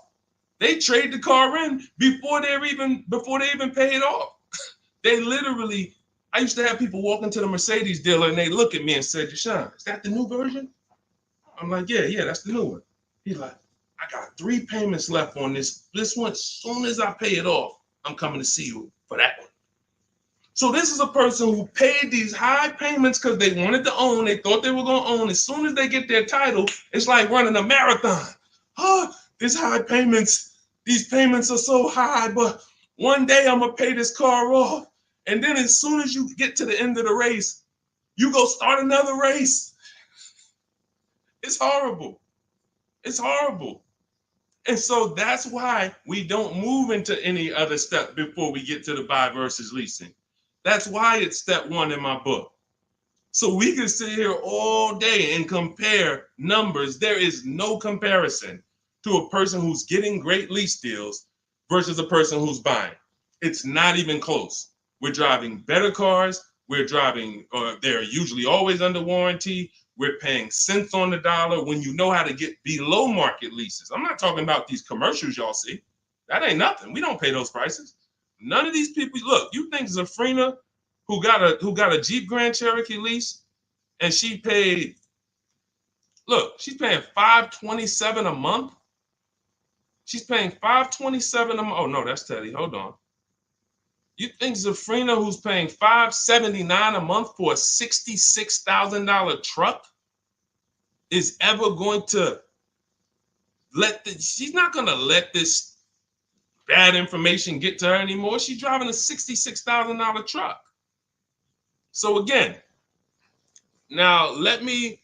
They trade the car in before they even pay it off. They literally, I used to have people walk into the Mercedes dealer and they look at me and say, Deshone, is that the new version? I'm like, yeah, that's the new one. He's like, I got 3 payments left on this one. As soon as I pay it off, I'm coming to see you for that one. So this is a person who paid these high payments because they wanted to own. They thought they were going to own. As soon as they get their title, it's like running a marathon. Oh, these high payments, these payments are so high, but one day I'm going to pay this car off. And then as soon as you get to the end of the race, you go start another race. It's horrible. It's horrible. And so that's why we don't move into any other step before we get to the buy versus leasing. That's why it's step 1 in my book. So we can sit here all day and compare numbers. There is no comparison to a person who's getting great lease deals versus a person who's buying. It's not even close. We're driving better cars. We're driving, they're usually always under warranty. We're paying cents on the dollar when you know how to get below market leases. I'm not talking about these commercials y'all see. That ain't nothing. We don't pay those prices. None of these people, look, you think Zafrina, who got a Jeep Grand Cherokee lease, and she paid Look, she's paying $527 a month. She's paying $527 a month. Oh no, that's Teddy. Hold on. You think Zafrina, who's paying $579 a month for a $66,000 truck, is ever going to she's not going to let this bad information get to her anymore. She's driving a $66,000 truck. So again, now let me,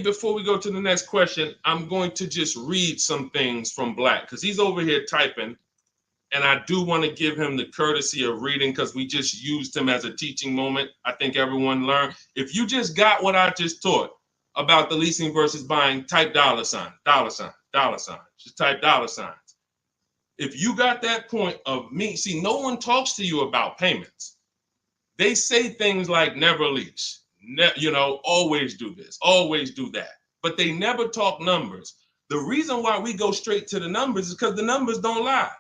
before we go to the next question, I'm going to just read some things from Black because he's over here typing. And I do want to give him the courtesy of reading because we just used him as a teaching moment. I think everyone learned. If you just got what I just taught about the leasing versus buying, type $sign. Just type $signs. If you got that point of me, see, no one talks to you about payments. They say things like never lease, always do this, always do that. But they never talk numbers. The reason why we go straight to the numbers is because the numbers don't lie.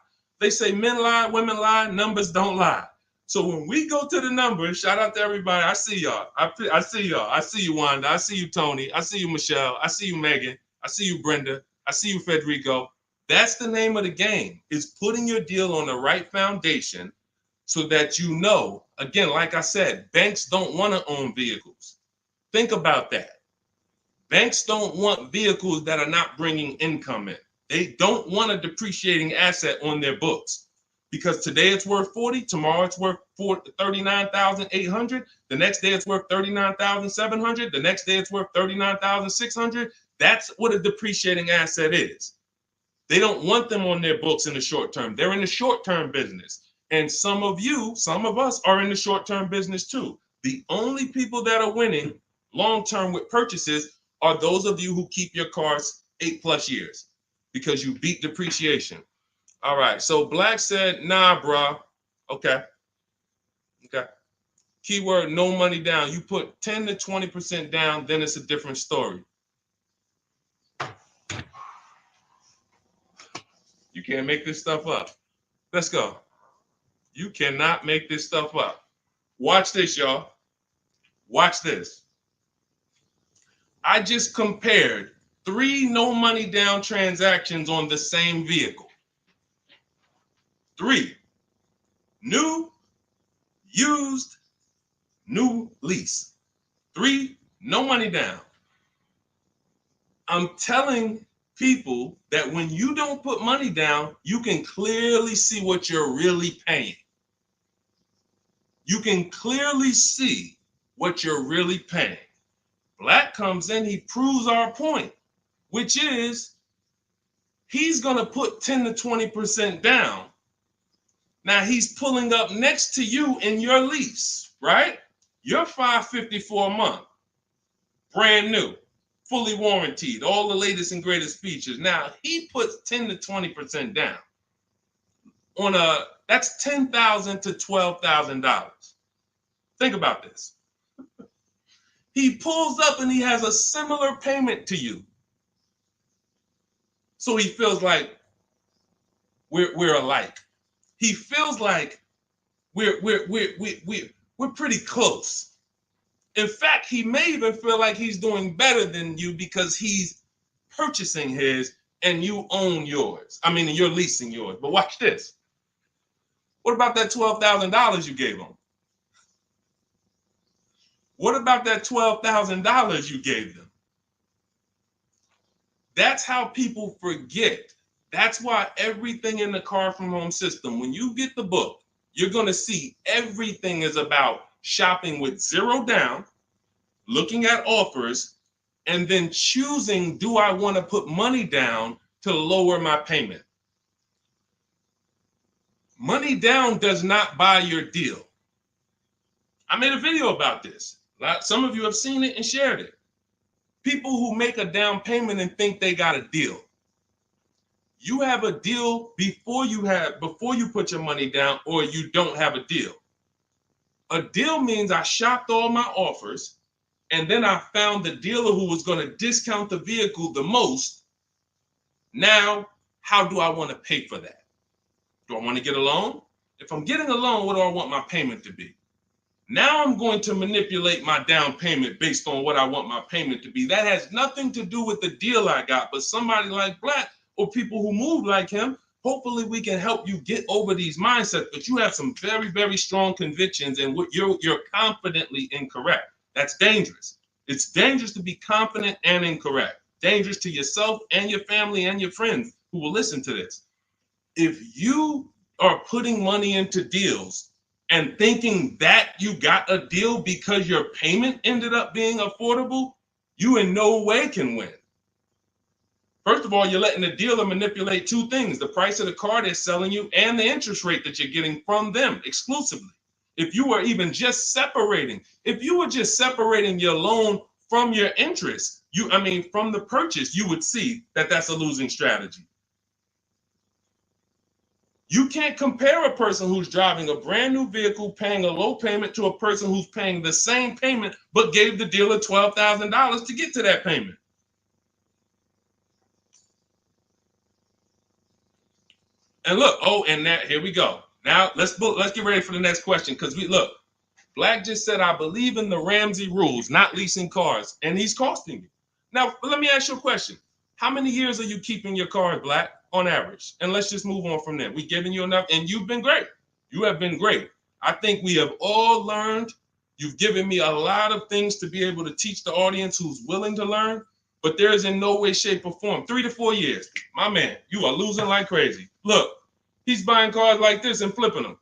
They say men lie, women lie, numbers don't lie. So when we go to the numbers, shout out to everybody. I see y'all. I see y'all. I see you, Wanda. I see you, Tony. I see you, Michelle. I see you, Megan. I see you, Brenda. I see you, Federico. That's the name of the game, is putting your deal on the right foundation so that you know, again, like I said, banks don't want to own vehicles. Think about that. Banks don't want vehicles that are not bringing income in. They don't want a depreciating asset on their books because today it's worth 40, tomorrow it's worth 39,800, the next day it's worth 39,700, the next day it's worth 39,600. That's what a depreciating asset is. They don't want them on their books in the short term. They're in the short-term business. And some of us are in the short-term business too. The only people that are winning long-term with purchases are those of you who keep your cars 8+ years. Because you beat depreciation. All right, so Black said, nah, bruh. Okay. Keyword, no money down. You put 10 to 20% down, then it's a different story. You can't make this stuff up. Let's go. You cannot make this stuff up. Watch this, y'all. Watch this. I just compared 3 no money down transactions on the same vehicle. 3. New, used, new lease. 3, no money down. I'm telling people that when you don't put money down, you can clearly see what you're really paying. You can clearly see what you're really paying. Black comes in, he proves our point, which is he's going to put 10 to 20% down. Now he's pulling up next to you in your lease, right? You're $554 a month, brand new, fully warranted, all the latest and greatest features. Now he puts 10 to 20% down on that's $10,000 to $12,000. Think about this. He pulls up and he has a similar payment to you. So he feels like we're alike. He feels like we're pretty close. In fact, he may even feel like he's doing better than you because he's purchasing his and you own yours. I mean, you're leasing yours. But watch this. What about that $12,000 you gave him? What about that $12,000 you gave them? That's how people forget. That's why everything in the Car From Home system, when you get the book, you're going to see everything is about shopping with zero down, looking at offers, and then choosing, do I want to put money down to lower my payment? Money down does not buy your deal. I made a video about this. Some of you have seen it and shared it. People who make a down payment and think they got a deal. You have a deal before you put your money down, or you don't have a deal. A deal means I shopped all my offers, and then I found the dealer who was going to discount the vehicle the most. Now, how do I want to pay for that? Do I want to get a loan? If I'm getting a loan, what do I want my payment to be? Now I'm going to manipulate my down payment based on what I want my payment to be. That has nothing to do with the deal I got, but somebody like Black or people who move like him, hopefully we can help you get over these mindsets. But you have some very, very strong convictions, and you're confidently incorrect. That's dangerous. It's dangerous to be confident and incorrect. Dangerous to yourself and your family and your friends who will listen to this. If you are putting money into deals and thinking that you got a deal because your payment ended up being affordable, you in no way can win. First of all, you're letting the dealer manipulate two things: the price of the car they're selling you and the interest rate that you're getting from them exclusively. If you were just separating your loan from your interest, from the purchase, you would see that that's a losing strategy. You can't compare a person who's driving a brand new vehicle paying a low payment to a person who's paying the same payment but gave the dealer $12,000 to get to that payment. And look, here we go. Now let's get ready for the next question, because Black just said, I believe in the Ramsey rules, not leasing cars, and he's costing you. Now, let me ask you a question. How many years are you keeping your cars, Black, on average? And let's just move on from there. We've given you enough, and you've been great. You have been great. I think we have all learned. You've given me a lot of things to be able to teach the audience who's willing to learn, but there is in no way, shape, or form. 3 to 4 years. My man, you are losing like crazy. Look, he's buying cars like this and flipping them.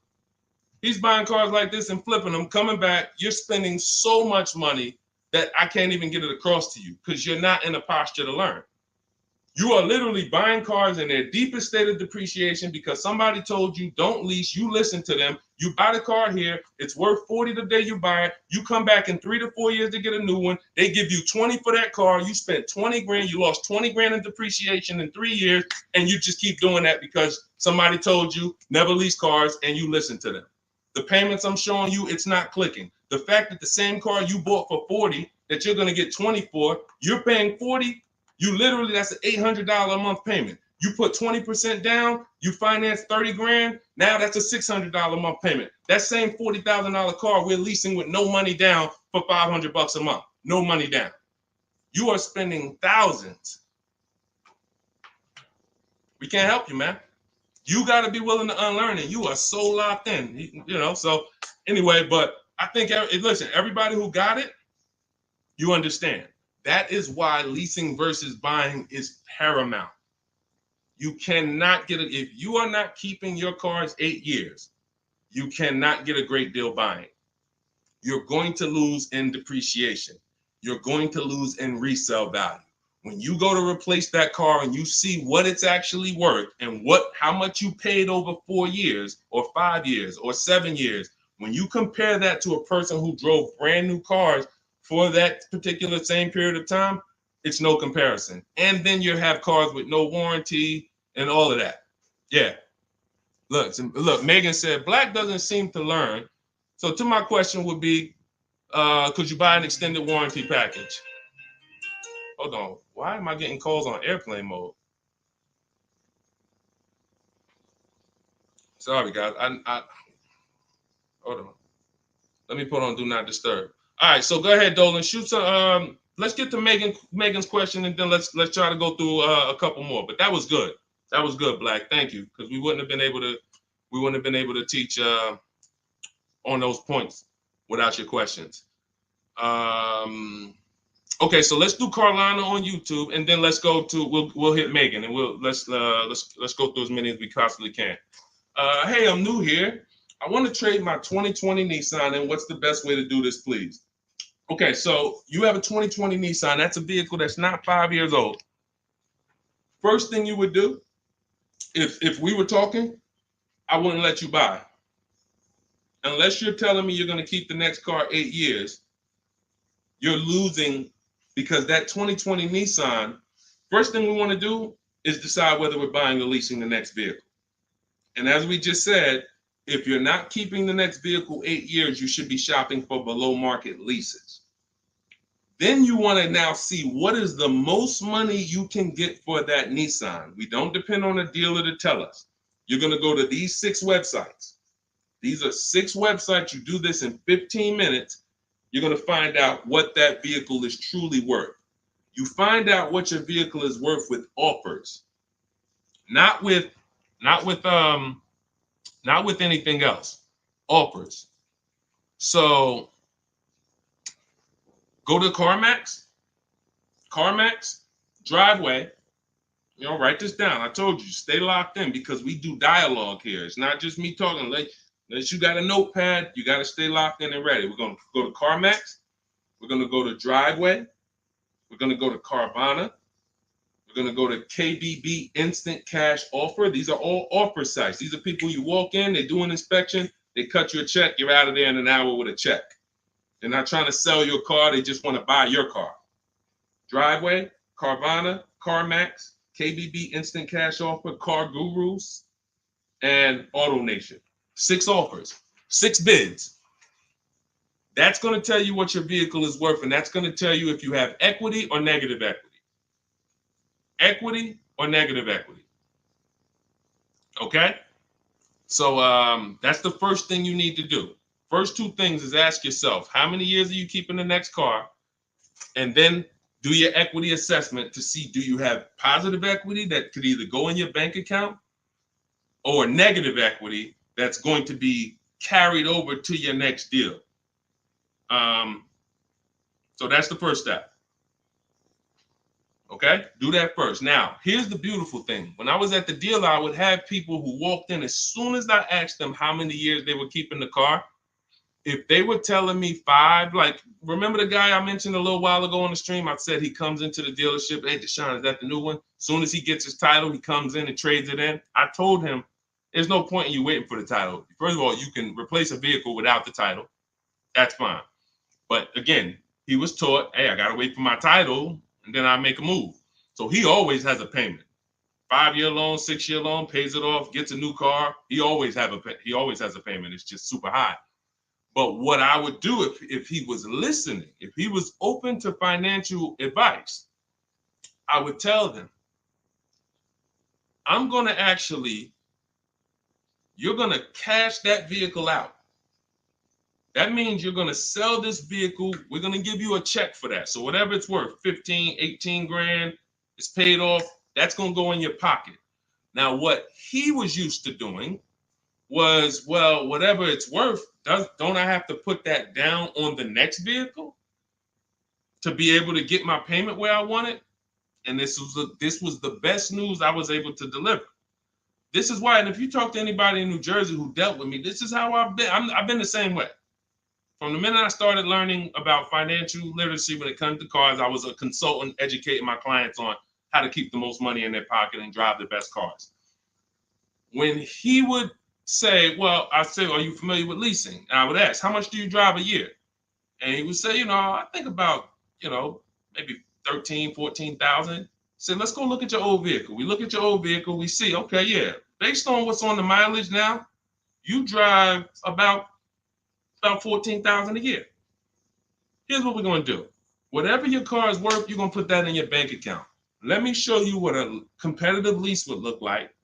He's buying cars like this and flipping them, coming back. You're spending so much money that I can't even get it across to you because you're not in a posture to learn. You are literally buying cars in their deepest state of depreciation because somebody told you don't lease. You listen to them. You buy the car here. It's worth $40 the day you buy it. You come back in 3 to 4 years to get a new one. They give you $20 for that car. You spent $20 grand. You lost $20 grand in depreciation in 3 years. And you just keep doing that because somebody told you never lease cars and you listen to them. The payments I'm showing you, it's not clicking. The fact that the same car you bought for $40 that you're going to get $20 for, you're paying $40. That's an $800 a month payment. You put 20% down, you finance 30 grand. Now that's a $600 a month payment. That same $40,000 car we're leasing with no money down for $500 a month. No money down. You are spending thousands. We can't help you, man. You got to be willing to unlearn it. You are so locked in, So anyway, but I think, listen, everybody who got it, you understand. That is why leasing versus buying is paramount. You cannot get it. If you are not keeping your cars 8 years, you cannot get a great deal buying. You're going to lose in depreciation. You're going to lose in resale value. When you go to replace that car and you see what it's actually worth and how much you paid over 4 years or 5 years or 7 years, when you compare that to a person who drove brand new cars for that particular same period of time, it's no comparison. And then you have cars with no warranty and all of that. Yeah. Look, Megan said, Black doesn't seem to learn. So to my question would be, could you buy an extended warranty package? Hold on. Why am I getting calls on airplane mode? Sorry, guys. I hold on. Let me put on Do Not Disturb. All right, so go ahead, Dolan. Shoot some. Let's get to Megan's question, and then let's try to go through a couple more. But that was good. That was good, Black. Thank you, because we wouldn't have been able to teach on those points without your questions. Okay, so let's do Carolina on YouTube, and then let's go to we'll hit Megan, and let's go through as many as we possibly can. Hey, I'm new here. I want to trade my 2020 Nissan, and what's the best way to do this, please? Okay, so you have a 2020 Nissan. That's a vehicle that's not 5 years old. First thing you would do, if we were talking, I wouldn't let you buy. Unless you're telling me you're going to keep the next car 8 years, you're losing, because that 2020 Nissan, first thing we want to do is decide whether we're buying or leasing the next vehicle. And as we just said, if you're not keeping the next vehicle 8 years, you should be shopping for below market leases. Then you want to now see what is the most money you can get for that Nissan. We don't depend on a dealer to tell us. You're going to go to these 6 websites. These are 6 websites. You do this in 15 minutes. You're going to find out what that vehicle is truly worth. You find out what your vehicle is worth with offers, not with anything else. Offers. So go to CarMax, Driveway. Write this down. I told you, stay locked in because we do dialogue here. It's not just me talking. Unless you got a notepad, you got to stay locked in and ready. We're going to go to CarMax. We're going to go to Driveway. We're going to go to Carvana. We're going to go to KBB Instant Cash Offer. These are all offer sites. These are people you walk in, they do an inspection, they cut you a check, you're out of there in an hour with a check. They're not trying to sell your car, they just want to buy your car. Driveway, Carvana, CarMax, KBB Instant Cash Offer, Car Gurus, and Auto Nation. 6 offers, 6 bids. That's going to tell you what your vehicle is worth, and that's going to tell you if you have equity or negative equity. Equity or negative equity. Okay? So that's the first thing you need to do. First 2 things is ask yourself, how many years are you keeping the next car? And then do your equity assessment to see, do you have positive equity that could either go in your bank account or negative equity that's going to be carried over to your next deal. So that's the first step. Okay, do that first. Now, here's the beautiful thing. When I was at the dealer, I would have people who walked in as soon as I asked them how many years they were keeping the car. If they were telling me 5, like, remember the guy I mentioned a little while ago on the stream? I said he comes into the dealership. Hey, Deshone, is that the new one? As soon as he gets his title, he comes in and trades it in. I told him, there's no point in you waiting for the title. First of all, you can replace a vehicle without the title. That's fine. But again, he was taught, hey, I got to wait for my title, and then I make a move. So he always has a payment. 5-year loan, 6-year loan, pays it off, gets a new car. He always has a payment. It's just super high. But what I would do if he was listening, if he was open to financial advice, I would tell them, you're going to cash that vehicle out. That means you're going to sell this vehicle. We're going to give you a check for that. So whatever it's worth, 15, 18 grand, it's paid off. That's going to go in your pocket. Now, what he was used to doing was, well, whatever it's worth, don't I have to put that down on the next vehicle to be able to get my payment where I want it? And this was the best news I was able to deliver. This is why, and if you talk to anybody in New Jersey who dealt with me, this is how I've been. I've been the same way. From the minute I started learning about financial literacy when it comes to cars, I was a consultant educating my clients on how to keep the most money in their pocket and drive the best cars. When he would say, well, I say, are you familiar with leasing? And I would ask, how much do you drive a year? And he would say, I think about, maybe 13, 14,000. I said, let's go look at your old vehicle. We look at your old vehicle. We see, okay, yeah, based on what's on the mileage now, you drive about 14,000 a year. Here's what we're going to do. Whatever your car is worth, you're going to put that in your bank account. Let me show you what a competitive lease would look like.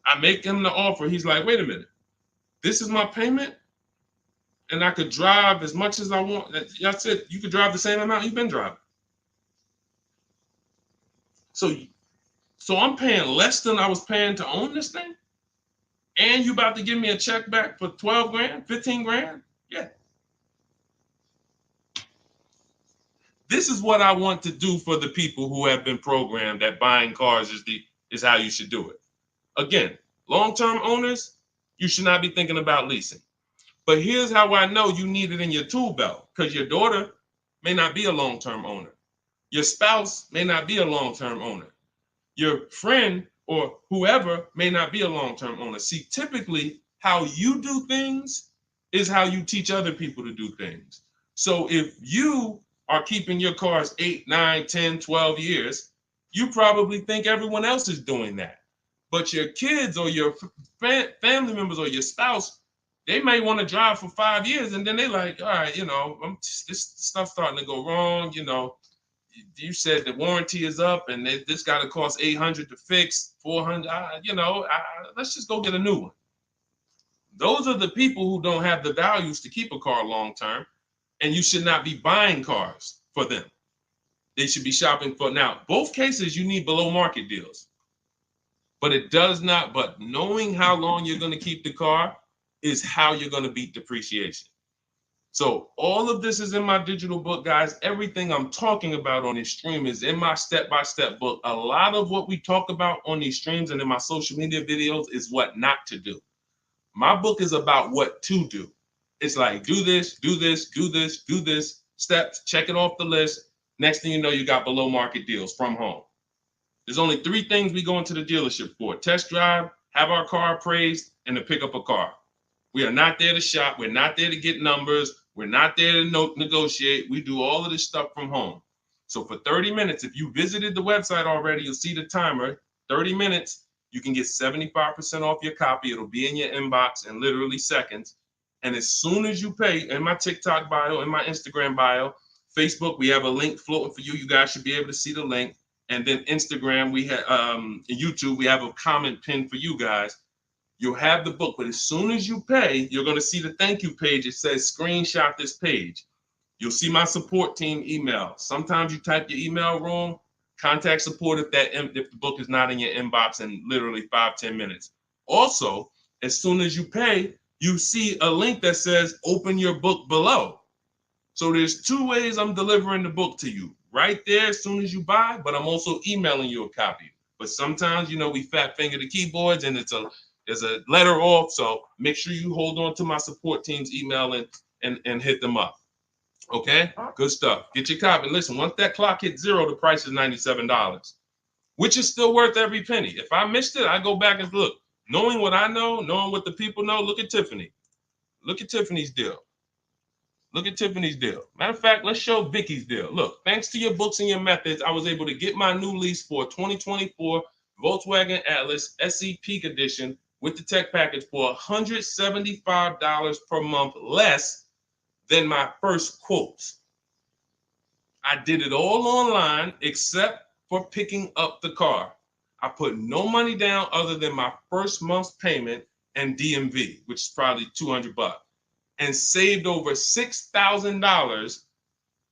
I make him the offer. He's like, wait a minute. This is my payment, and I could drive as much as I want. That's it. You could drive the same amount you've been driving. So I'm paying less than I was paying to own this thing? And you about to give me a check back for 12 grand, 15 grand? Yeah. This is what I want to do for the people who have been programmed that buying cars is how you should do it. Again, long-term owners, you should not be thinking about leasing. But here's how I know you need it in your tool belt, because your daughter may not be a long-term owner. Your spouse may not be a long-term owner. Your friend or whoever may not be a long-term owner. See, typically how you do things is how you teach other people to do things. So if you are keeping your cars 8, 9, 10, 12 years, you probably think everyone else is doing that. But your kids or your family members or your spouse, they may want to drive for 5 years, and then they're like, all right, this stuff's starting to go wrong. You said the warranty is up, and this got to cost $800 to fix, $400. Let's just go get a new one. Those are the people who don't have the values to keep a car long term, and you should not be buying cars for them. They should be shopping for. Now, both cases you need below market deals, but it does not. But knowing how long you're going to keep the car is how you're going to beat depreciation. So all of this is in my digital book, guys. Everything I'm talking about on this stream is in my step-by-step book. A lot of what we talk about on these streams and in my social media videos is what not to do. My book is about what to do. It's like, do this, do this, do this, do this, steps, check it off the list. Next thing you know, you got below market deals from home. There's only 3 things we go into the dealership for: test drive, have our car appraised, and to pick up a car. We are not there to shop. We're not there to get numbers. We're not there to negotiate. We do all of this stuff from home. So for 30 minutes, if you visited the website already, you'll see the timer, 30 minutes, you can get 75% off your copy. It'll be in your inbox in literally seconds. And as soon as you pay, in my TikTok bio, in my Instagram bio, Facebook, we have a link floating for you. You guys should be able to see the link. And then Instagram, we have YouTube, we have a comment pinned for you guys. You'll have the book, but as soon as you pay, you're going to see the thank you page. It says screenshot this page. You'll see my support team email. Sometimes you type your email wrong. Contact support if the book is not in your inbox in literally 5-10 minutes. Also, as soon as you pay, you see a link that says open your book below. So there's 2 ways I'm delivering the book to you. Right there as soon as you buy, but I'm also emailing you a copy. But sometimes, we fat finger the keyboards and there's a letter off. So make sure you hold on to my support team's email and hit them up. Okay, good stuff. Get your copy. Listen, once that clock hits 0, the price is $97, which is still worth every penny. If I missed it, I go back and look. Knowing what I know, knowing what the people know, look at Tiffany. Look at Tiffany's deal. Look at Tiffany's deal. Matter of fact, let's show Vicky's deal. Look, thanks to your books and your methods, I was able to get my new lease for 2024 Volkswagen Atlas SE Peak Edition with the tech package for $175 per month less than my first quotes. I did it all online except for picking up the car. I put no money down other than my first month's payment and DMV, which is probably $200, and saved over $6,000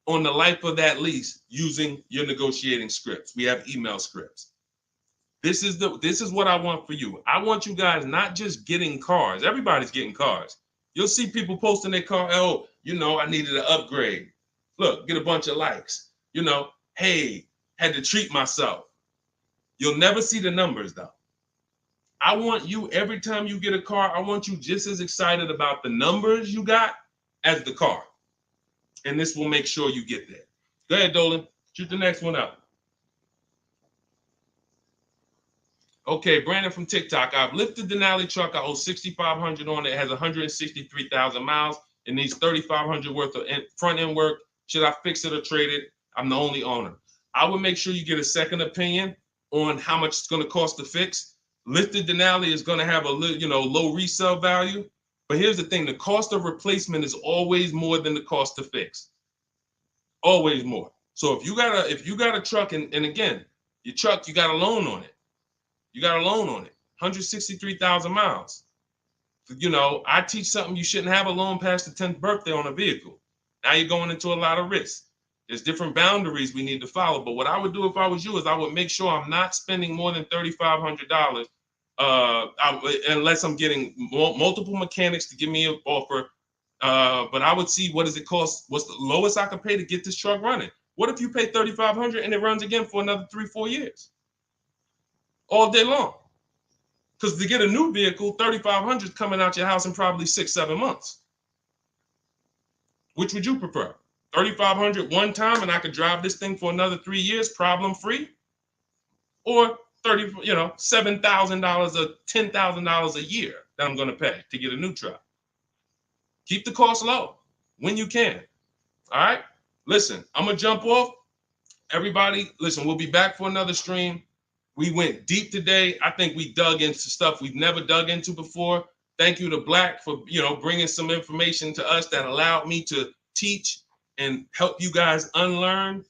on the life of that lease using your negotiating scripts. We have email scripts. This is what I want for you. I want you guys not just getting cars. Everybody's getting cars. You'll see people posting their car. Oh, I needed an upgrade. Look, get a bunch of likes. Hey, had to treat myself. You'll never see the numbers though. I want you, every time you get a car, I want you just as excited about the numbers you got as the car. And this will make sure you get there. Go ahead, Dolan. Shoot the next one up. Okay, Brandon from TikTok. I've lifted the Denali truck. I owe $6,500 on it. It has 163,000 miles. It needs $3,500 worth of front end work. Should I fix it or trade it? I'm the only owner. I would make sure you get a second opinion on how much it's going to cost to fix. Lifted Denali is going to have a low resale value. But here's the thing. The cost of replacement is always more than the cost to fix. Always more. So if you got a truck, and again, your truck, you got a loan on it. You got a loan on it, 163,000 miles. I teach something, you shouldn't have a loan past the 10th birthday on a vehicle. Now you're going into a lot of risk. There's different boundaries we need to follow. But what I would do if I was you is I would make sure I'm not spending more than $3,500 unless I'm getting multiple mechanics to give me an offer. But I would see, what does it cost? What's the lowest I can pay to get this truck running? What if you pay $3,500 and it runs again for another 3-4 years? All day long. Because to get a new vehicle, $3,500 is coming out your house in probably 6-7 months. Which would you prefer? $3,500 one time and I could drive this thing for another 3 years, problem free? Or $7,000 or $10,000 a year that I'm going to pay to get a new truck. Keep the cost low when you can. All right. Listen, I'm going to jump off. Everybody, listen, we'll be back for another stream. We went deep today. I think we dug into stuff we've never dug into before. Thank you to Black for, bringing some information to us that allowed me to teach and help you guys unlearn.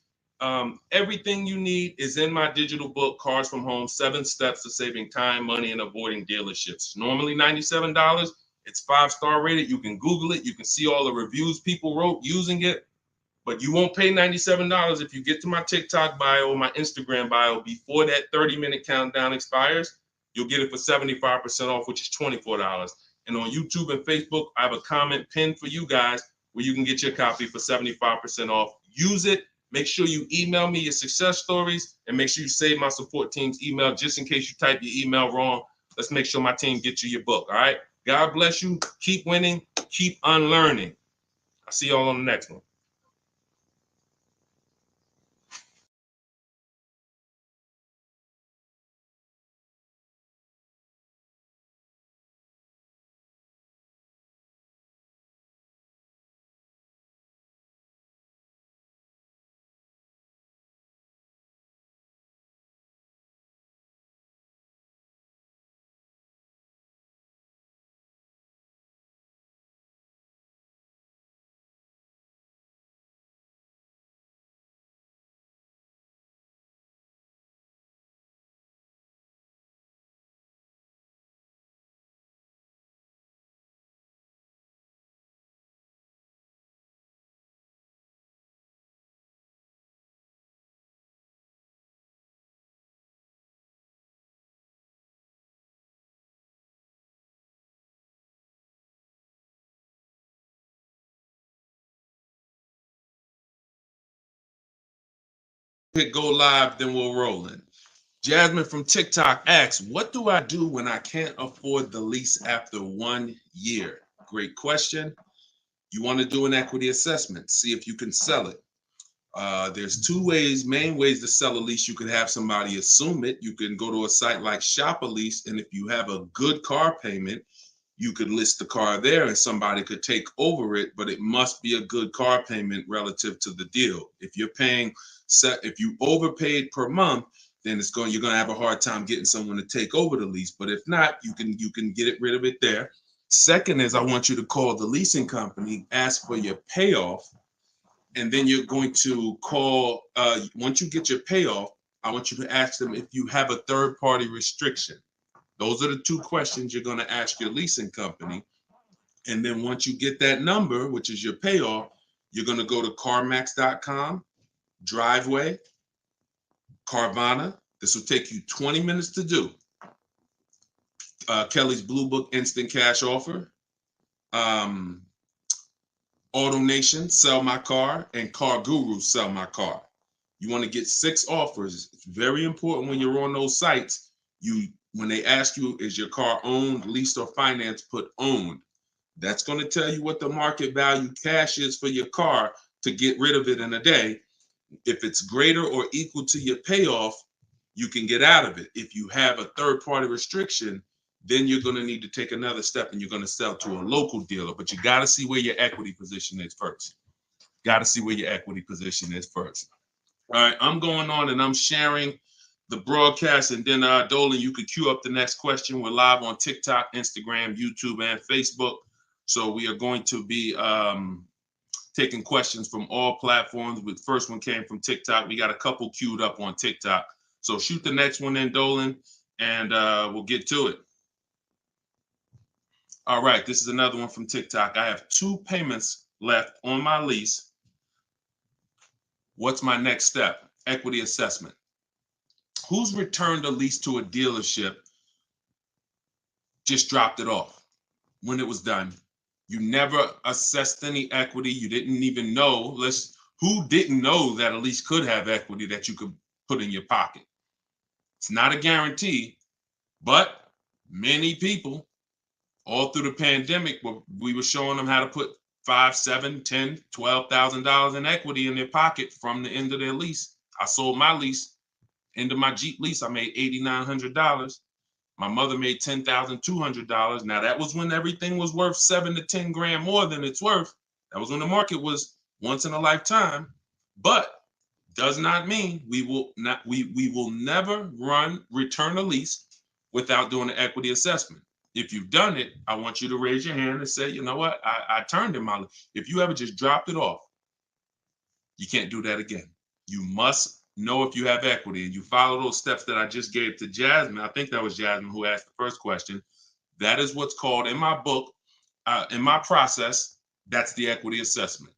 Everything you need is in my digital book, Cars from Home, 7 Steps to Saving Time, Money, and Avoiding Dealerships. Normally $97. It's 5-star rated. You can Google it. You can see all the reviews people wrote using it. But you won't pay $97 if you get to my TikTok bio or my Instagram bio before that 30-minute countdown expires. You'll get it for 75% off, which is $24. And on YouTube and Facebook, I have a comment pinned for you guys where you can get your copy for 75% off. Use it. Make sure you email me your success stories, and make sure you save my support team's email just in case you type your email wrong. Let's make sure my team gets you your book. All right. God bless you. Keep winning. Keep unlearning. I'll see y'all on the next one. Hit go live, then we'll roll in. Jasmine from TikTok asks, what do I do when I can't afford the lease after 1 year? Great question. You want to do an equity assessment, see if you can sell it. There's two main ways to sell a lease. You could have somebody assume it. You can go to a site like Shop a Lease, and if you have a good car payment, you could list the car there and somebody could take over it, but it must be a good car payment relative to the deal. If you're paying if you overpaid per month, then you're going to have a hard time getting someone to take over the lease. But if not, you can get rid of it there. Second is, I want you to call the leasing company, ask for your payoff, and then you're going to call, once you get your payoff, I want you to ask them if you have a third party restriction. Those are the two questions you're going to ask your leasing company. And then once you get that number, which is your payoff, you're going to go to CarMax.com, Driveway, Carvana. This will take you 20 minutes to do. Kelly's Blue Book Instant Cash Offer, Auto Nation, Sell My Car, and Car Guru, Sell My Car. You want to get 6 offers. It's very important when you're on those sites. When they ask you, is your car owned, leased, or financed, put owned. That's going to tell you what the market value cash is for your car to get rid of it in a day. If it's greater or equal to your payoff, you can get out of it. If you have a third-party restriction, then you're going to need to take another step and you're going to sell to a local dealer. But you got to see where your equity position is first. Got to see where your equity position is first. All right, I'm going on and I'm sharing the broadcast, and then Dolan, you can queue up the next question. We're live on TikTok, Instagram, YouTube, and Facebook. So we are going to be taking questions from all platforms. The first one came from TikTok. We got a couple queued up on TikTok. So shoot the next one in, Dolan, and we'll get to it. All right, this is another one from TikTok. I have 2 payments left on my lease. What's my next step? Equity assessment. Who's returned a lease to a dealership, just dropped it off when it was done? You never assessed any equity. You didn't even know. Who didn't know that a lease could have equity that you could put in your pocket? It's not a guarantee, but many people all through the pandemic, we were showing them how to put $5,000, $10,000, $12,000 in equity in their pocket from the end of their lease. I sold my lease. End of my Jeep lease, I made $8,900. My mother made $10,200. Now that was when everything was worth 7 to 10 grand more than it's worth. That was when the market was once in a lifetime. But does not mean we will never return a lease without doing an equity assessment. If you've done it, I want you to raise your hand and say, you know what, I turned in my lease. If you ever just dropped it off, you can't do that again. You must know if you have equity, and you follow those steps that I just gave to Jasmine. I think that was Jasmine who asked the first question. That is what's called in my book, In my process, that's the equity assessment.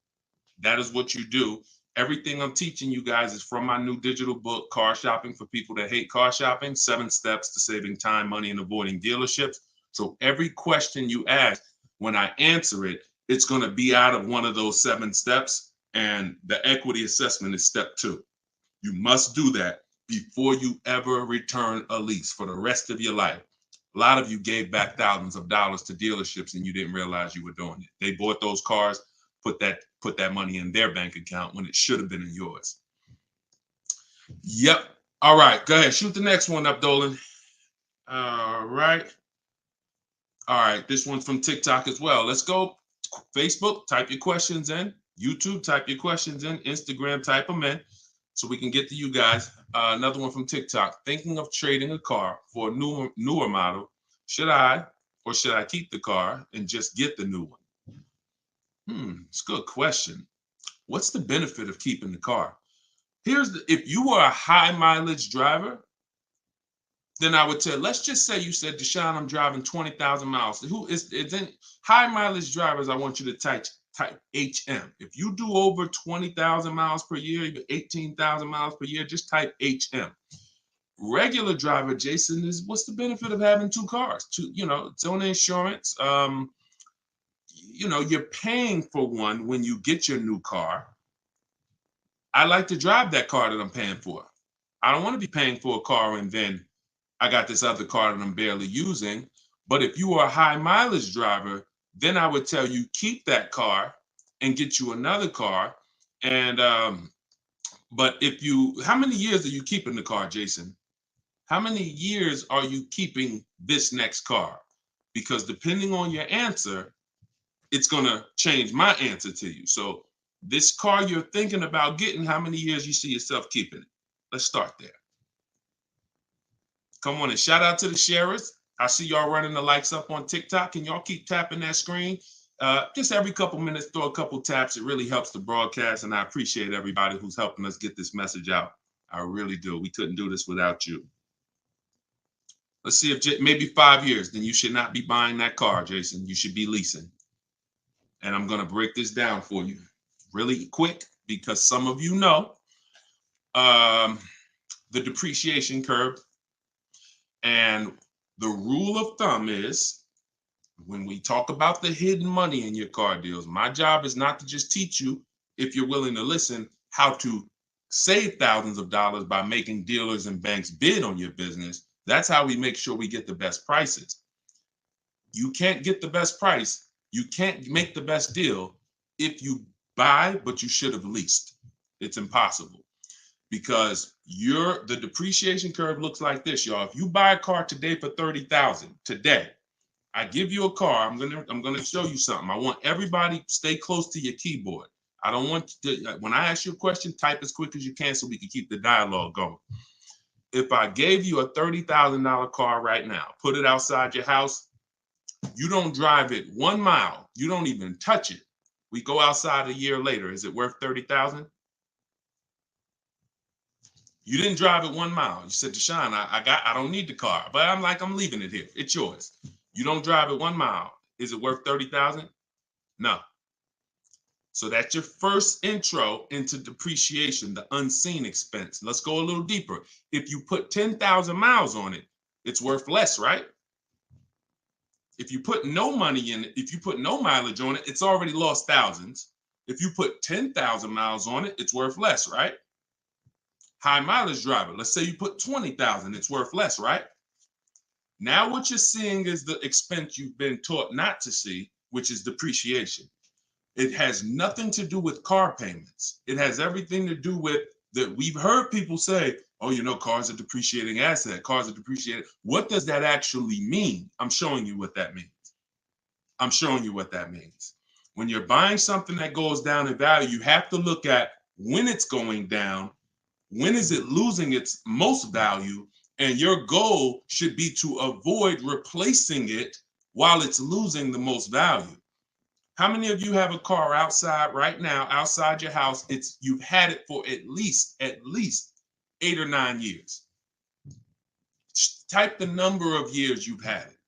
That is what you do. Everything I'm teaching you guys is from my new digital book, Car Shopping for People That Hate Car Shopping, 7 Steps to Saving Time, Money, and Avoiding Dealerships. So every question you ask, when I answer it, it's going to be out of one of those 7 steps. And the equity assessment is step 2. You must do that before you ever return a lease for the rest of your life. A lot of you gave back thousands of dollars to dealerships and you didn't realize you were doing it. They bought those cars, put that money in their bank account when it should have been in yours. Yep. All right. Go ahead. Shoot the next one up, Dolan. All right. All right. This one's from TikTok as well. Let's go. Facebook, type your questions in. YouTube, type your questions in. Instagram, type them in so we can get to you guys. Another one from TikTok. Thinking of trading a car for a newer model. Should I keep the car and just get the new one? It's a good question. What's the benefit of keeping the car? If you were a high mileage driver, then I would tell, let's just say you said, Deshone, I'm driving 20,000 miles. It's in high mileage drivers, I want you to type HM. If you do over 20,000 miles per year, even 18,000 miles per year, just type HM. Regular driver, Jason, what's the benefit of having 2 cars? It's on insurance. You're paying for one when you get your new car. I like to drive that car that I'm paying for. I don't want to be paying for a car and then I got this other car that I'm barely using. But if you are a high mileage driver, then I would tell you keep that car and get you another car. And but how many years are you keeping the car, Jason? How many years are you keeping this next car? Because depending on your answer, it's going to change my answer to you. So this car you're thinking about getting, how many years you see yourself keeping it? Let's start there. Come on and shout out to the sharers. I see y'all running the likes up on TikTok and y'all keep tapping that screen. Just every couple minutes, throw a couple taps. It really helps the broadcast. And I appreciate everybody who's helping us get this message out. I really do. We couldn't do this without you. Let's see if maybe 5 years, then you should not be buying that car, Jason. You should be leasing. And I'm going to break this down for you really quick because some of you know the depreciation curve. And the rule of thumb is when we talk about the hidden money in your car deals, my job is not to just teach you, if you're willing to listen, how to save thousands of dollars by making dealers and banks bid on your business. That's how we make sure we get the best prices. You can't get the best price. You can't make the best deal if you buy, but you should have leased. It's impossible. Because the depreciation curve looks like this, y'all. If you buy a car today for $30,000 today, I give you a car. I'm gonna show you something. I want everybody stay close to your keyboard. I don't want to, when I ask you a question, type as quick as you can so we can keep the dialogue going. If I gave you a $30,000 car right now, put it outside your house, you don't drive it 1 mile, you don't even touch it. We go outside a year later. Is it worth $30,000? You didn't drive it 1 mile. You said, Deshone, I don't need the car, but I'm leaving it here. It's yours. You don't drive it 1 mile. Is it worth $30,000? No. So that's your first intro into depreciation, the unseen expense. Let's go a little deeper. If you put 10,000 miles on it, it's worth less, right? If you put no money in it, if you put no mileage on it, it's already lost thousands. If you put 10,000 miles on it, it's worth less, right? High mileage driver, let's say you put 20,000, it's worth less, right? Now what you're seeing is the expense you've been taught not to see, which is depreciation. It has nothing to do with car payments. It has everything to do with that. We've heard people say, oh, cars are depreciating asset, cars are depreciating. What does that actually mean? I'm showing you what that means. I'm showing you what that means. When you're buying something that goes down in value, you have to look at when it's going down, when is it losing its most value, and your goal should be to avoid replacing it while it's losing the most value. How many of you have a car outside right now, outside your house? You've had it for at least 8 or 9 years. Type the number of years you've had it.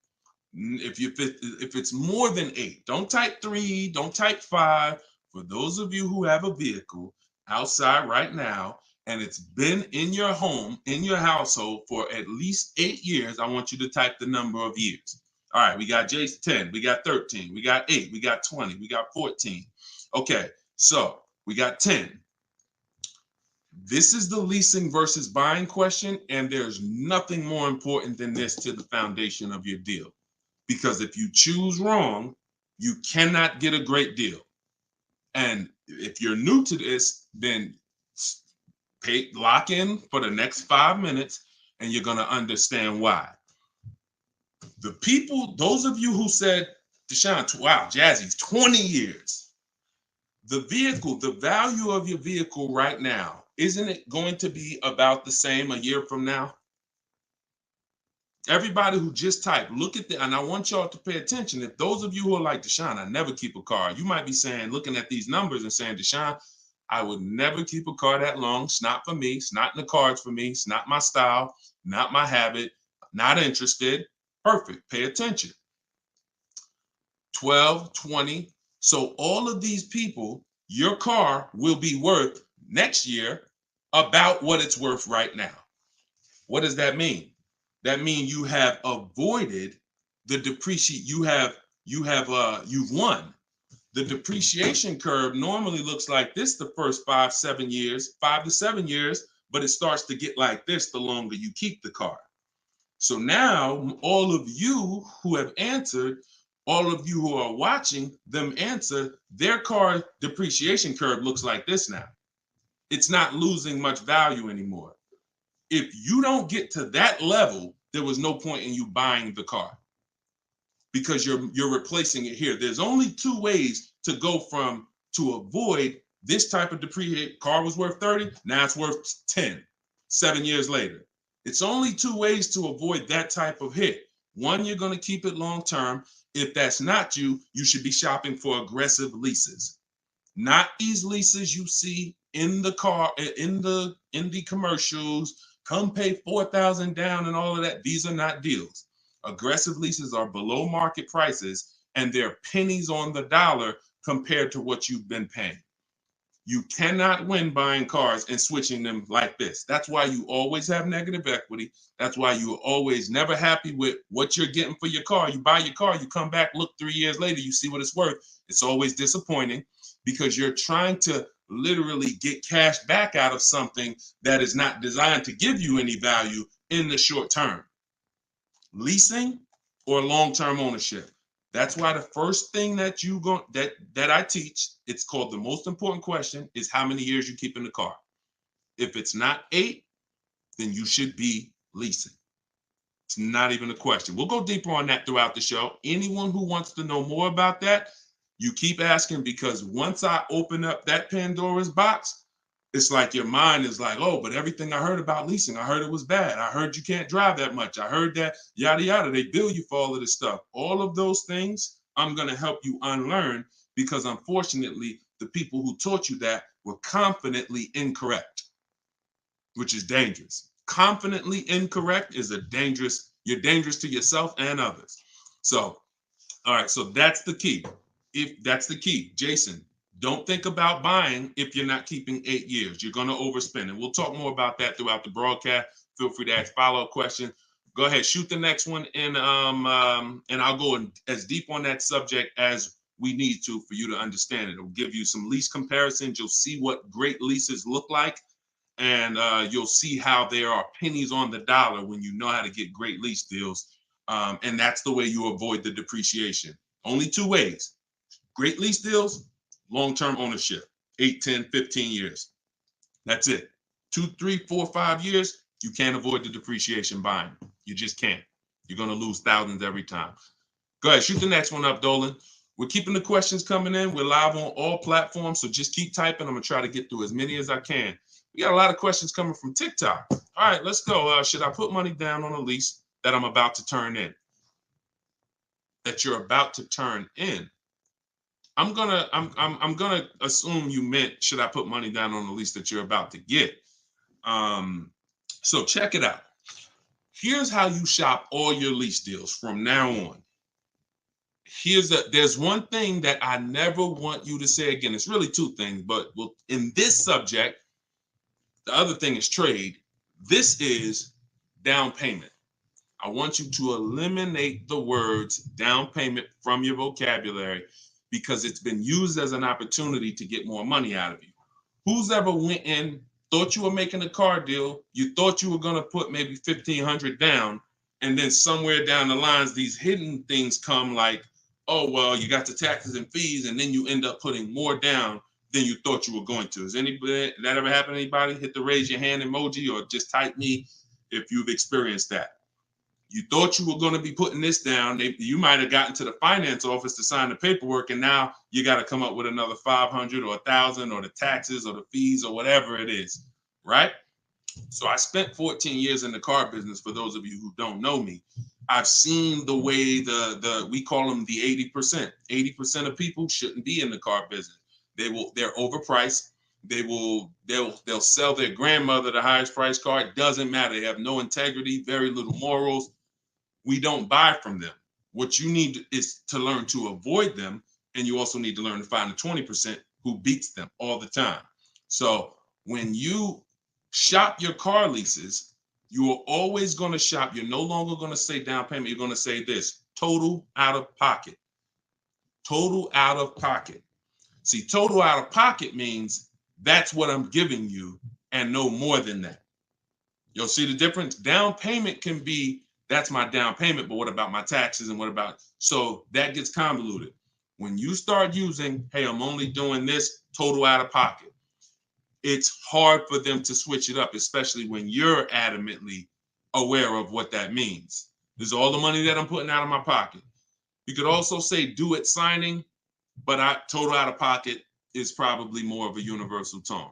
If it's more than 8, don't type 3, don't type 5. For those of you who have a vehicle outside right now and it's been in your home, in your household for at least 8 years, I want you to type the number of years. All right, we got Jason 10, we got 13, we got 8, we got 20, we got 14. Okay, so we got 10. This is the leasing versus buying question, and there's nothing more important than this to the foundation of your deal. Because if you choose wrong, you cannot get a great deal. And if you're new to this, then lock in for the next 5 minutes, and you're going to understand why. The people, those of you who said, Deshone, wow, Jazzy's 20 years. The vehicle, the value of your vehicle right now, isn't it going to be about the same a year from now? Everybody who just typed, look at that. And I want y'all to pay attention. If those of you who are like, Deshone, I never keep a car, you might be saying, looking at these numbers and saying, Deshone, I would never keep a car that long. It's not for me. It's not in the cards for me. It's not my style, not my habit, not interested. Perfect. Pay attention. 12, 20. So all of these people, your car will be worth next year about what it's worth right now. What does that mean? That means you have avoided the depreciation. You've won. The depreciation curve normally looks like this the first 5 to 7 years, but it starts to get like this the longer you keep the car. So now all of you who have answered, all of you who are watching them answer, their car depreciation curve looks like this now. It's not losing much value anymore. If you don't get to that level, there was no point in you buying the car because you're replacing it here. There's only 2 ways to go to avoid this type of depreciation. Car was worth 30, now it's worth 10, 7 years later. It's only 2 ways to avoid that type of hit. One, you're going to keep it long term. If that's not you, you should be shopping for aggressive leases. Not these leases you see in the car, in the commercials, come pay $4,000 down and all of that. These are not deals. Aggressive leases are below market prices and they're pennies on the dollar compared to what you've been paying. You cannot win buying cars and switching them like this. That's why you always have negative equity. That's why you're always never happy with what you're getting for your car. You buy your car, you come back, look 3 years later, you see what it's worth. It's always disappointing because you're trying to literally get cash back out of something that is not designed to give you any value in the short term. Leasing or long-term ownership. That's why the first thing that I teach, it's called the most important question, is how many years you keep in the car. If it's not 8, then you should be leasing. It's not even a question. We'll go deeper on that throughout the show. Anyone who wants to know more about that, you keep asking, because once I open up that Pandora's box, it's like your mind is like, oh, but everything I heard about leasing, I heard it was bad. I heard you can't drive that much. I heard that yada, yada. They bill you for all of this stuff. All of those things, I'm going to help you unlearn because unfortunately, the people who taught you that were confidently incorrect, which is dangerous. Confidently incorrect is you're dangerous to yourself and others. So, all right, so that's the key. That's the key. Jason, don't think about buying if you're not keeping 8 years. You're going to overspend. And we'll talk more about that throughout the broadcast. Feel free to ask follow-up questions. Go ahead, shoot the next one, and I'll go as deep on that subject as we need to for you to understand it. It'll give you some lease comparisons. You'll see what great leases look like, and you'll see how there are pennies on the dollar when you know how to get great lease deals. And that's the way you avoid the depreciation. Only 2 ways. Great lease deals, long-term ownership, 8, 10, 15 years. That's it. 2, 3, 4, 5 years, you can't avoid the depreciation buying. You just can't. You're going to lose thousands every time. Go ahead, shoot the next one up, Dolan. We're keeping the questions coming in. We're live on all platforms, so just keep typing. I'm going to try to get through as many as I can. We got a lot of questions coming from TikTok. All right, let's go. Should I put money down on a lease that I'm about to turn in? That you're about to turn in. I'm gonna assume you meant, should I put money down on the lease that you're about to get? So check it out. Here's how you shop all your lease deals from now on. there's one thing that I never want you to say again. It's really two things, but in this subject, the other thing is trade. This is down payment. I want you to eliminate the words down payment from your vocabulary because it's been used as an opportunity to get more money out of you. Who's ever went in, thought you were making a car deal, you thought you were going to put maybe $1,500 down, and then somewhere down the lines, these hidden things come like, oh, well, you got the taxes and fees, and then you end up putting more down than you thought you were going to. Has anybody that ever happened to anybody? Hit the raise your hand emoji or just type me if you've experienced that. You thought you were going to be putting this down. You might have gotten to the finance office to sign the paperwork, and now you got to come up with another 500 or 1,000 or the taxes or the fees or whatever it is, right? So I spent 14 years in the car business. For those of you who don't know me, I've seen the way we call them the 80%. 80% of people shouldn't be in the car business. They're overpriced. They'll sell their grandmother the highest price car. It doesn't matter. They have no integrity, very little morals. We don't buy from them. What you need is to learn to avoid them, and you also need to learn to find the 20% who beats them all the time. So when you shop your car leases, you are always going to shop. You're no longer going to say down payment. You're going to say this: total out of pocket. Total out of pocket. See, total out of pocket means that's what I'm giving you and no more than that. You'll see the difference. Down payment can be, that's my down payment, but what about my taxes and what about, so that gets convoluted. When you start using, hey, I'm only doing this total out of pocket, it's hard for them to switch it up, especially when you're adamantly aware of what that means. This is all the money that I'm putting out of my pocket. You could also say do it signing, but total out of pocket is probably more of a universal term.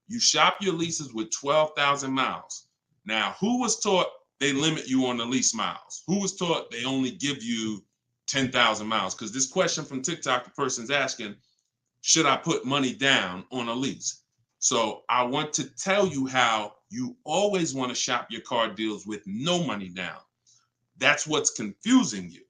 You shop your leases with 12,000 miles. Now, who was taught they limit you on the lease miles? Who was taught they only give you 10,000 miles? Because this question from TikTok, the person's asking, should I put money down on a lease? So I want to tell you how you always want to shop your car deals with no money down. That's what's confusing you.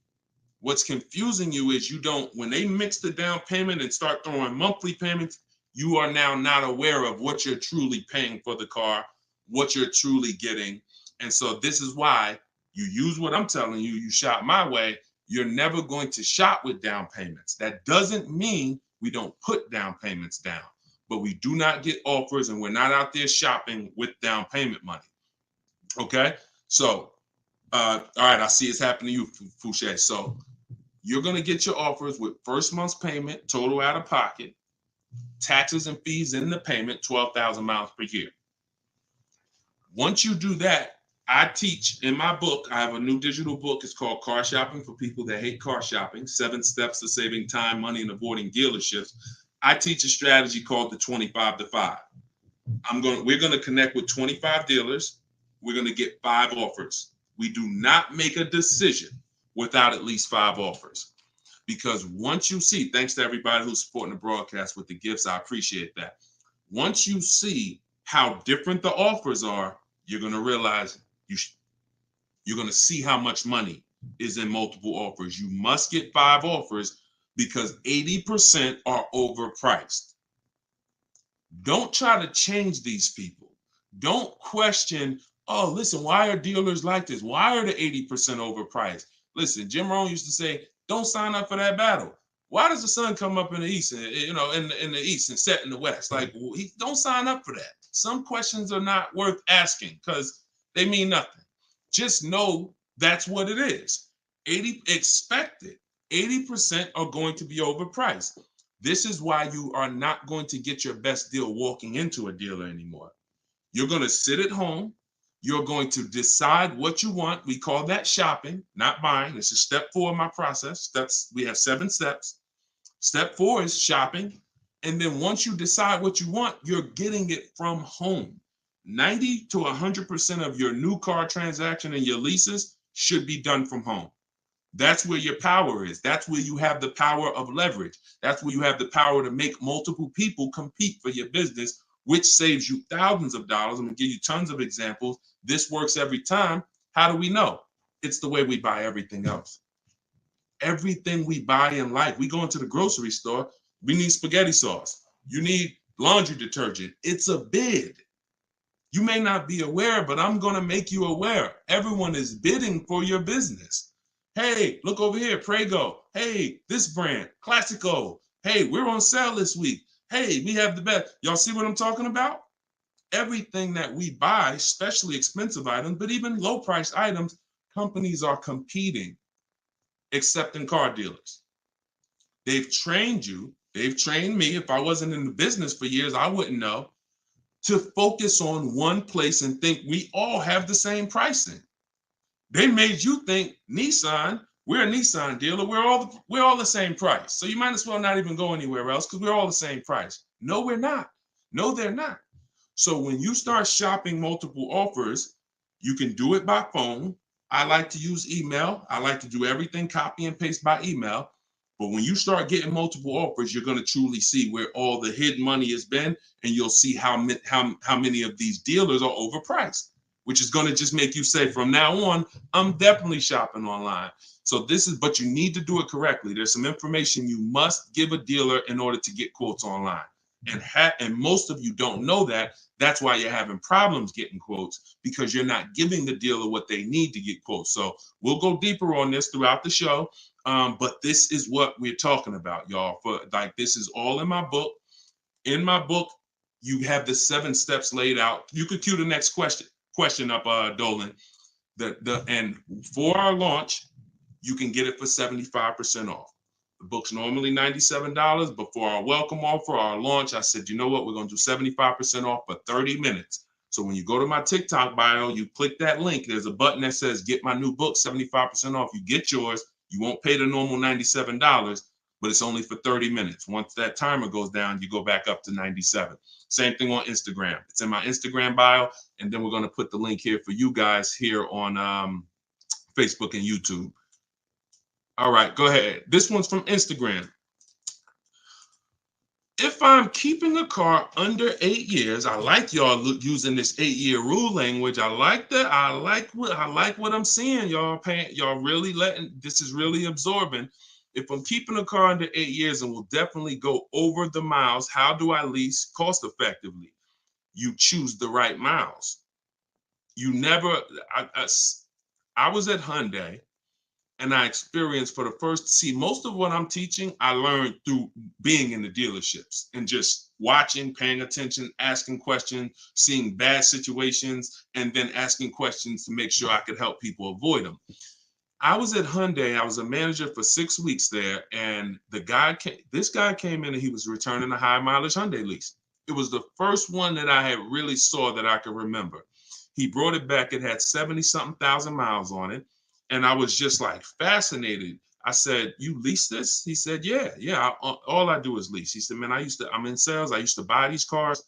What's confusing you is when they mix the down payment and start throwing monthly payments, you are now not aware of what you're truly paying for the car, what you're truly getting. And so this is why you use what I'm telling you, you shop my way. You're never going to shop with down payments. That doesn't mean we don't put down payments down, but we do not get offers and we're not out there shopping with down payment money. Okay? So, all right, I see it's happening to you, Fouché. So you're going to get your offers with first month's payment, total out of pocket, taxes and fees in the payment, 12,000 miles per year. Once you do that, I teach in my book, I have a new digital book. It's called Car Shopping for People That Hate Car Shopping, 7 Steps to Saving Time, Money, and Avoiding Dealerships. I teach a strategy called the 25 to 5. We're going to connect with 25 dealers. We're going to get 5 offers. We do not make a decision without at least 5 offers. Because once you see, thanks to everybody who's supporting the broadcast with the gifts, I appreciate that. Once you see how different the offers are, you're going to realize you're going to see how much money is in multiple offers. You must get 5 offers because 80% are overpriced. Don't try to change these people. Don't question, oh, listen, why are dealers like this? Why are the 80% overpriced? Listen, Jim Rohn used to say, don't sign up for that battle. Why does the sun come up in the east, and, in the east and set in the west? Like, don't sign up for that. Some questions are not worth asking because they mean nothing. Just know that's what it is. Expected. 80% are going to be overpriced. This is why you are not going to get your best deal walking into a dealer anymore. You're going to sit at home. You're going to decide what you want. We call that shopping, not buying. This is step 4 of my process. We have 7 steps. Step 4 is shopping. And then once you decide what you want, you're getting it from home. 90 to 100% of your new car transaction and your leases should be done from home. That's where your power is. That's where you have the power of leverage. That's where you have the power to make multiple people compete for your business, which saves you thousands of dollars. I'm going to give you tons of examples. This works every time. How do we know? It's the way we buy everything else. Everything we buy in life, we go into the grocery store, we need spaghetti sauce. You need laundry detergent. It's a bid. You may not be aware, but I'm going to make you aware. Everyone is bidding for your business. Hey, look over here, Prego. Hey, this brand, Classico. Hey, we're on sale this week. Hey, we have the best. Y'all see what I'm talking about? Everything that we buy, especially expensive items, but even low price items, companies are competing, except in car dealers. They've trained you. They've trained me. If I wasn't in the business for years, I wouldn't know, to focus on one place and think we all have the same pricing. They made you think Nissan, we're a Nissan dealer, we're all the same price. So you might as well not even go anywhere else because we're all the same price. No, we're not. No, they're not. So when you start shopping multiple offers, you can do it by phone. I like to use email. I like to do everything copy and paste by email. But when you start getting multiple offers, you're going to truly see where all the hidden money has been, and you'll see how many of these dealers are overpriced, which is going to just make you say, from now on, I'm definitely shopping online. So but you need to do it correctly. There's some information you must give a dealer in order to get quotes online. And most of you don't know that. That's why you're having problems getting quotes, because you're not giving the dealer what they need to get quotes. So we'll go deeper on this throughout the show. But this is what we're talking about, y'all. This is all in my book. In my book, you have the 7 steps laid out. You could cue the next question up, Dolan. And for our launch, you can get it for 75% off. The book's normally $97. Before our welcome offer, our launch, I said, you know what? We're going to do 75% off for 30 minutes. So when you go to my TikTok bio, you click that link. There's a button that says, get my new book, 75% off. You get yours. You won't pay the normal $97, but it's only for 30 minutes. Once that timer goes down, you go back up to 97. Same thing on Instagram. It's in my Instagram bio. And then we're going to put the link here for you guys here on Facebook and YouTube. All right, go ahead. This one's from Instagram. If I'm keeping a car under 8 years, I like y'all using this 8-year rule language. I like that. I like what I'm seeing, y'all. Y'all really this is really absorbing. If I'm keeping a car under 8 years and will definitely go over the miles, how do I lease cost effectively? You choose the right miles. You never. I was at Hyundai. And I experienced most of what I'm teaching, I learned through being in the dealerships and just watching, paying attention, asking questions, seeing bad situations, and then asking questions to make sure I could help people avoid them. I was at Hyundai. I was a manager for 6 weeks there. And this guy came in and he was returning a high mileage Hyundai lease. It was the first one that I had really saw that I could remember. He brought it back. It had 70-something thousand miles on it. And I was just like fascinated. I said, you lease this? He said, yeah. All I do is lease. He said, man, I'm in sales. I used to buy these cars.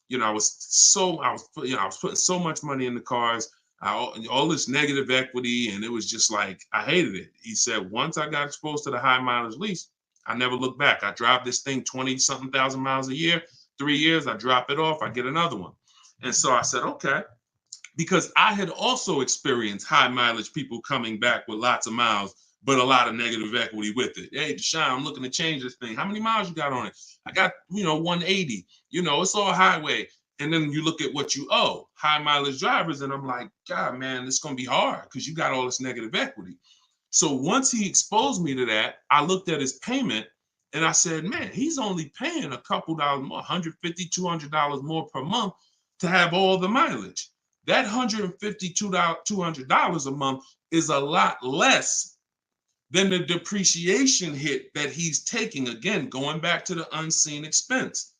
You know, I was putting so much money in the cars, all this negative equity. And it was just like, I hated it. He said, once I got exposed to the high mileage lease, I never looked back. I drive this thing 20-something thousand miles a year, 3 years, I drop it off, I get another one. And so I said, okay. Because I had also experienced high mileage people coming back with lots of miles, but a lot of negative equity with it. Hey, Deshone, I'm looking to change this thing. How many miles you got on it? I got, 180. It's all highway. And then you look at what you owe, high mileage drivers. And I'm like, God, man, it's going to be hard because you got all this negative equity. So once he exposed me to that, I looked at his payment and I said, man, he's only paying a couple dollars more, $150, $200 more per month to have all the mileage. That $150, $200 a month is a lot less than the depreciation hit that he's taking. Again, going back to the unseen expense.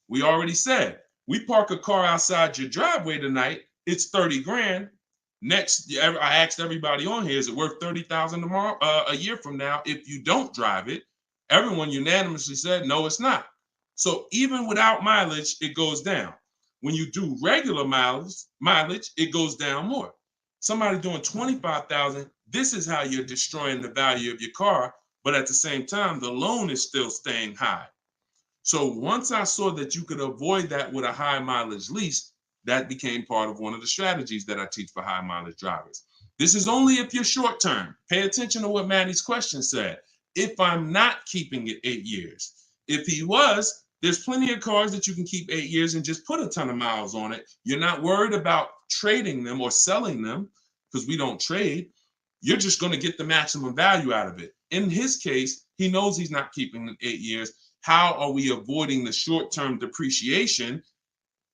We already said, we park a car outside your driveway tonight, it's 30 grand. Next, I asked everybody on here, is it worth 30,000 tomorrow, a year from now? If you don't drive it, everyone unanimously said, no, it's not. So even without mileage, it goes down. When you do regular mileage, it goes down more. Somebody doing 25,000, this is how you're destroying the value of your car. But at the same time, the loan is still staying high. So once I saw that you could avoid that with a high mileage lease, that became part of one of the strategies that I teach for high mileage drivers. This is only if you're short term. Pay attention to what Maddie's question said. If I'm not keeping it 8 years. If he was, there's plenty of cars that you can keep 8 years and just put a ton of miles on it. You're not worried about trading them or selling them because we don't trade. You're just going to get the maximum value out of it. In his case, he knows he's not keeping it 8 years. How are we avoiding the short-term depreciation?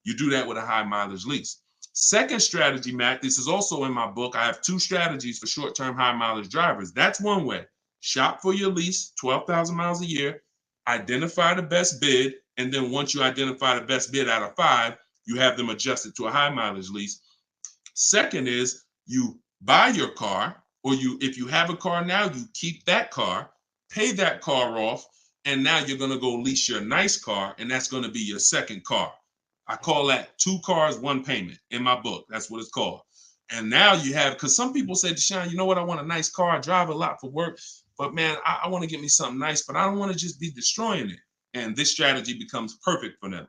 You do that with a high mileage lease. Second strategy, Matt, this is also in my book. I have 2 strategies for short-term high mileage drivers. That's one way. Shop for your lease, 12,000 miles a year, identify the best bid, and then once you identify the best bid out of 5, you have them adjusted to a high mileage lease. Second is you buy your car, or if you have a car now, you keep that car, pay that car off, and now you're going to go lease your nice car, and that's going to be your second car. I call that 2 cars, 1 payment in my book. That's what it's called. And now you have, because some people say, Deshone, you know what? I want a nice car. I drive a lot for work, but man, I want to get me something nice, but I don't want to just be destroying it. And this strategy becomes perfect for them.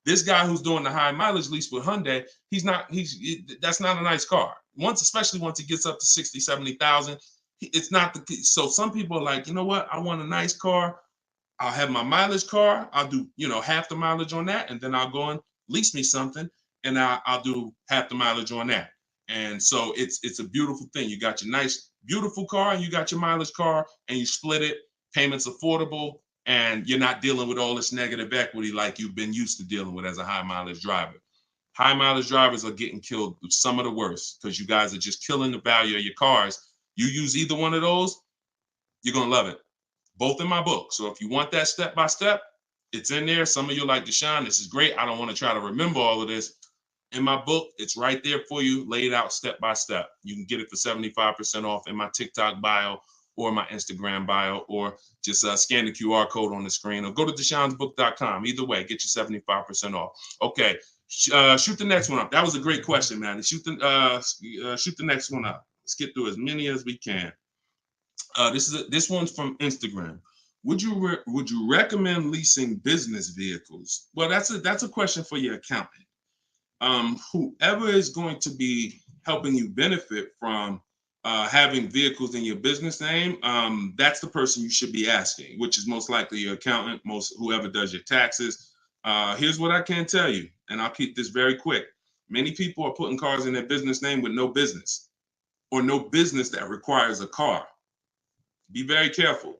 This guy who's doing the high mileage lease with Hyundai, that's not a nice car. Especially once it gets up to 60, 70,000, it's not so some people are like, you know what? I want a nice car. I'll have my mileage car. I'll do, half the mileage on that. And then I'll go and lease me something and I'll do half the mileage on that. And so it's a beautiful thing. You got your nice, beautiful car and you got your mileage car and you split it, payments affordable, and you're not dealing with all this negative equity like you've been used to dealing with as a high mileage driver. High mileage drivers are getting killed with some of the worst because you guys are just killing the value of your cars. You use either one of those, you're going to love it. Both in my book. So if you want that step by step, it's in there. Some of you are like, Deshone, this is great. I don't want to try to remember all of this. In my book, it's right there for you, laid out step by step. You can get it for 75% off in my TikTok bio or my Instagram bio, or just scan the QR code on the screen, or go to DeshonesBook.com. Either way, get you 75% off. Okay, shoot the next one up. That was a great question, man. Shoot the next one up. Let's get through as many as we can. This one's from Instagram. Would you recommend leasing business vehicles? Well, that's a question for your accountant. Whoever is going to be helping you benefit from having vehicles in your business name, that's the person you should be asking, which is most likely your accountant, whoever does your taxes. Here's what I can tell you, and I'll keep this very quick. Many people are putting cars in their business name with no business, or no business that requires a car. Be very careful.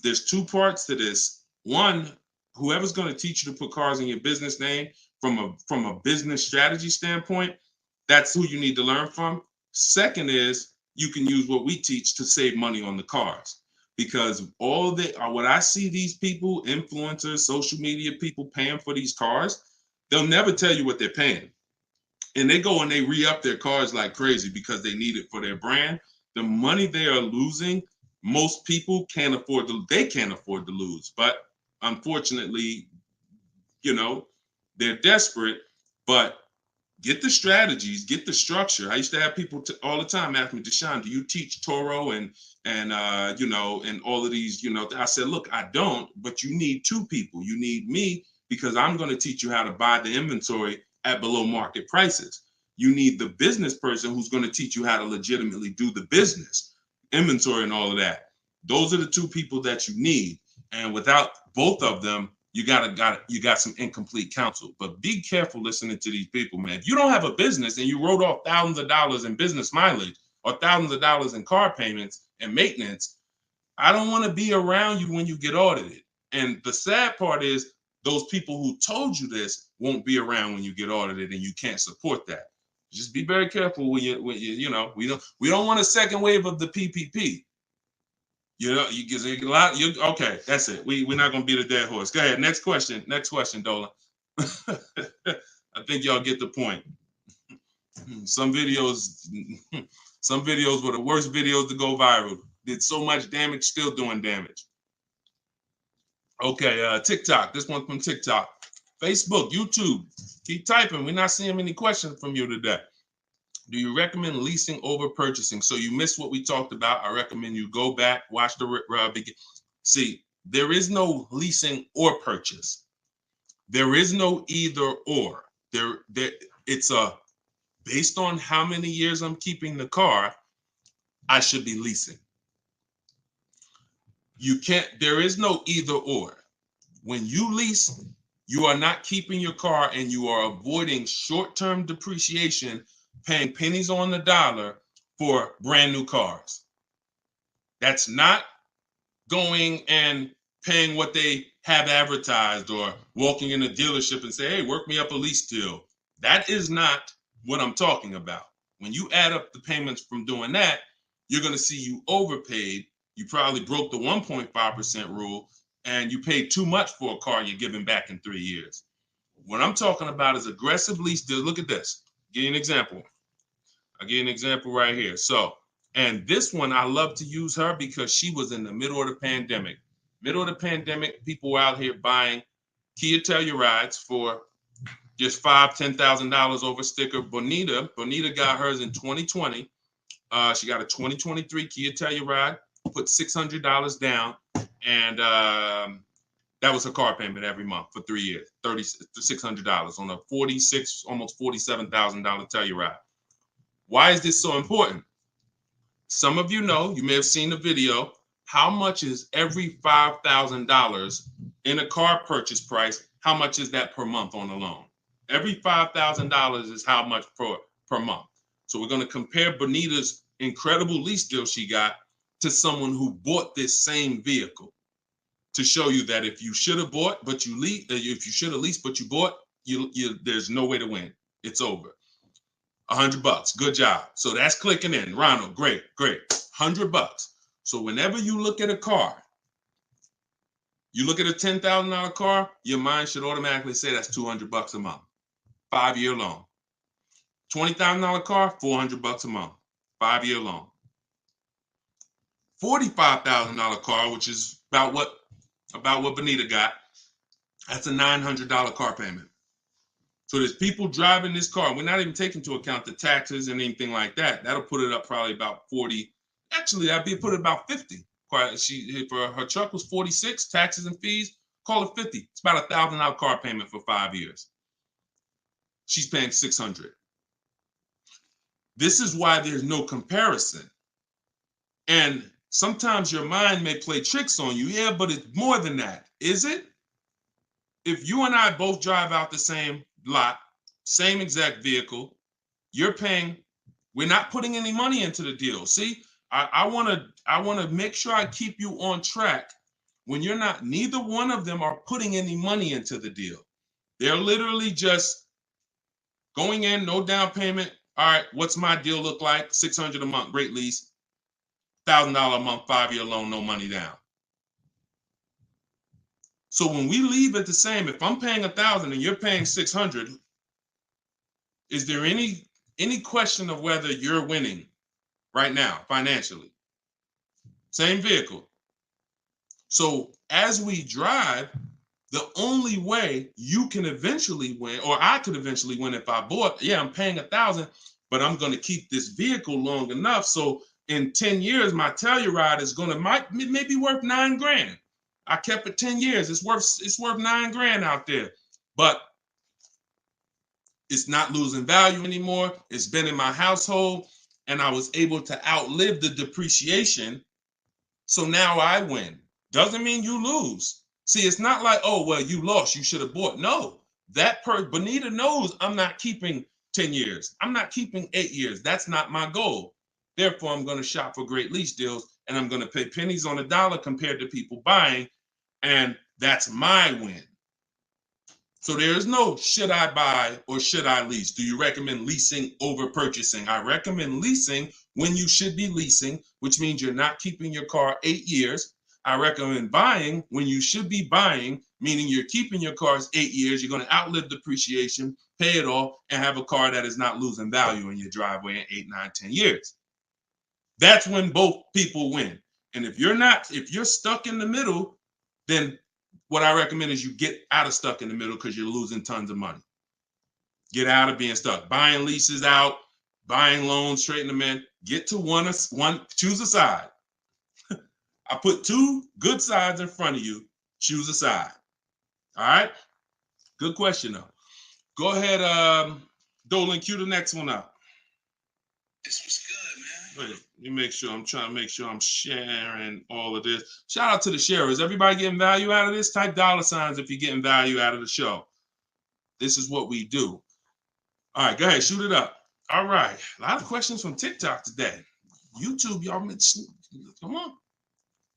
There's 2 parts to this. One, whoever's going to teach you to put cars in your business name from a business strategy standpoint, that's who you need to learn from. Second is you can use what we teach to save money on the cars, because what I see these people, influencers, social media people paying for these cars, they'll never tell you what they're paying. And they go and they re-up their cars like crazy because they need it for their brand. The money they are losing, most people can't afford to lose. But unfortunately, they're desperate. But get the strategies, get the structure. I used to have people all the time ask me, Deshone, do you teach Toro and all of these, I said, look, I don't, but you need 2 people. You need me, because I'm going to teach you how to buy the inventory at below market prices. You need the business person who's going to teach you how to legitimately do the business, inventory and all of that. Those are the 2 people that you need. And without both of them, you got some incomplete counsel. But be careful listening to these people, man. If you don't have a business and you wrote off thousands of dollars in business mileage or thousands of dollars in car payments and maintenance, I don't want to be around you when you get audited. And the sad part is those people who told you this won't be around when you get audited, and you can't support that. Just be very careful we don't want a second wave of the PPP. You get a lot. Okay, that's it. We're not gonna beat a dead horse. Go ahead. Next question, Dolan. I think y'all get the point. Some videos were the worst videos to go viral. Did so much damage, still doing damage. Okay, TikTok. This one's from TikTok. Facebook, YouTube. Keep typing. We're not seeing many questions from you today. Do you recommend leasing over purchasing? So you missed what we talked about. I recommend you go back, watch the begin. See, there is no leasing or purchase. There is no either or. It's a based on how many years I'm keeping the car, I should be leasing. You can't, there is no either or. When you lease, you are not keeping your car and you are avoiding short-term depreciation, paying pennies on the dollar for brand new cars. That's not going and paying what they have advertised or walking in a dealership and say, hey, work me up a lease deal. That is not what I'm talking about. When you add up the payments from doing that, you're going to see you overpaid. You probably broke the 1.5% rule and you paid too much for a car you're giving back in 3 years. What I'm talking about is aggressive lease deal. Look at this. Give you an example. I'll give you an example right here. So, and this one, I love to use her because she was in the middle of the pandemic. Middle of the pandemic, people were out here buying Kia Tellurides for just $5,000, $10,000 over sticker. Bonita got hers in 2020. She got a 2023 Kia Telluride, put $600 down, and that was her car payment every month for 3 years, $600 on a almost $47,000 Telluride. Why is this so important? Some of you know, you may have seen the video, how much is every $5,000 in a car purchase price? How much is that per month on a loan? Every $5,000 is how much per month. So we're going to compare Bonita's incredible lease deal she got to someone who bought this same vehicle to show you that if you should have bought, but you lease, if you should have leased, but you bought, there's no way to win. It's over. $100. Good job. So that's clicking in. Ronald, great. $100. So whenever you look at a car, you look at a $10,000 car, your mind should automatically say that's $200 a month. 5-year loan. $20,000 car, $400 a month. 5-year loan. $45,000 car, which is about what Bonita got, that's a $900 car payment. So there's people driving this car. We're not even taking into account the taxes and anything like that. That'll put it up probably about 40. Actually, that'd be put it about 50. For her truck was 46, taxes and fees, call it 50. It's about $1,000 car payment for 5 years. She's paying $600. This is why there's no comparison. And sometimes your mind may play tricks on you. Yeah, but it's more than that. Is it? If you and I both drive out the same lot, same exact vehicle, you're paying, we're not putting any money into the deal. See, I want to make sure I keep you on track when you're not, neither one of them are putting any money into the deal. They're literally just going in, no down payment. All right, what's my deal look like? $600 a month, great lease. $1,000 a month, 5-year loan, no money down. So when we leave it the same, if I'm paying $1,000 and you're paying $600, is there any question of whether you're winning right now financially? Same vehicle. So as we drive, the only way you can eventually win, or I could eventually win if I bought, yeah, I'm paying $1,000, but I'm going to keep this vehicle long enough. So in 10 years, my Telluride is going to maybe worth $9,000. I kept it 10 years. It's worth $9,000 out there, but it's not losing value anymore. It's been in my household and I was able to outlive the depreciation. So now I win. Doesn't mean you lose. See, it's not like, oh, well, you lost, you should have bought. No, Bonita knows I'm not keeping 10 years. I'm not keeping 8 years. That's not my goal. Therefore, I'm going to shop for great lease deals and I'm going to pay pennies on the dollar compared to people buying. And that's my win. So there is no should I buy or should I lease? Do you recommend leasing over purchasing? I recommend leasing when you should be leasing, which means you're not keeping your car 8 years. I recommend buying when you should be buying, meaning you're keeping your cars 8 years. You're going to outlive depreciation, pay it off, and have a car that is not losing value in your driveway in 8, 9, 10 years. That's when both people win. And if you're stuck in the middle, then what I recommend is you get out of stuck in the middle because you're losing tons of money. Get out of being stuck. Buying leases out, buying loans, straighten them in. Get to one, choose a side. I put 2 good sides in front of you. Choose a side. All right? Good question, though. Go ahead, Dolan, cue the next one up. This was good, man. Wait, let me make sure. I'm trying to make sure I'm sharing all of this. Shout out to the sharers. Everybody getting value out of this? Type $ if you're getting value out of the show. This is what we do. All right, go ahead, shoot it up. All right, a lot of questions from TikTok today. YouTube, y'all, come on,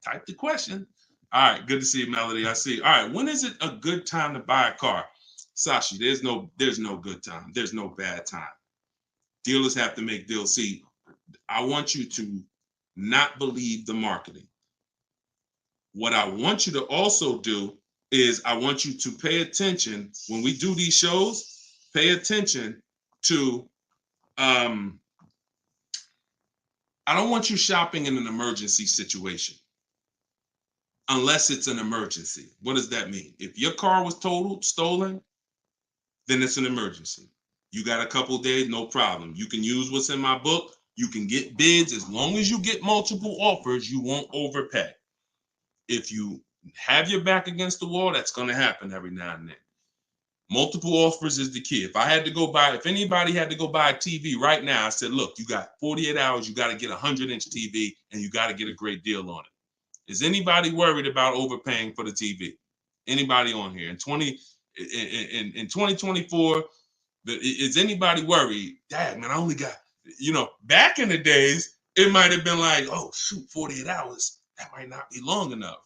type the question. All right, good to see you, Melody. I see. All right, when is it a good time to buy a car? Sashi, there's no good time. There's no bad time. Dealers have to make deals. See, I want you to not believe the marketing. What I want you to also do is I want you to pay attention when we do these shows. Pay attention to I don't want you shopping in an emergency situation unless it's an emergency. What does that mean? If your car was totaled, stolen, then it's an emergency. You got a couple days, no problem. You can use what's in my book. You can get bids. As long as you get multiple offers, you won't overpay. If you have your back against the wall, that's going to happen every now and then. Multiple offers is the key. If anybody had to go buy a TV right now, I said, look, you got 48 hours, you got to get a 100-inch TV, and you got to get a great deal on it. Is anybody worried about overpaying for the TV? Anybody on here? In 2024, is anybody worried? Dad, man, I only got, back in the days, it might have been like, oh, shoot, 48 hours. That might not be long enough.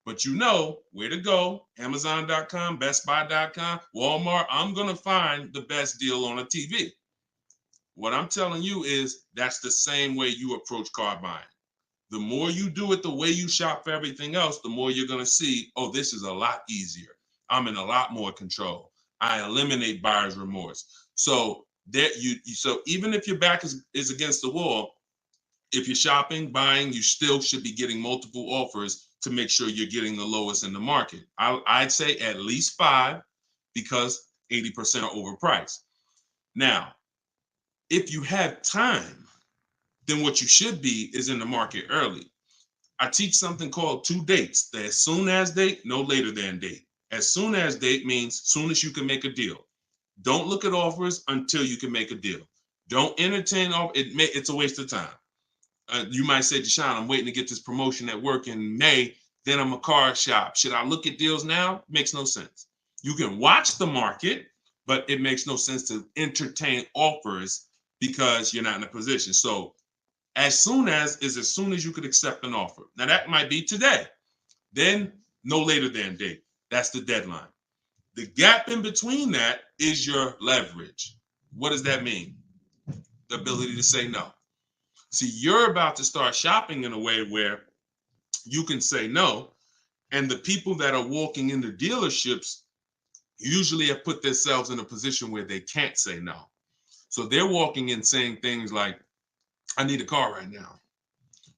But you know where to go. Amazon.com, BestBuy.com, Walmart. I'm going to find the best deal on a TV. What I'm telling you is that's the same way you approach car buying. The more you do it the way you shop for everything else, the more you're going to see, oh, this is a lot easier. I'm in a lot more control. I eliminate buyer's remorse. So so even if your back is against the wall, if you're shopping, buying, you still should be getting multiple offers to make sure you're getting the lowest in the market. I'd say at least 5 because 80% are overpriced. Now, if you have time, then what you should be is in the market early. I teach something called 2 dates. The as soon as date, no later than date. As soon as date means soon as you can make a deal. Don't look at offers until you can make a deal. Don't entertain it's a waste of time. You might say, Deshone, I'm waiting to get this promotion at work in May. Then I'm a car shop. Should I look at deals now? Makes no sense. You can watch the market, but it makes no sense to entertain offers because you're not in a position. So as soon as you could accept an offer. Now that might be today. Then no later than date. That's the deadline. The gap in between that is your leverage. What does that mean? The ability to say no. See, you're about to start shopping in a way where you can say no, and the people that are walking into dealerships usually have put themselves in a position where they can't say no. So they're walking in saying things like, I need a car right now.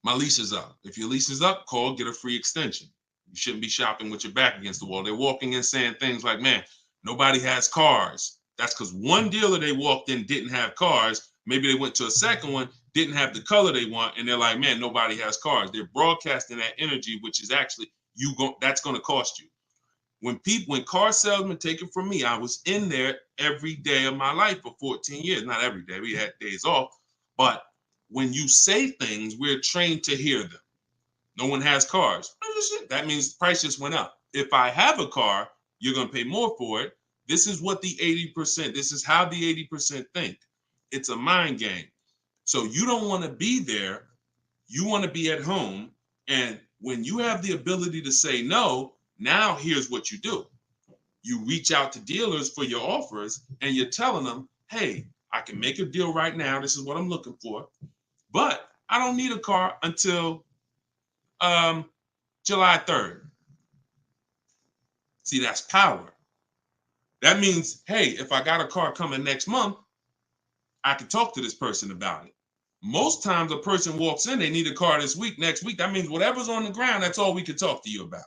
My lease is up. If your lease is up, call, get a free extension. You shouldn't be shopping with your back against the wall. They're walking in saying things like, man, nobody has cars. That's because one dealer they walked in didn't have cars. Maybe they went to a second one, didn't have the color they want, and they're like, man, nobody has cars. They're broadcasting that energy, which is actually that's going to cost you. When car salesmen take it from me, I was in there every day of my life for 14 years. Not every day, we had days off, but when you say things, we're trained to hear them. No one has cars. That means the price just went up. If I have a car, you're going to pay more for it. This is what the 80%, this is how the 80% think. It's a mind game. So you don't want to be there. You want to be at home. And when you have the ability to say no, now here's what you do. You reach out to dealers for your offers and you're telling them, hey, I can make a deal right now. This is what I'm looking for. But I don't need a car until July 3rd. See, that's power. That means, hey, if I got a car coming next month, I can talk to this person about it. Most times a person walks in, they need a car this week, next week. That means whatever's on the ground, that's all we can talk to you about.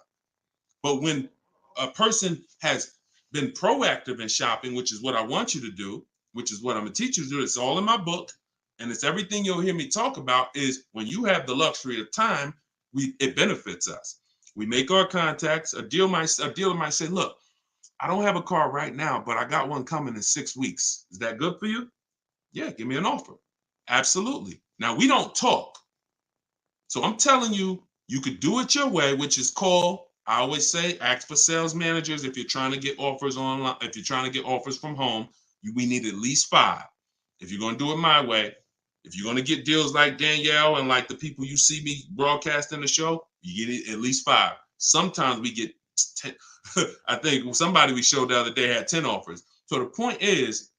But when a person has been proactive in shopping, which is what I want you to do, which is what I'm going to teach you to do, it's all in my book, and it's everything you'll hear me talk about, is when you have the luxury of time, it benefits us. We make our contacts. A dealer might say, look, I don't have a car right now, but I got one coming in 6 weeks. Is that good for you? Yeah, give me an offer. Absolutely. Now we don't talk. So I'm telling you, you could do it your way, which is call. I always say, ask for sales managers if you're trying to get offers online. If you're trying to get offers from home, we need at least 5. If you're going to do it my way, if you're going to get deals like Danielle and like the people you see me broadcasting the show, you get at least 5. Sometimes we get 10. I think somebody we showed the other day had 10 offers. So the point is,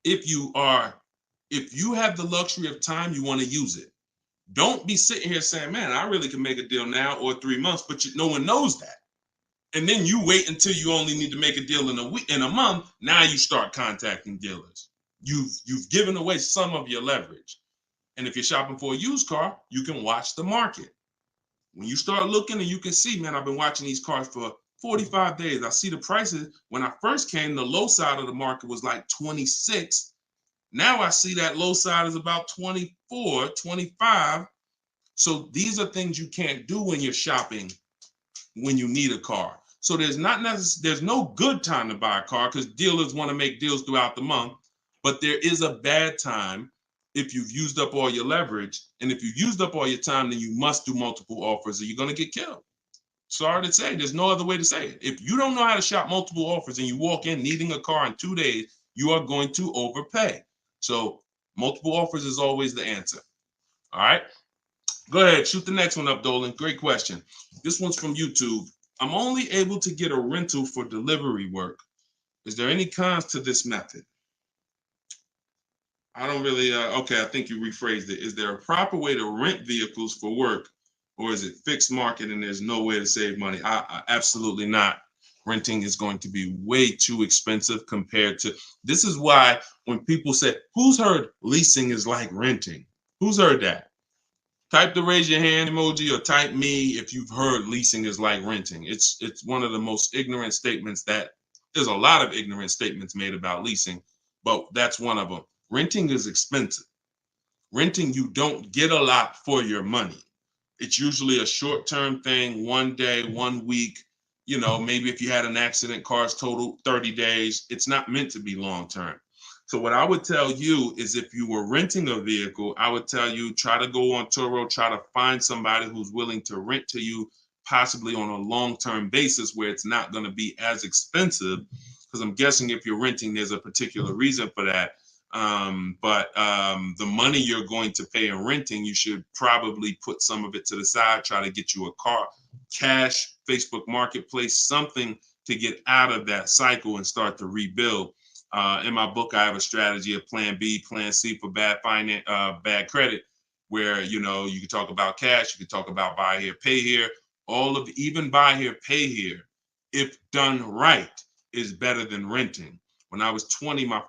if you have the luxury of time, you want to use it. Don't be sitting here saying, man, I really can make a deal now or 3 months, but no one knows that. And then you wait until you only need to make a deal in a month. Now you start contacting dealers. You've given away some of your leverage. And if you're shopping for a used car, you can watch the market. When you start looking and you can see, man, I've been watching these cars for 45 days. I see the prices. When I first came, the low side of the market was like 26. Now I see that low side is about 24, 25. So these are things you can't do when you're shopping when you need a car. So there's no good time to buy a car because dealers want to make deals throughout the month. But there is a bad time if you've used up all your leverage. And if you've used up all your time, then you must do multiple offers or you're going to get killed. Sorry to say, there's no other way to say it. If you don't know how to shop multiple offers and you walk in needing a car in 2 days, you are going to overpay. So multiple offers is always the answer. All right. Go ahead, shoot the next one up, Dolan. Great question. This one's from YouTube. I'm only able to get a rental for delivery work. Is there any cons to this method? I don't really, okay, I think you rephrased it. Is there a proper way to rent vehicles for work, or is it fixed market and there's no way to save money? Absolutely not. Renting is going to be way too expensive compared to, this is why when people say, who's heard leasing is like renting? Who's heard that? Type the raise your hand emoji or type me if you've heard leasing is like renting. It's one of the most ignorant statements that there's a lot of ignorant statements made about leasing, but that's one of them. Renting is expensive. Renting, you don't get a lot for your money. It's usually a short-term thing, 1 day, 1 week. You know, maybe if you had an accident, cars total 30 days. It's not meant to be long-term. So what I would tell you is if you were renting a vehicle, I would tell you try to go on Turo, try to find somebody who's willing to rent to you, possibly on a long-term basis where it's not going to be as expensive. Because I'm guessing if you're renting, there's a particular reason for that. But the money you're going to pay in renting, you should probably put some of it to the side, try to get you a car, cash, Facebook Marketplace, something to get out of that cycle and start to rebuild. In my book, I have a strategy of plan B, plan C for bad bad credit, where, you know, you can talk about cash, you can talk about buy here, pay here, even buy here, pay here, if done right, is better than renting. When I was 20, my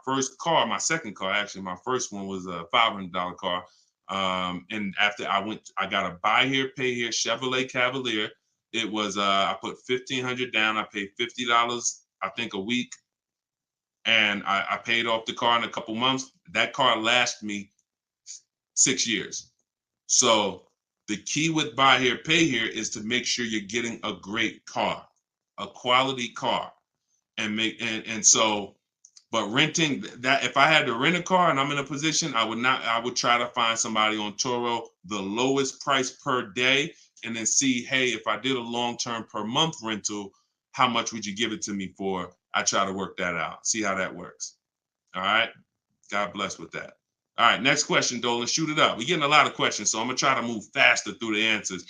second car, actually, my first one was a $500 car. And after I got a buy here, pay here Chevrolet Cavalier. It was, I put $1,500 down. I paid $50, I think, a week. And I paid off the car in a couple months. That car lasted me 6 years. So the key with buy here, pay here is to make sure you're getting a great car, a quality car, but renting, that if I had to rent a car and I'm in a position, I would try to find somebody on Turo, the lowest price per day, and then see, hey, if I did a long-term per month rental, how much would you give it to me for? I try to work that out, see how that works. All right. God bless with that. All right. Next question, Dolan. Shoot it up. We're getting a lot of questions, so I'm going to try to move faster through the answers.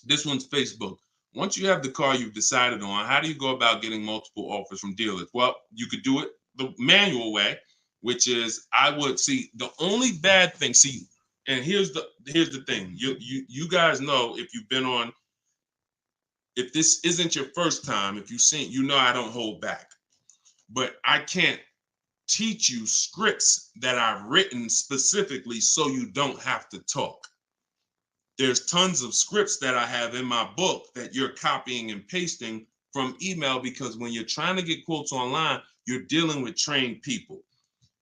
This one's Facebook. Once you have the car you've decided on, how do you go about getting multiple offers from dealers? Well, you could do it the manual way, which is I would see the only bad thing. See, and here's the thing. You guys know, if you've been on, if this isn't your first time, if you've seen, you know I don't hold back. But I can't teach you scripts that I've written specifically so you don't have to talk. There's tons of scripts that I have in my book that you're copying and pasting from email, because when you're trying to get quotes online, you're dealing with trained people.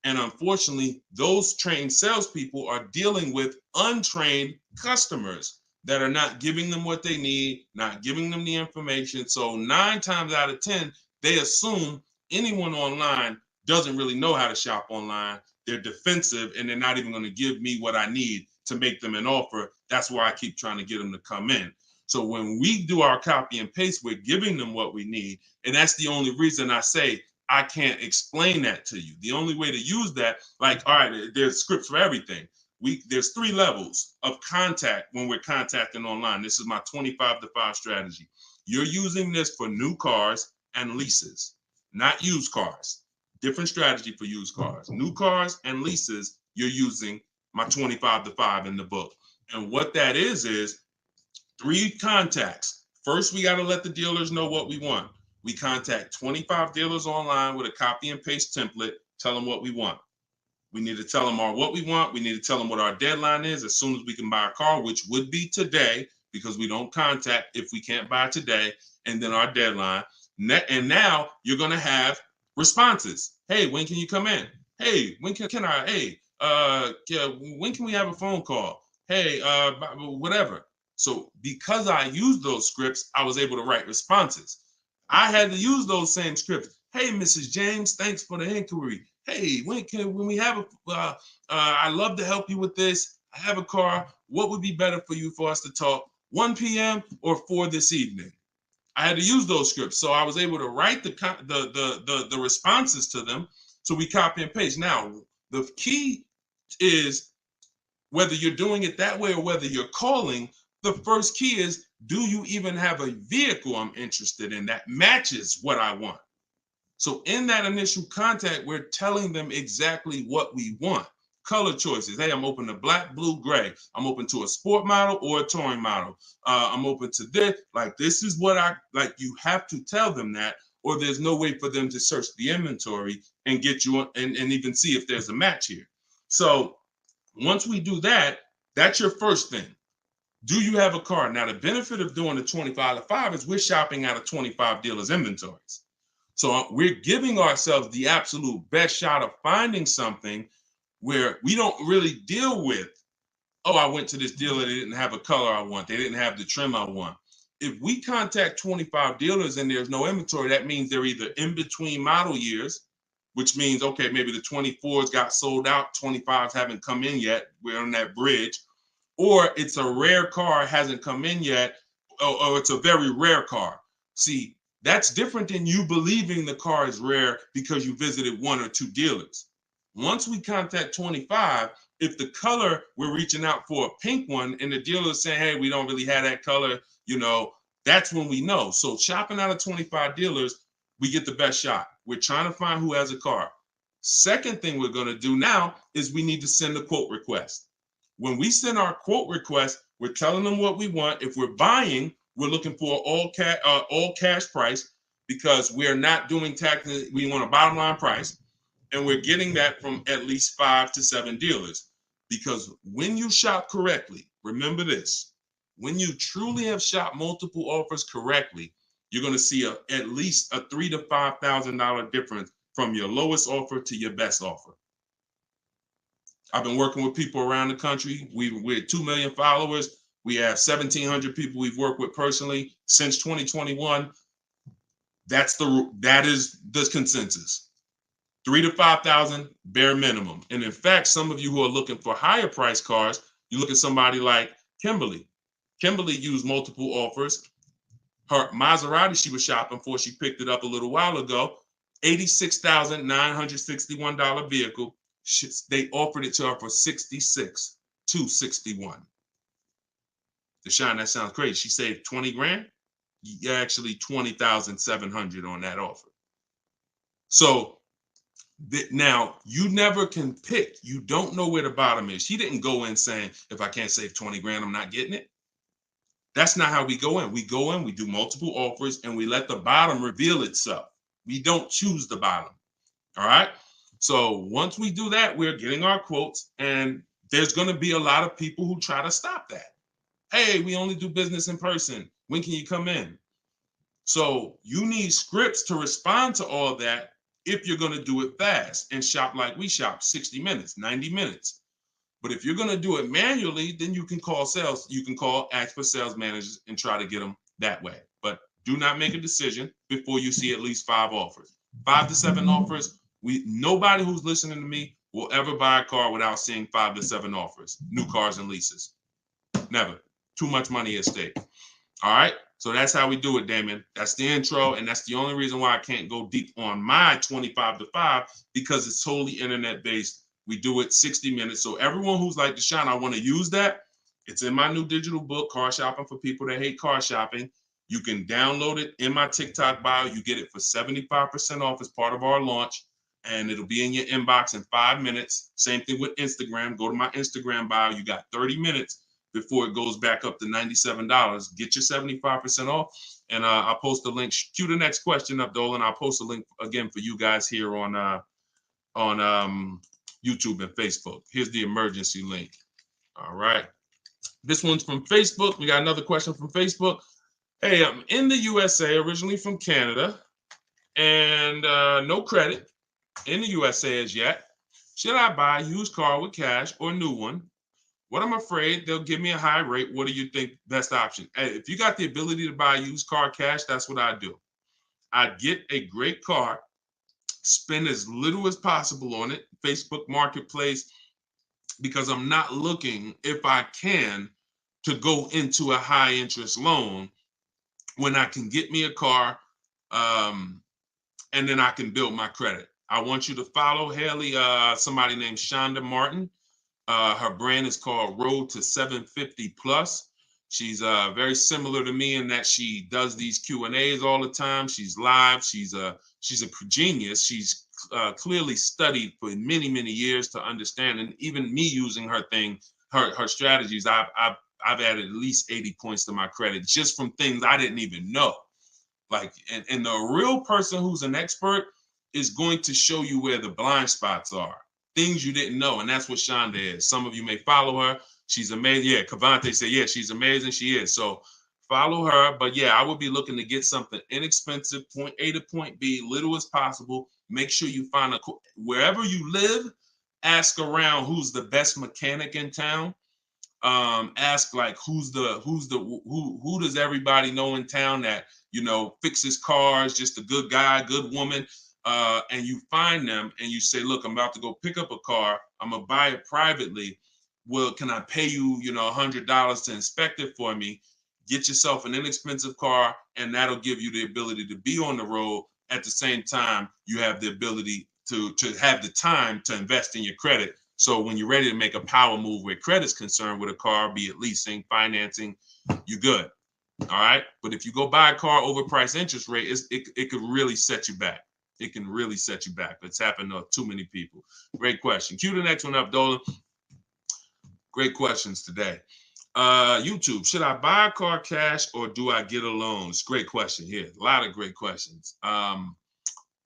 And unfortunately, those trained salespeople are dealing with untrained customers that are not giving them what they need, not giving them the information. So 9 times out of 10, they assume anyone online doesn't really know how to shop online. they're defensive, and they're not even going to give me what I need to make them an offer. That's why I keep trying to get them to come in. So when we do our copy and paste, we're giving them what we need. And that's the only reason I say I can't explain that to you. The only way to use that, like, all right, there's scripts for everything. There's 3 levels of contact when we're contacting online. This is my 25-to-5 strategy. You're using this for new cars and leases, not used cars. Different strategy for used cars. New cars and leases, you're using my 25-to-5 in the book. And what that is 3 contacts. First, we got to let the dealers know what we want. We contact 25 dealers online with a copy and paste template, tell them what we want. We need to tell them what we want. We need to tell them what our deadline is as soon as we can buy a car, which would be today, because we don't contact if we can't buy today, and then our deadline. And now you're going to have responses. Hey, when can you come in? Hey, when can I? Hey, when can we have a phone call? Hey, whatever. So because I used those scripts, I was able to write responses. I had to use those same scripts. Hey, Mrs. James, thanks for the inquiry. Hey, when we have I'd love to help you with this. I have a car. What would be better for you for us to talk? 1 p.m. or 4 this evening? I had to use those scripts. So I was able to write the responses to them. So we copy and paste. Now, the key is whether you're doing it that way or whether you're calling, the first key is, do you even have a vehicle I'm interested in that matches what I want? So in that initial contact, we're telling them exactly what we want. Color choices. Hey, I'm open to black, blue, gray. I'm open to a sport model or a touring model. I'm open to this. Like, this is what I like. You have to tell them that, or there's no way for them to search the inventory and get you and even see if there's a match here. So once we do that, that's your first thing. Do you have a car? Now, the benefit of doing the 25-to-5 is we're shopping out of 25 dealers' inventories. So we're giving ourselves the absolute best shot of finding something where we don't really deal with, oh, I went to this dealer, they didn't have a color I want, they didn't have the trim I want. If we contact 25 dealers and there's no inventory, that means they're either in between model years, which means, okay, maybe the 24s got sold out, 25s haven't come in yet, we're on that bridge, or it's a rare car, hasn't come in yet, or it's a very rare car. See, that's different than you believing the car is rare because you visited 1 or 2 dealers. Once we contact 25, if the color, we're reaching out for a pink one and the dealer is saying, hey, we don't really have that color, that's when we know. So shopping out of 25 dealers, we get the best shot. We're trying to find who has a car. Second thing we're going to do now is we need to send a quote request. When we send our quote request, we're telling them what we want. If we're buying, we're looking for all cash price because we're not doing taxes. We want a bottom line price. And we're getting that from at least 5 to 7 dealers. Because when you shop correctly, remember this, when you truly have shopped multiple offers correctly, you're going to see at least a $3,000 to $5,000 difference from your lowest offer to your best offer. I've been working with people around the country. We're 2 million followers. We have 1,700 people we've worked with personally since 2021. That is the consensus. 3,000 to 5,000 bare minimum. And in fact, some of you who are looking for higher price cars, you look at somebody like Kimberly. Kimberly used multiple offers. Her Maserati she was shopping for, she picked it up a little while ago, $86,961 vehicle. They offered it to her for $66,261. Deshone, that sounds crazy. She saved 20 grand. Actually, 20,700 on that offer. So now you never can pick. You don't know where the bottom is. She didn't go in saying, if I can't save 20 grand, I'm not getting it. That's not how we go in. We go in, we do multiple offers, and we let the bottom reveal itself. We don't choose the bottom. All right. So once we do that, we're getting our quotes, and there's going to be a lot of people who try to stop that. Hey, we only do business in person. When can you come in? So you need scripts to respond to all that if you're going to do it fast and shop like we shop, 60 minutes, 90 minutes. But if you're going to do it manually, then you can call sales. You can ask for sales managers and try to get them that way. But do not make a decision before you see at least 5 offers. 5 to 7 offers. Nobody who's listening to me will ever buy a car without seeing 5 to 7 offers, new cars and leases. Never. Too much money at stake. All right. So that's how we do it, Damon. That's the intro. And that's the only reason why I can't go deep on my 25 to 5, because it's totally internet based. We do it 60 minutes. So everyone who's like, Deshone, I want to use that. It's in my new digital book, Car Shopping for People That Hate Car Shopping. You can download it in my TikTok bio. You get it for 75% off as part of our launch. And it'll be in your inbox in 5 minutes. Same thing with Instagram. Go to my Instagram bio. You got 30 minutes before it goes back up to $97. Get your 75% off. And I'll post a link. Cue the next question up, Dolan. I'll post a link again for you guys here on YouTube and Facebook. Here's the emergency link. All right. This one's from Facebook. We got another question from Facebook. Hey, I'm in the USA, originally from Canada, and no credit in the USA as yet. Should I buy a used car with cash or a new one? What I'm afraid they'll give me a high rate. What do you think best option? Hey, if you got the ability to buy a used car cash, that's what I do. I'd get a great car, spend as little as possible on it, Facebook Marketplace, because I'm not looking, if I can, to go into a high interest loan when I can get me a car and then I can build my credit. I want you to follow Haley, somebody named Shonda Martin. Her brand is called Road to 750 Plus. She's very similar to me in that she does these Q&As all the time. She's live. She's a genius. She's clearly studied for many, many years to understand. And even me using her thing, her strategies, I've added at least 80 points to my credit just from things I didn't even know. Like, and the real person who's an expert is going to show you where the blind spots are. Things you didn't know, and that's what Shonda is. Some of you may follow her. She's amazing. Yeah, Cavante said, yeah, she's amazing. She is. So follow her. But yeah, I would be looking to get something inexpensive, point A to point B, little as possible. Make sure you find wherever you live, ask around who's the best mechanic in town. Ask like who does everybody know in town that, you know, fixes cars, just a good guy, good woman. And you find them and you say, look, I'm about to go pick up a car. I'm gonna buy it privately. Well, can I pay you, you know, $100 to inspect it for me? Get yourself an inexpensive car, and that'll give you the ability to be on the road. At the same time, you have the ability to have the time to invest in your credit. So when you're ready to make a power move where credit's concerned with a car, be it leasing, financing, you're good. All right. But if you go buy a car overpriced interest rate, it could really set you back. It can really set you back. It's happened to too many people. Great question. Cue the next one up, Dolan. Great questions today. YouTube, should I buy a car cash or do I get a loan? It's a great question here. A lot of great questions.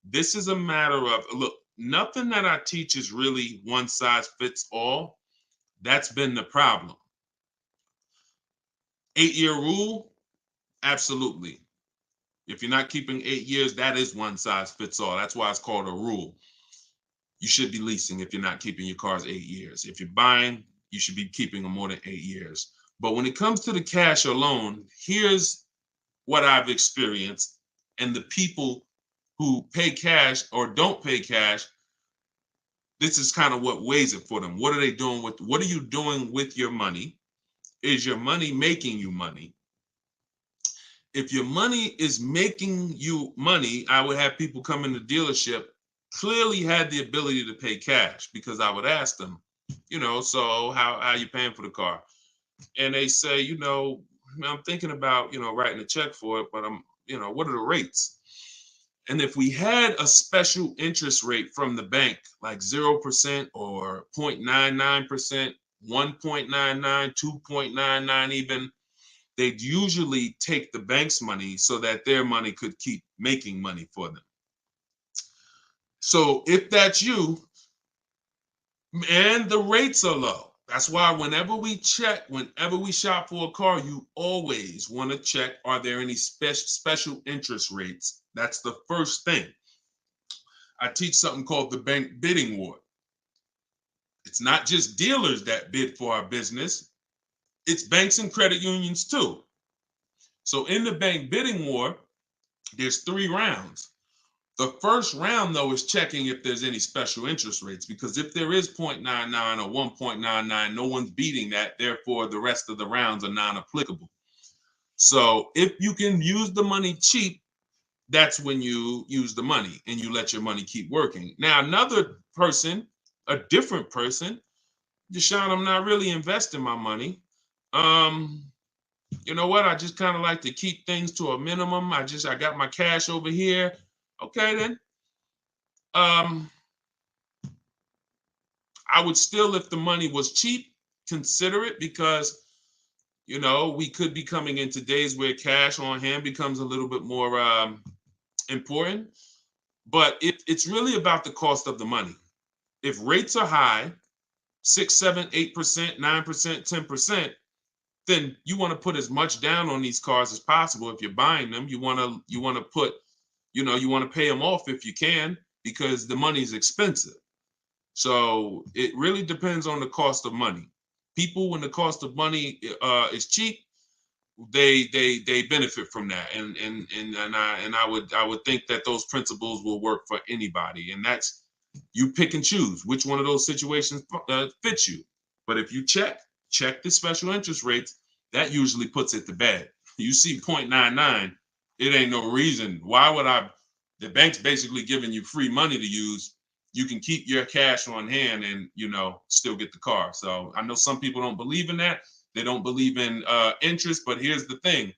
This is a matter of, look, nothing that I teach is really one size fits all. That's been the problem. 8-year rule, absolutely. If you're not keeping 8 years, that is one size fits all. That's why it's called a rule. You should be leasing if you're not keeping your cars 8 years. If you're buying, you should be keeping them more than 8 years. But when it comes to the cash or loan, here's what I've experienced. And the people who pay cash or don't pay cash, this is kind of what weighs it for them. What are they doing with, what are you doing with your money? Is your money making you money? If your money is making you money, I would have people come in the dealership, clearly had the ability to pay cash, because I would ask them, you know, so how are you paying for the car? And they say, you know, I'm thinking about, you know, writing a check for it, but I'm, you know, what are the rates? And if we had a special interest rate from the bank, like 0% or 0.99%, 1.99, 2.99 even, they'd usually take the bank's money so that their money could keep making money for them. So if that's you, and the rates are low, that's why whenever we shop for a car, you always want to check, are there any special interest rates? That's the first thing. I teach something called the bank bidding war. It's not just dealers that bid for our business. It's banks and credit unions too. So in the bank bidding war, there's 3 rounds. The first round, though, is checking if there's any special interest rates, because if there is 0.99 or 1.99, no one's beating that. Therefore, the rest of the rounds are non-applicable. So if you can use the money cheap, that's when you use the money and you let your money keep working. Now, another person, a different person, Deshone, I'm not really investing my money. You know what? I just kind of like to keep things to a minimum. I got my cash over here. Okay, then. I would still, if the money was cheap, consider it, because we could be coming into days where cash on hand becomes a little bit more important. But it's really about the cost of the money. If rates are high, 6, 7, 8%, 9%, 10%, then you want to put as much down on these cars as possible. If you're buying them, you want to put, you want to pay them off if you can, because the money is expensive. So it really depends on the cost of money. People, when the cost of money is cheap, they benefit from that, and I would think that those principles will work for anybody, and that's, you pick and choose which one of those situations fits you. But if you check the special interest rates, that usually puts it to bed. You see 0.99, it ain't no reason. Why would I? The bank's basically giving you free money to use. You can keep your cash on hand and still get the car. So I know some people don't believe in that. They don't believe in interest, but here's the thing.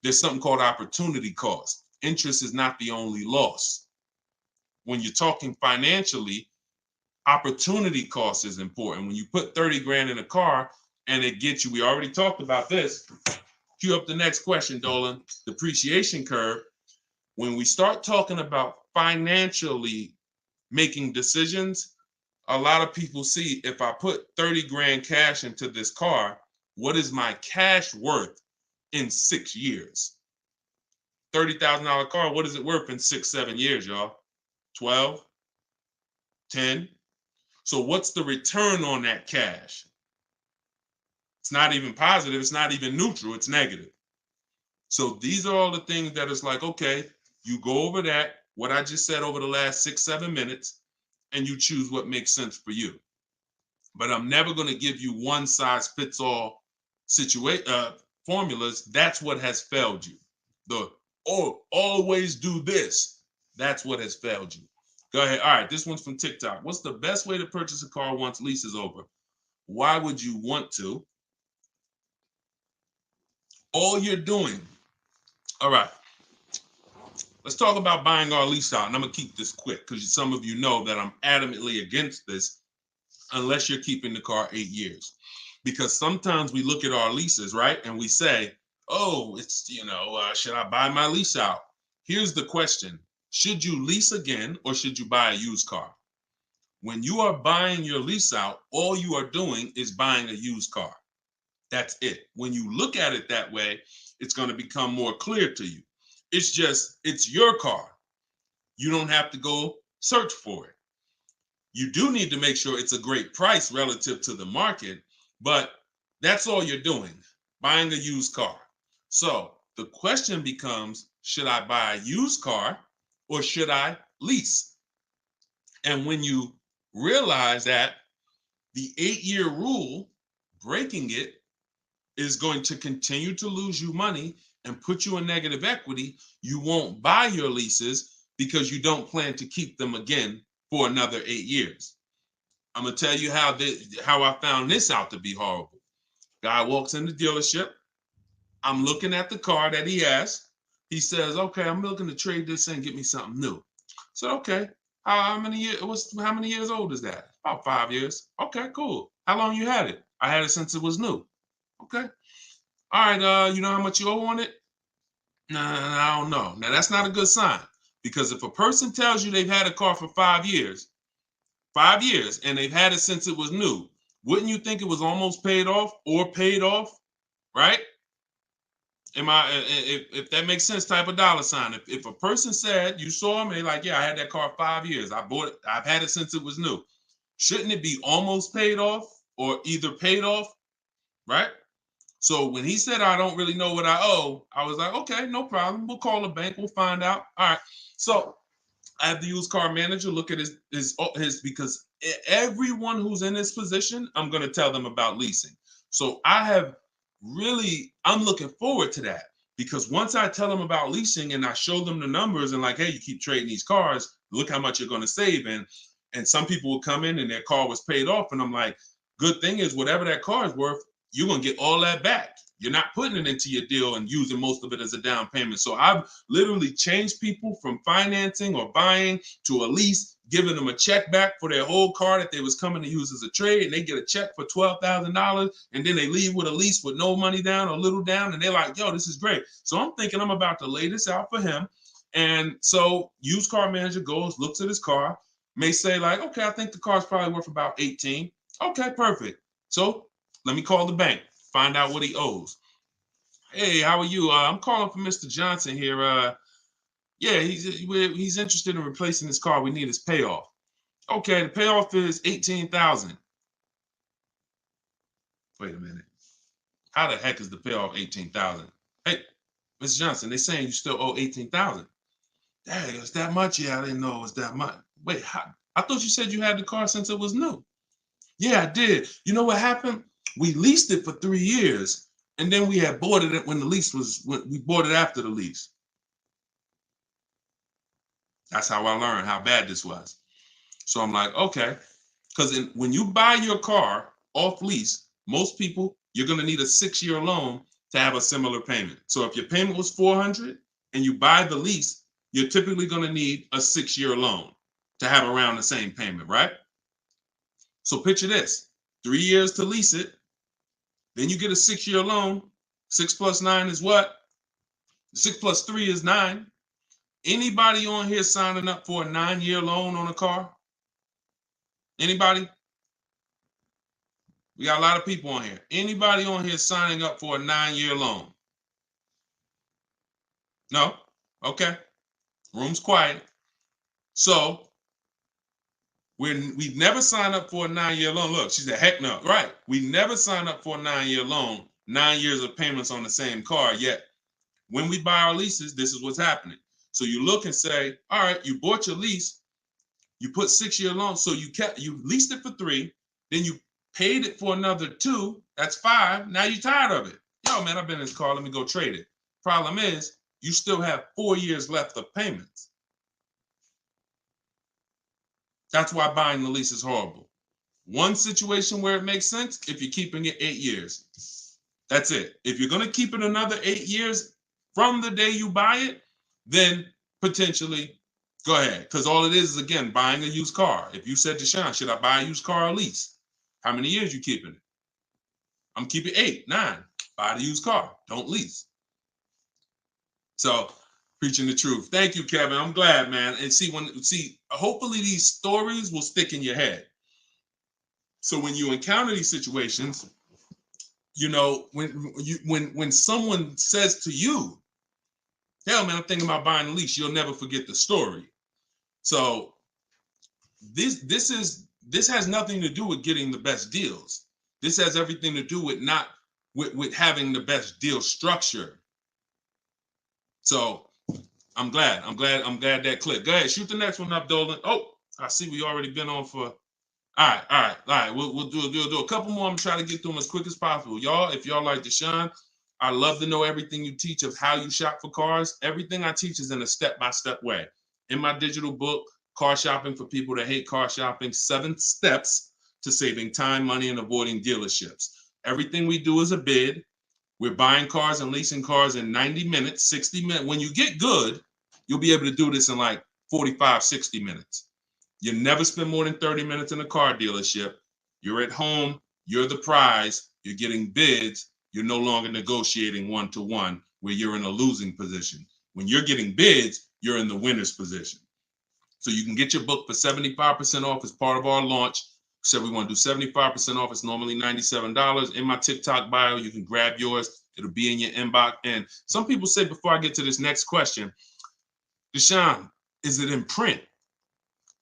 There's something called opportunity cost. Interest is not the only loss. When you're talking financially, opportunity cost is important. When you put 30 grand in a car and it gets you, we already talked about this. Cue up the next question, Dolan. Depreciation curve. When we start talking about financially making decisions, a lot of people see, if I put 30 grand cash into this car, what is my cash worth in 6 years? $30,000 car, what is it worth in 6, 7 years, y'all? 12, 10. So what's the return on that cash? It's not even positive. It's not even neutral. It's negative. So these are all the things that it's like, okay, you go over that, what I just said over the last 6, 7 minutes, and you choose what makes sense for you. But I'm never going to give you one size fits all formulas. That's what has failed you. Always do this. That's what has failed you. Go ahead. All right, this one's from TikTok. What's the best way to purchase a car once lease is over? Why would you want to? All you're doing. All right. Let's talk about buying our lease out. And I'm going to keep this quick because some of you know that I'm adamantly against this unless you're keeping the car 8 years. Because sometimes we look at our leases, right? And we say, oh, it's, should I buy my lease out? Here's the question. Should you lease again or should you buy a used car? When you are buying your lease out, all you are doing is buying a used car. That's it. When you look at it that way, it's going to become more clear to you. It's your car. You don't have to go search for it. You do need to make sure it's a great price relative to the market, but that's all you're doing, buying a used car. So the question becomes, should I buy a used car or should I lease? And when you realize that the 8-year rule, breaking it, is going to continue to lose you money and put you in negative equity, you won't buy your leases because you don't plan to keep them again for another 8 years. I'm going to tell you how I found this out to be horrible. Guy walks in the dealership. I'm looking at the car that he has. He says, okay, I'm looking to trade this in and get me something new. So, okay, how many years old is that? About 5 years. Okay, cool. How long you had it? I had it since it was new. Okay. All right, you know how much you owe on it? Nah, I don't know. Now, that's not a good sign, because if a person tells you they've had a car for 5 years, and they've had it since it was new, wouldn't you think it was almost paid off or paid off, right? If that makes sense, type of dollar sign. If a person said, you saw me, like, yeah, I had that car 5 years. I bought it. I've had it since it was new. Shouldn't it be almost paid off or either paid off, right? So when he said, I don't really know what I owe, I was like, okay, no problem. We'll call the bank. We'll find out. All right. So have the used car manager look at his because everyone who's in this position, I'm going to tell them about leasing. So I'm looking forward to that, because once I tell them about leasing and I show them the numbers and like, hey, you keep trading these cars, look how much you're going to save. And some people will come in and their car was paid off. And I'm like, good thing is whatever that car is worth, you're going to get all that back. You're not putting it into your deal and using most of it as a down payment. So I've literally changed people from financing or buying to a lease, giving them a check back for their whole car that they was coming to use as a trade, and they get a check for $12,000, and then they leave with a lease with no money down or little down, and they're like, yo, this is great. So I'm thinking I'm about to lay this out for him. And so used car manager goes, looks at his car, may say like, okay, I think the car's probably worth about 18. Okay, perfect. So let me call the bank, find out what he owes. Hey, how are you? I'm calling for Mr. Johnson here. Yeah, he's interested in replacing his car. We need his payoff. Okay, the payoff is 18,000. Wait a minute. How the heck is the payoff 18,000? Hey, Mr. Johnson, they're saying you still owe 18,000. Dang, it's that much? Yeah, I didn't know it was that much. Wait, I thought you said you had the car since it was new. Yeah, I did. You know what happened? We leased it for 3 years, and then we had bought it when we bought it after the lease. That's how I learned how bad this was. So I'm like, okay, because when you buy your car off lease, most people, you're going to need a 6-year loan to have a similar payment. So if your payment was 400 and you buy the lease, you're typically going to need a 6-year loan to have around the same payment, right? So picture this, 3 years to lease it, then you get a 6-year loan. 6 plus 9 is what? 6 plus 3 is 9. Anybody on here signing up for a 9-year loan on a car? Anybody? We got a lot of people on here. Anybody on here signing up for a 9-year loan? No? Okay. Room's quiet. So we've never signed up for a 9-year loan. Look, she said, heck no. Right. We never signed up for a 9-year loan, 9 years of payments on the same car. Yet when we buy our leases, this is what's happening. So you look and say, all right, you bought your lease, you put 6-year loan, so you leased it for 3, then you paid it for another 2, that's 5. Now you're tired of it. Yo, man, I've been in this car, let me go trade it. Problem is, you still have 4 years left of payments. That's why buying the lease is horrible. One situation where it makes sense, if you're keeping it 8 years. That's it. If you're going to keep it another 8 years from the day you buy it, then potentially go ahead. Because all it is again, buying a used car. If you said to Sean, should I buy a used car or lease? How many years you keeping it? I'm keeping 8, 9. Buy the used car. Don't lease. So preaching the truth. Thank you, Kevin. I'm glad, man. And hopefully these stories will stick in your head. So when you encounter these situations, you know, when someone says to you, hell, man, I'm thinking about buying a lease, you'll never forget the story. So this has nothing to do with getting the best deals. This has everything to do with having the best deal structure. So I'm glad that clicked. Go ahead, shoot the next one up, Dolan. Oh, I see we already been on for. All right. We'll do a couple more. I'm trying to get through them as quick as possible. Y'all, if y'all like Deshone, I love to know everything you teach of how you shop for cars. Everything I teach is in a step-by-step way. In my digital book, Car Shopping for People That Hate Car Shopping, 7 Steps to Saving Time, Money, and Avoiding Dealerships. Everything we do is a bid. We're buying cars and leasing cars in 90 minutes, 60 minutes. When you get good, you'll be able to do this in like 45, 60 minutes. You never spend more than 30 minutes in a car dealership. You're at home. You're the prize. You're getting bids. You're no longer negotiating one-to-one where you're in a losing position. When you're getting bids, you're in the winner's position. So you can get your book for 75% off as part of our launch. So we want to do 75% off. It's normally $97. In my TikTok bio, you can grab yours. It'll be in your inbox. And some people say, before I get to this next question, Deshone, is it in print?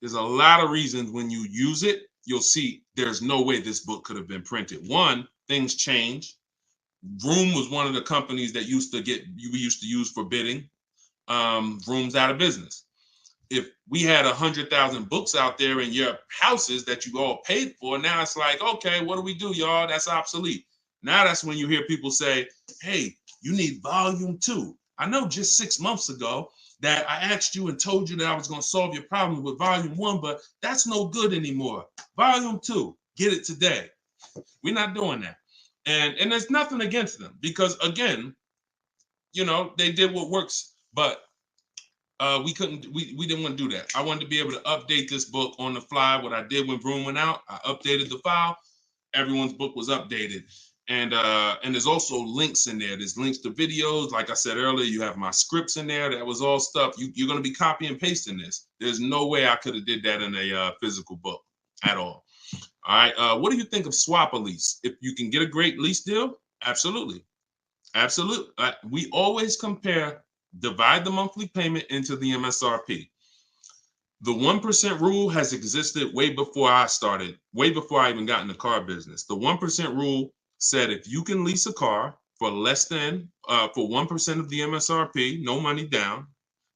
There's a lot of reasons when you use it, you'll see there's no way this book could have been printed. One, things change. Vroom was one of the companies that we used to use for bidding. Vroom's out of business. if we had 100,000 books out there in your houses that you all paid for, now it's like, okay, what do we do, y'all? That's obsolete. Now that's when you hear people say, hey, you need volume 2. I know just 6 months ago that I asked you and told you that I was going to solve your problem with volume 1, but that's no good anymore. Volume 2, get it today. We're not doing that. And there's nothing against them because, again, you know, they did what works, but we didn't want to do that. I wanted to be able to update this book on the fly. What I did when Broom went out, I updated the file. Everyone's book was updated. And there's also links in there. There's links to videos. Like I said earlier, you have my scripts in there. That was all stuff. You're going to be copy and pasting this. There's no way I could have did that in a physical book at all. All right. What do you think of swap a lease? If you can get a great lease deal, absolutely. Absolutely. We always compare, divide the monthly payment into the MSRP. The 1% rule has existed way before I started, way before I even got in the car business. The 1% rule said if you can lease a car for less than, for 1% of the MSRP, no money down,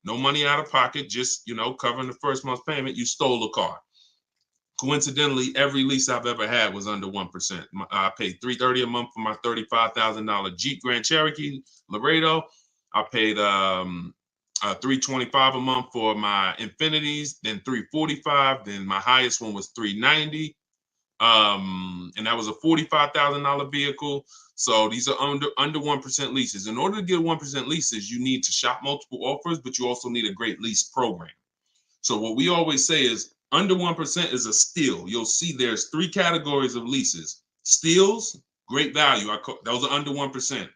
no money out of pocket, just, you know, covering the first month's payment, you stole a car. Coincidentally, every lease I've ever had was under 1%. I paid $330 a month for my $35,000 Jeep Grand Cherokee Laredo. I paid $325 a month for my Infinities, then $345. Then my highest one was $390, and that was a $45,000 vehicle. So these are under 1% leases. In order to get 1% leases, you need to shop multiple offers, but you also need a great lease program. So what we always say is under 1% is a steal. You'll see there's 3 categories of leases. Steals, great value. Those are under 1%.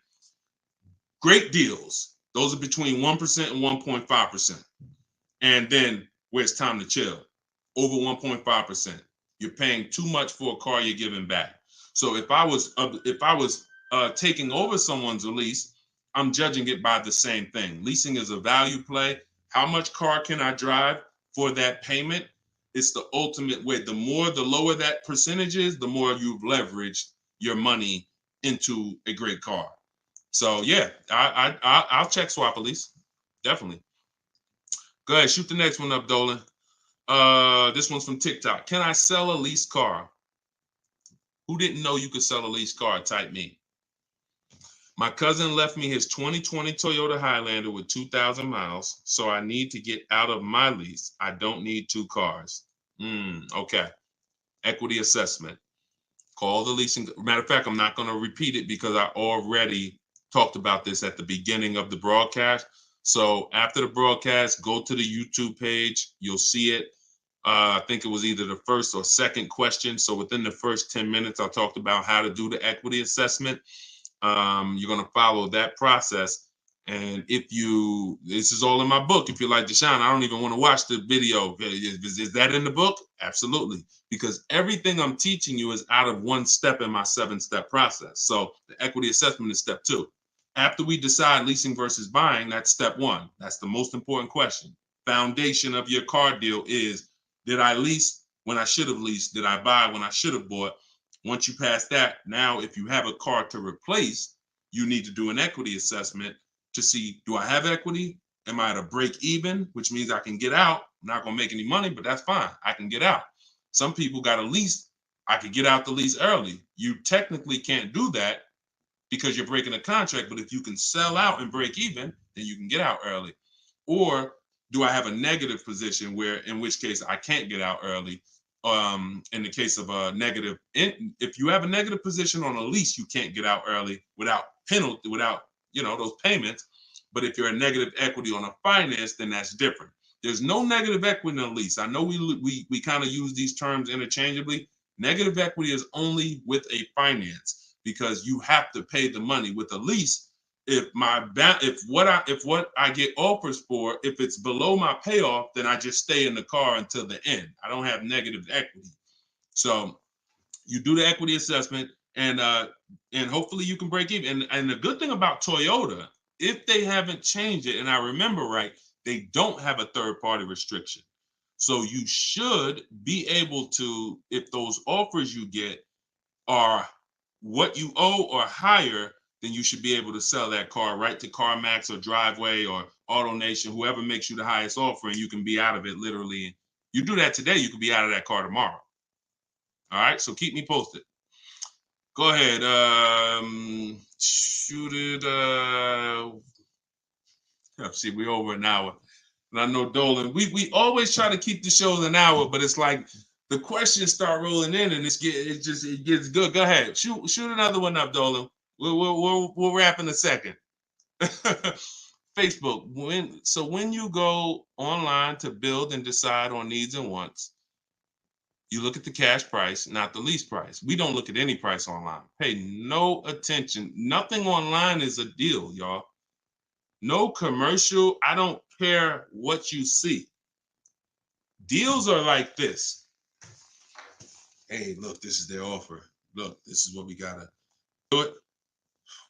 Great deals. Those are between 1% and 1.5%. And then where it's time to chill, over 1.5%. You're paying too much for a car you're giving back. So if I was taking over someone's lease, I'm judging it by the same thing. Leasing is a value play. How much car can I drive for that payment? It's the ultimate way. The lower that percentage is, the more you've leveraged your money into a great car. So yeah, I'll check swap a lease, definitely. Go ahead, shoot the next one up, Dolan. This one's from TikTok. Can I sell a leased car? Who didn't know you could sell a leased car? Type me. My cousin left me his 2020 Toyota Highlander with 2,000 miles, so I need to get out of my lease. I don't need 2 cars. Okay. Equity assessment. Call the leasing. Matter of fact, I'm not going to repeat it because I already talked about this at the beginning of the broadcast. So after the broadcast, go to the YouTube page. You'll see it. I think it was either the first or second question. So within the first 10 minutes, I talked about how to do the equity assessment. You're going to follow that process. And this is all in my book. If you're like, Deshone, I don't even want to watch the video. Is that in the book? Absolutely. Because everything I'm teaching you is out of 1 step in my 7-step process. So the equity assessment is step 2. After we decide leasing versus buying, that's step 1. That's the most important question. Foundation of your car deal is, did I lease when I should have leased? Did I buy when I should have bought? Once you pass that, now if you have a car to replace, you need to do an equity assessment to see, do I have equity? Am I at a break even, which means I can get out? I'm not going to make any money, but that's fine. I can get out. Some people got a lease. I could get out the lease early. You technically can't do that because you're breaking a contract, but if you can sell out and break even, then you can get out early. Or do I have a negative position where, in which case I can't get out early? In the case of a negative, if you have a negative position on a lease, you can't get out early without penalty, without those payments. But if you're a negative equity on a finance, then that's different. There's no negative equity in a lease. I know we kind of use these terms interchangeably. Negative equity is only with a finance because you have to pay the money. With a lease, if what I get offers for, if it's below my payoff, then I just stay in the car until the end. I don't have negative equity. So you do the equity assessment, and hopefully you can break even. And the good thing about Toyota, if they haven't changed it, and I remember right, they don't have a third-party restriction. So you should be able to, if those offers you get are what you owe or higher, then you should be able to sell that car right to CarMax or Driveway or AutoNation, whoever makes you the highest offer, and you can be out of it literally. You do that today, you could be out of that car tomorrow. All right, so keep me posted. Go ahead. Shoot it. See, we're over an hour. And I know Dolan, we always try to keep the shows an hour, but it's like the questions start rolling in and it gets good. Go ahead. Shoot another one up, Dolan. We'll wrap in a second. Facebook. When you go online to build and decide on needs and wants, you look at the cash price, not the lease price. We don't look at any price online. Pay no attention. Nothing online is a deal, y'all. No commercial. I don't care what you see. Deals are like this. Hey, look, this is their offer. Look, this is what we gotta do it.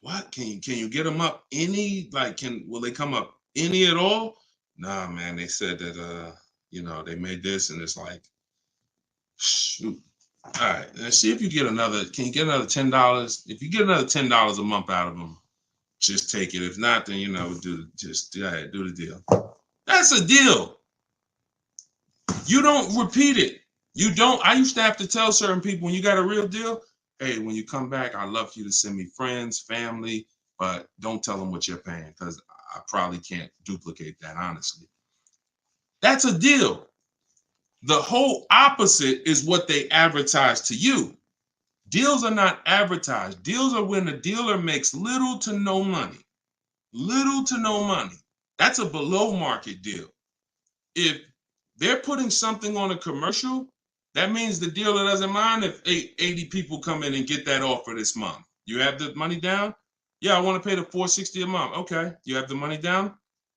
What can you get them up any? Like, will they come up any at all? Nah, man. They said that they made this, and it's like, shoot. All right, let's see if you get another. Can you get another $10? If you get another $10 a month out of them, just take it. If not, then do the deal. That's a deal. You don't repeat it. You don't. I used to have to tell certain people, when you got a real deal, hey, when you come back, I'd love for you to send me friends, family, but don't tell them what you're paying, because I probably can't duplicate that, honestly. That's a deal. The whole opposite is what they advertise to you. Deals are not advertised. Deals are when the dealer makes little to no money. Little to no money. That's a below market deal. If they're putting something on a commercial, that means the dealer doesn't mind if 80 people come in and get that offer this month. You have the money down? Yeah, I want to pay the $460 a month. Okay. You have the money down?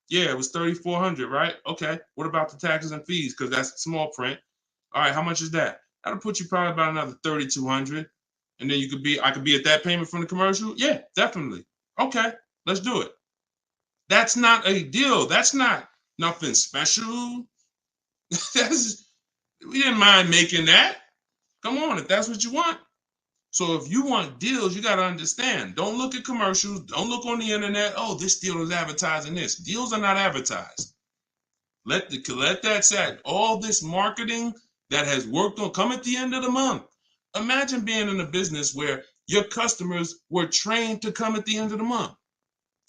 Yeah, it was $3,400, right? Okay. What about the taxes and fees? Because that's small print. All right, how much is that? That'll put you probably about another $3,200. And then I could be at that payment from the commercial? Yeah, definitely. Okay, let's do it. That's not a deal. That's not nothing special. We didn't mind making that. Come on, if that's what you want. So if you want deals, you got to understand. Don't look at commercials. Don't look on the internet. Oh, this deal is advertising this. Deals are not advertised. Let that set. All this marketing that has worked on come at the end of the month. Imagine being in a business where your customers were trained to come at the end of the month.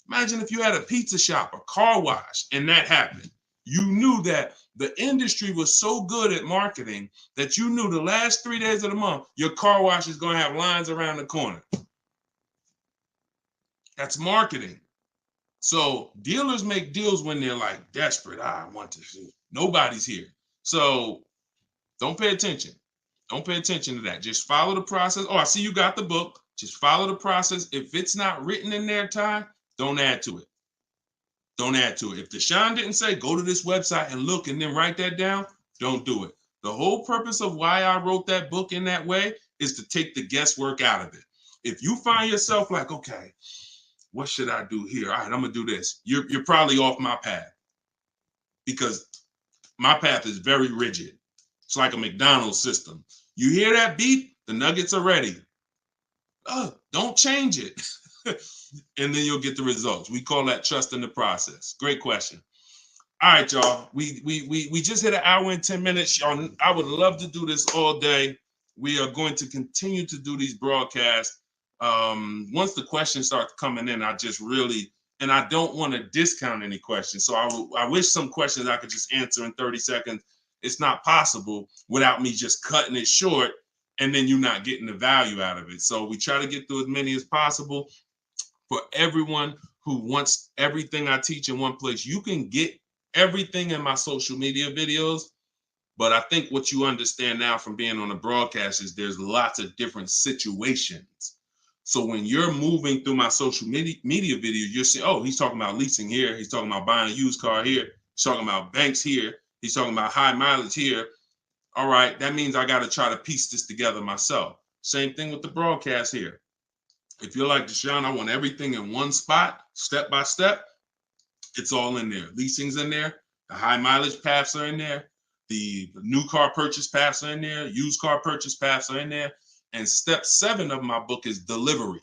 Imagine if you had a pizza shop, a car wash, and that happened. You knew that the industry was so good at marketing that you knew the last 3 days of the month, your car wash is going to have lines around the corner. That's marketing. So dealers make deals when they're like desperate. I want to see. Nobody's here. So don't pay attention. Don't pay attention to that. Just follow the process. Oh, I see you got the book. Just follow the process. If it's not written in there, Ty, don't add to it. Don't add to it. If Deshone didn't say, go to this website and look and then write that down, don't do it. The whole purpose of why I wrote that book in that way is to take the guesswork out of it. If you find yourself like, okay, what should I do here? All right, I'm going to do this. You're probably off my path, because my path is very rigid. It's like a McDonald's system. You hear that beep, the nuggets are ready. Oh, don't change it. And then you'll get the results. We call that trust in the process. Great question. All right, y'all. We just hit an hour and 10 minutes. Y'all, I would love to do this all day. We are going to continue to do these broadcasts. Once the questions start coming in, I don't want to discount any questions. So I wish some questions I could just answer in 30 seconds. It's not possible without me just cutting it short and then you not getting the value out of it. So we try to get through as many as possible. For everyone who wants everything I teach in one place, you can get everything in my social media videos. But I think what you understand now from being on the broadcast is there's lots of different situations. So when you're moving through my social media videos, you're saying, oh, he's talking about leasing here. He's talking about buying a used car here. He's talking about banks here. He's talking about high mileage here. All right, that means I got to try to piece this together myself. Same thing with the broadcast here. If you're like Deshone, I want everything in one spot, step by step. It's all in there. Leasing's in there. The high mileage paths are in there. The new car purchase paths are in there. Used car purchase paths are in there. And step 7 of my book is delivery.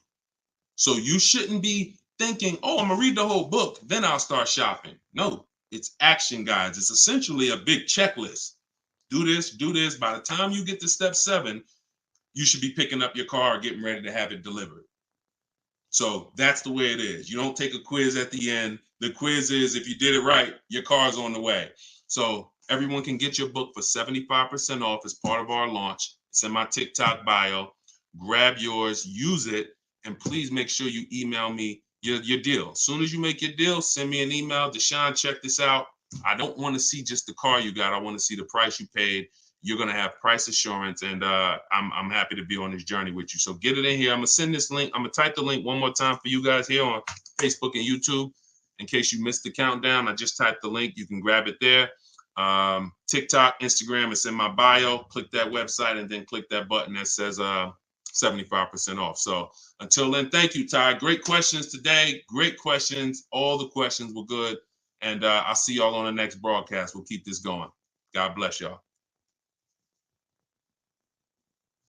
So you shouldn't be thinking, oh, I'm gonna read the whole book, then I'll start shopping. No, it's action guides. It's essentially a big checklist. Do this, do this. By the time you get to step 7, you should be picking up your car, getting ready to have it delivered. So that's the way it is. You don't take a quiz at the end. The quiz is if you did it right, your car's on the way. So everyone can get your book for 75% off as part of our launch. It's in my TikTok bio. Grab yours, use it, and please make sure you email me your deal. As soon as you make your deal, send me an email. Deshone, check this out. I don't want to see just the car you got. I want to see the price you paid. You're going to have price assurance, and I'm happy to be on this journey with you. So get it in here. I'm going to send this link. I'm going to type the link one more time for you guys here on Facebook and YouTube. In case you missed the countdown, I just typed the link. You can grab it there. TikTok, Instagram, it's in my bio. Click that website and then click that button that says 75% off. So until then, thank you, Ty. Great questions today. Great questions. All the questions were good. And I'll see y'all on the next broadcast. We'll keep this going. God bless y'all.